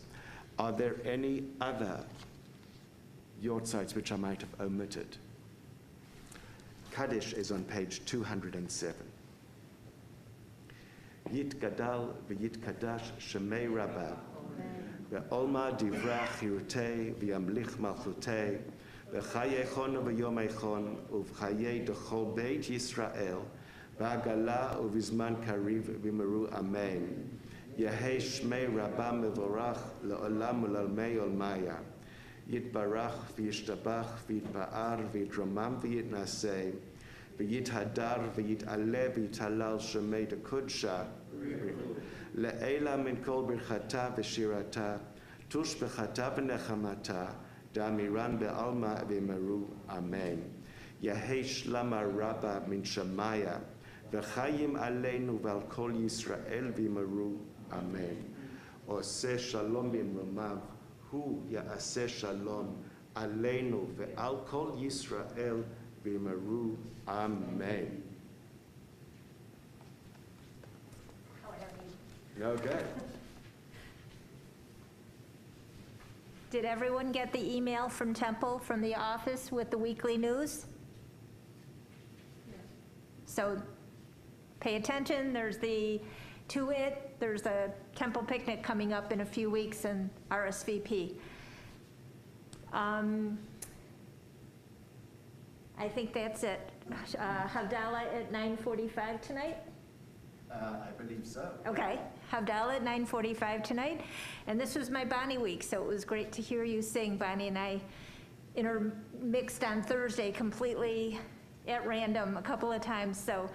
Are there any other yortzites which I might have omitted? Kaddish is on page 207. Yitgadal v'yitkadash shemei rabba, ve'olma divrach hirutei v'yamlich malchutei, v'chayechon v'yomeichon uv'chayei dechol beit Yisrael, v'agala uv'zman kariv v'meru amen. Yehei shmei rabba mevorach le'olam u'lalmei olmaya. Yitbarach v'yishtabach v'yitba'ar v'yitramam v'yitnasei, v'yithadar v'yit'aleh v'yithalal shemei dekudsha, le'ela min kol birchata v'shirata, tush b'chata v'nechamata, da'amiran be'alma v'meru amen. Yehei shlama rabba min shamaya, v'chayim aleinu v'al kol Yisrael v'meru amen. Oseh shalom b'mromav, hu ya'aseh shalom aleinu ve'al kol Yisrael v'meru amen. Okay. Did everyone get the email from Temple, from the office with the weekly news? So pay attention, there's the there's the Temple picnic coming up in a few weeks and RSVP. I think that's it. Havdalah at 9:45 tonight? I believe so. Okay, Havdalah at 9:45 tonight. And this was my Bonnie week, so it was great to hear you sing. Bonnie and I intermixed on Thursday completely at random a couple of times, so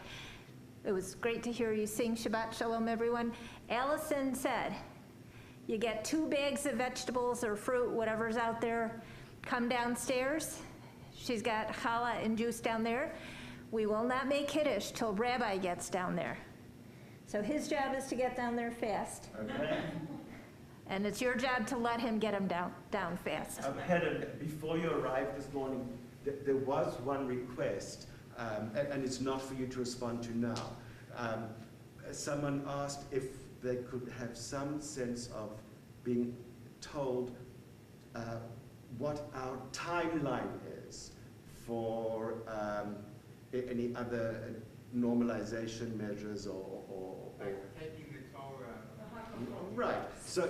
it was great to hear you sing. Shabbat Shalom, everyone. Allison said, you get 2 bags of vegetables or fruit, whatever's out there, come downstairs. She's got challah and juice down there. We will not make Kiddush till Rabbi gets down there. So his job is to get down there fast. Okay. And it's your job to let him get them down fast. Helen, before you arrived this morning, there was one request, and it's not for you to respond to now. Someone asked if they could have some sense of being told what our timeline is for any other normalization measures or Taking the Torah. right. So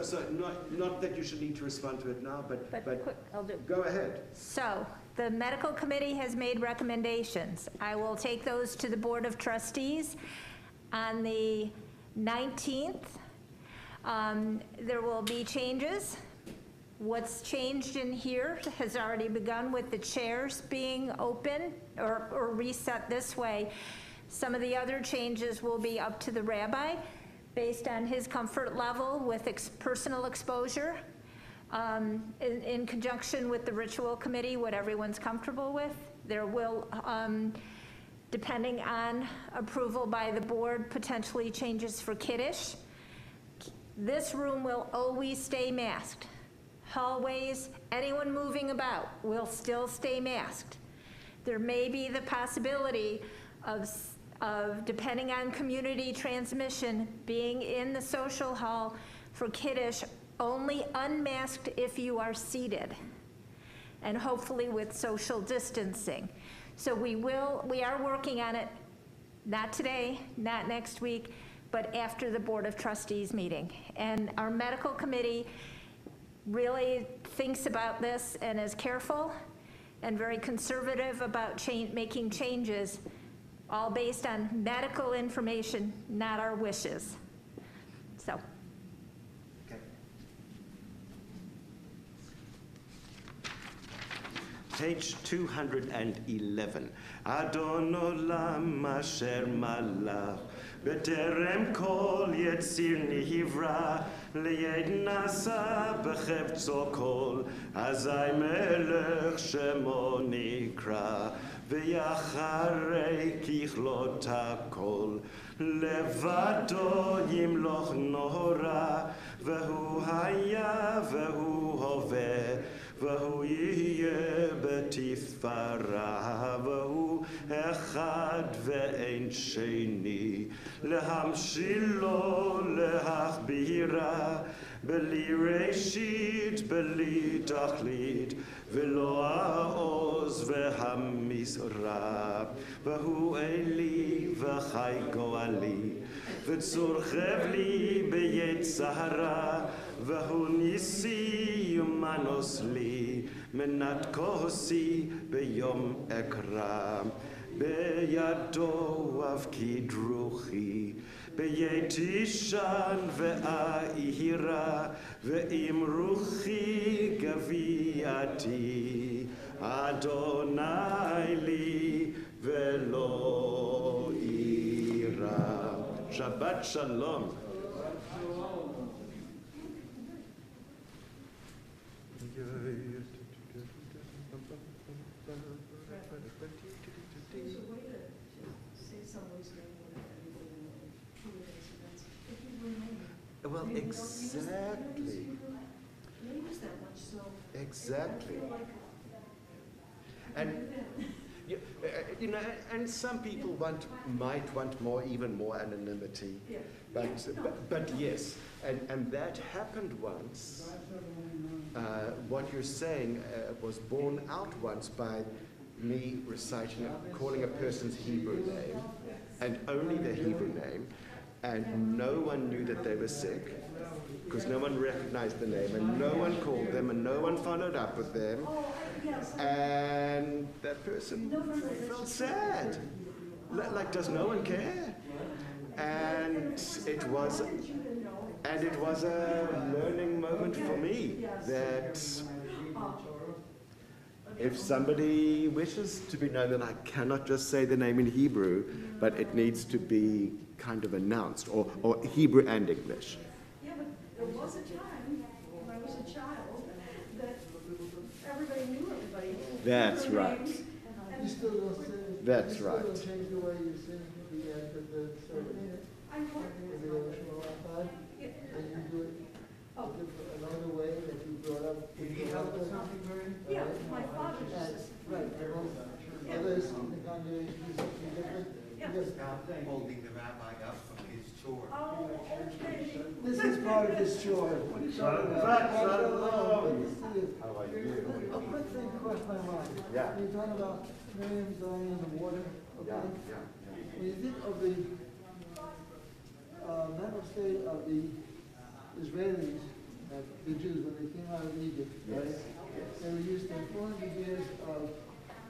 not that you should need to respond to it now, but Quick, I'll do. go ahead. So, the medical committee has made recommendations. I will take those to the Board of Trustees on the 19th. There will be changes. What's changed in here has already begun with the chairs being open or reset this way. Some of the other changes will be up to the rabbi based on his comfort level with personal exposure, in conjunction with the ritual committee, what everyone's comfortable with. There will, depending on approval by the board, potentially changes for Kiddush. This room will always stay masked. Hallways, anyone moving about will still stay masked. There may be the possibility of depending on community transmission, being in the social hall for Kiddush, only unmasked if you are seated, and hopefully with social distancing. So we are working on it, not today, not next week, but after the Board of Trustees meeting. And our medical committee really thinks about this and is careful and very conservative about making changes, all based on medical information, not our wishes. So. Okay. Page 211. Adon olam asher malach b'terem kol yetzir nivra liyed nasa b'chevtzo kol azay melech shemo nikra v'yacharei kichlot hakol levado yimloch nora v'hu haya v'hu hoveh והוא יהיה בתפארה, והוא אחד ואין שני, להמשילו להכבירה, בלי ראשית, בלי תכלית, ולא העוז והמשרה, והוא אלי וחי גואלי, וצור חבלי ביצרה, והוא ניסי ומנוס לי, מנת כוסי ביום אקרא, בידו אבקיד רוחי, ביתישן ואירה, ועם רוחי גבייתי, אדוני לי ולא אירא. שבת שלום. Well, exactly. Exactly. And you know, and some people might want even more anonymity, but yes, and that happened once. What you're saying was borne out once by me calling a person's Hebrew name, and only the Hebrew name, and no one knew that they were sick, because no one recognized the name, and no one called them, and no one followed up with them, and that person felt sad. Like, does no one care? And it was a learning moment for me that if somebody wishes to be known, then I cannot just say the name in Hebrew, but it needs to be kind of announced, or Hebrew and English. Yeah, but there was a time when I was a child that everybody knew everybody. That's right. You still don't say. That's you right. Still don't change the way you sing the end of the ceremony. I And you do it Oh. Another way that you brought up. Did he help with something, Bernie? Yeah, my father's And, just. right, and others in the congregation do something different. Yeah. Because Stop holding the rabbi up from his chore. Oh, okay. this is part of his chore. What are you talking about? How How are you? A quick thing crossed my mind. Yeah. You're talking about Miriam's dying in the water, okay? When you think of the mental state of the Israelis, the Jews, when they came out of Egypt, right? Yes, yes. They were used to 400 years of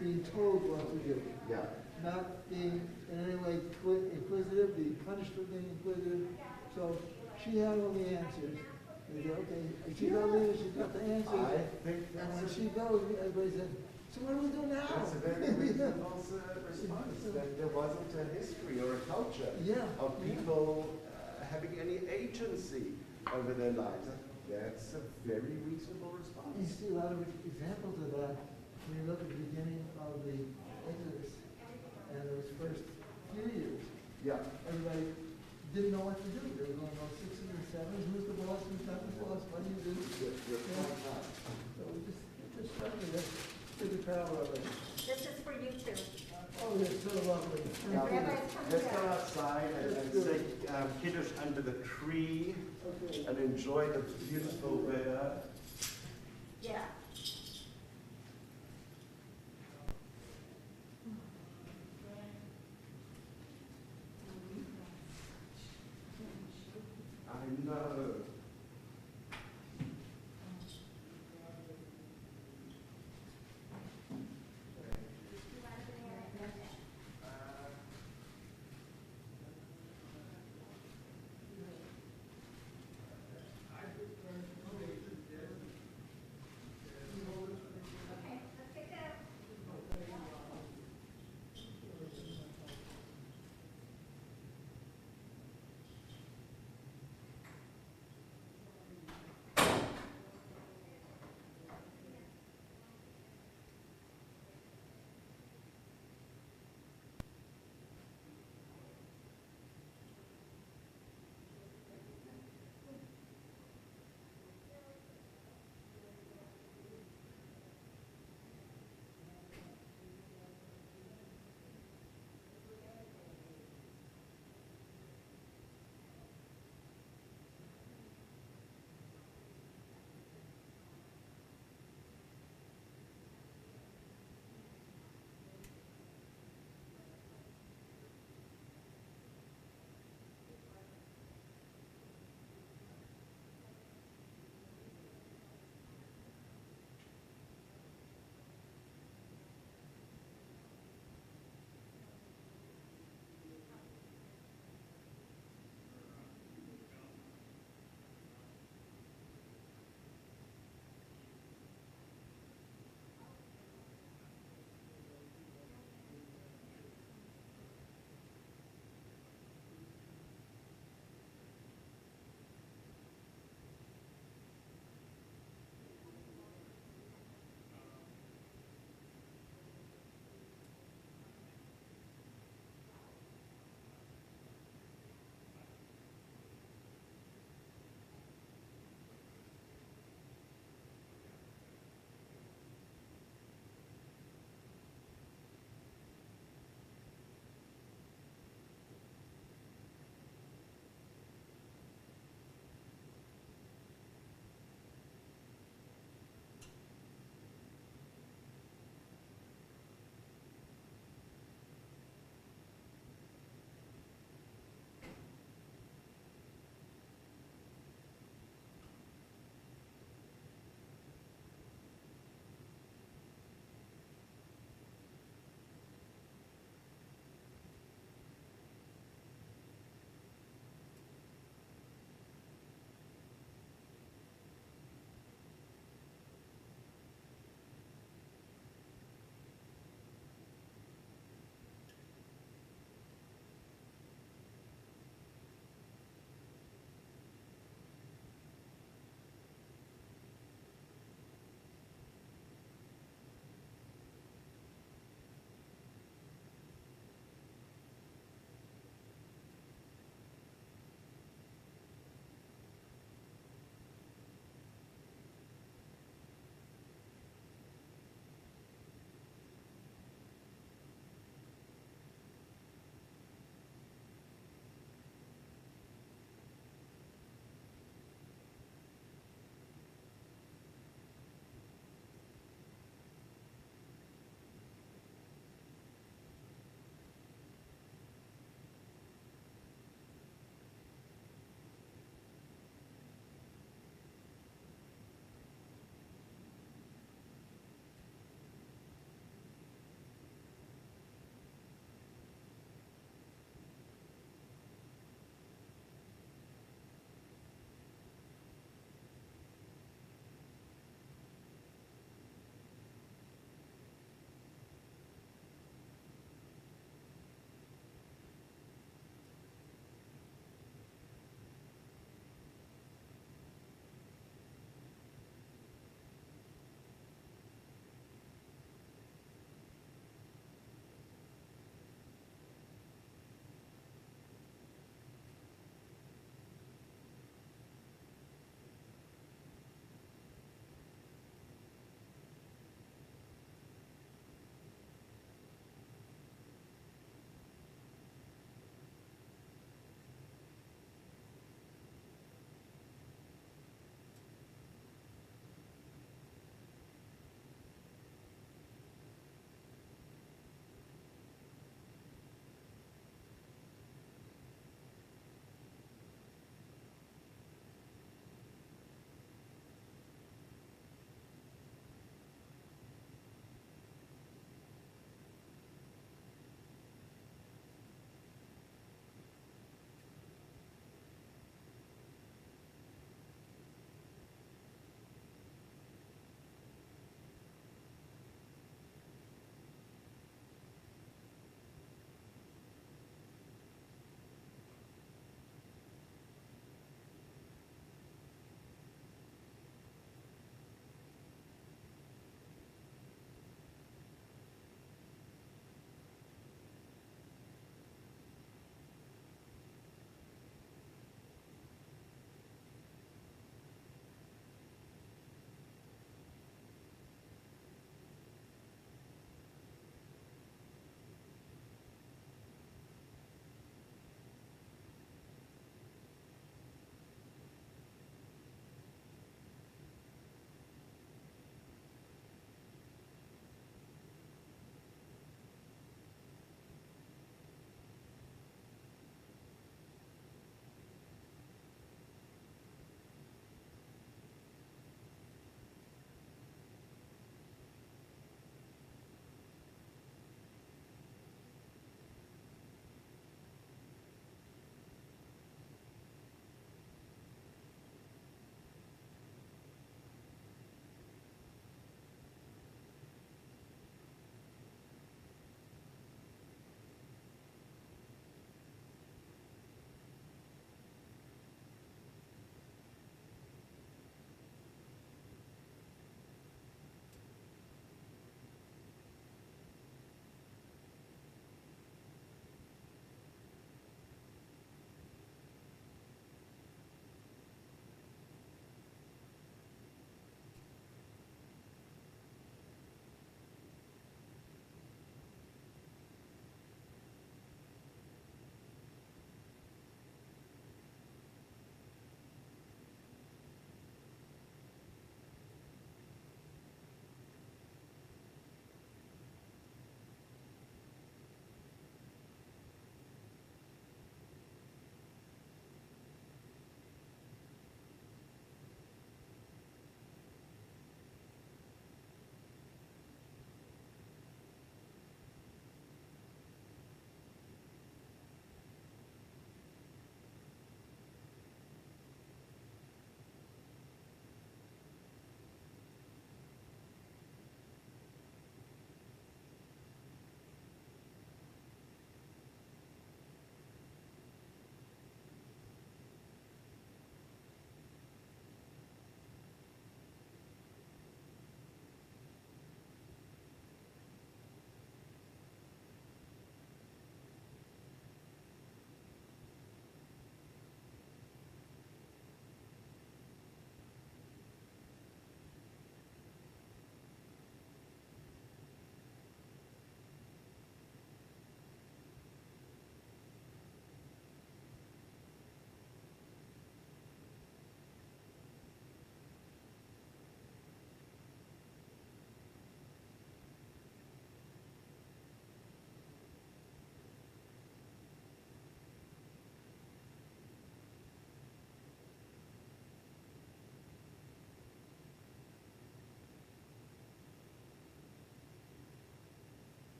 being told what to do, Yeah. not being in any way inquisitive, being punished for being inquisitive. So she had all the answers. They said, okay, if she got leave, she's got the answers. I think And that's when she goes, everybody said, so what do we do now? That's a very reasonable response, that there wasn't a history or a culture Yeah. of people having any agency over their lives. That's a very reasonable You response. see a lot of examples of that when you look at the beginning of the Exodus and those first few years. Yeah. Everybody didn't know what to do. They were going about 6s and 7s. Who's the boss? Who's not the boss? What do you do? You're quite right. So we just started to figure parallel of it. This is for you too. Oh, it's so lovely. Yeah, Rabbi's coming let's go down. outside and say Kiddush under the tree Okay. and enjoy the beautiful weather. Yeah. I know.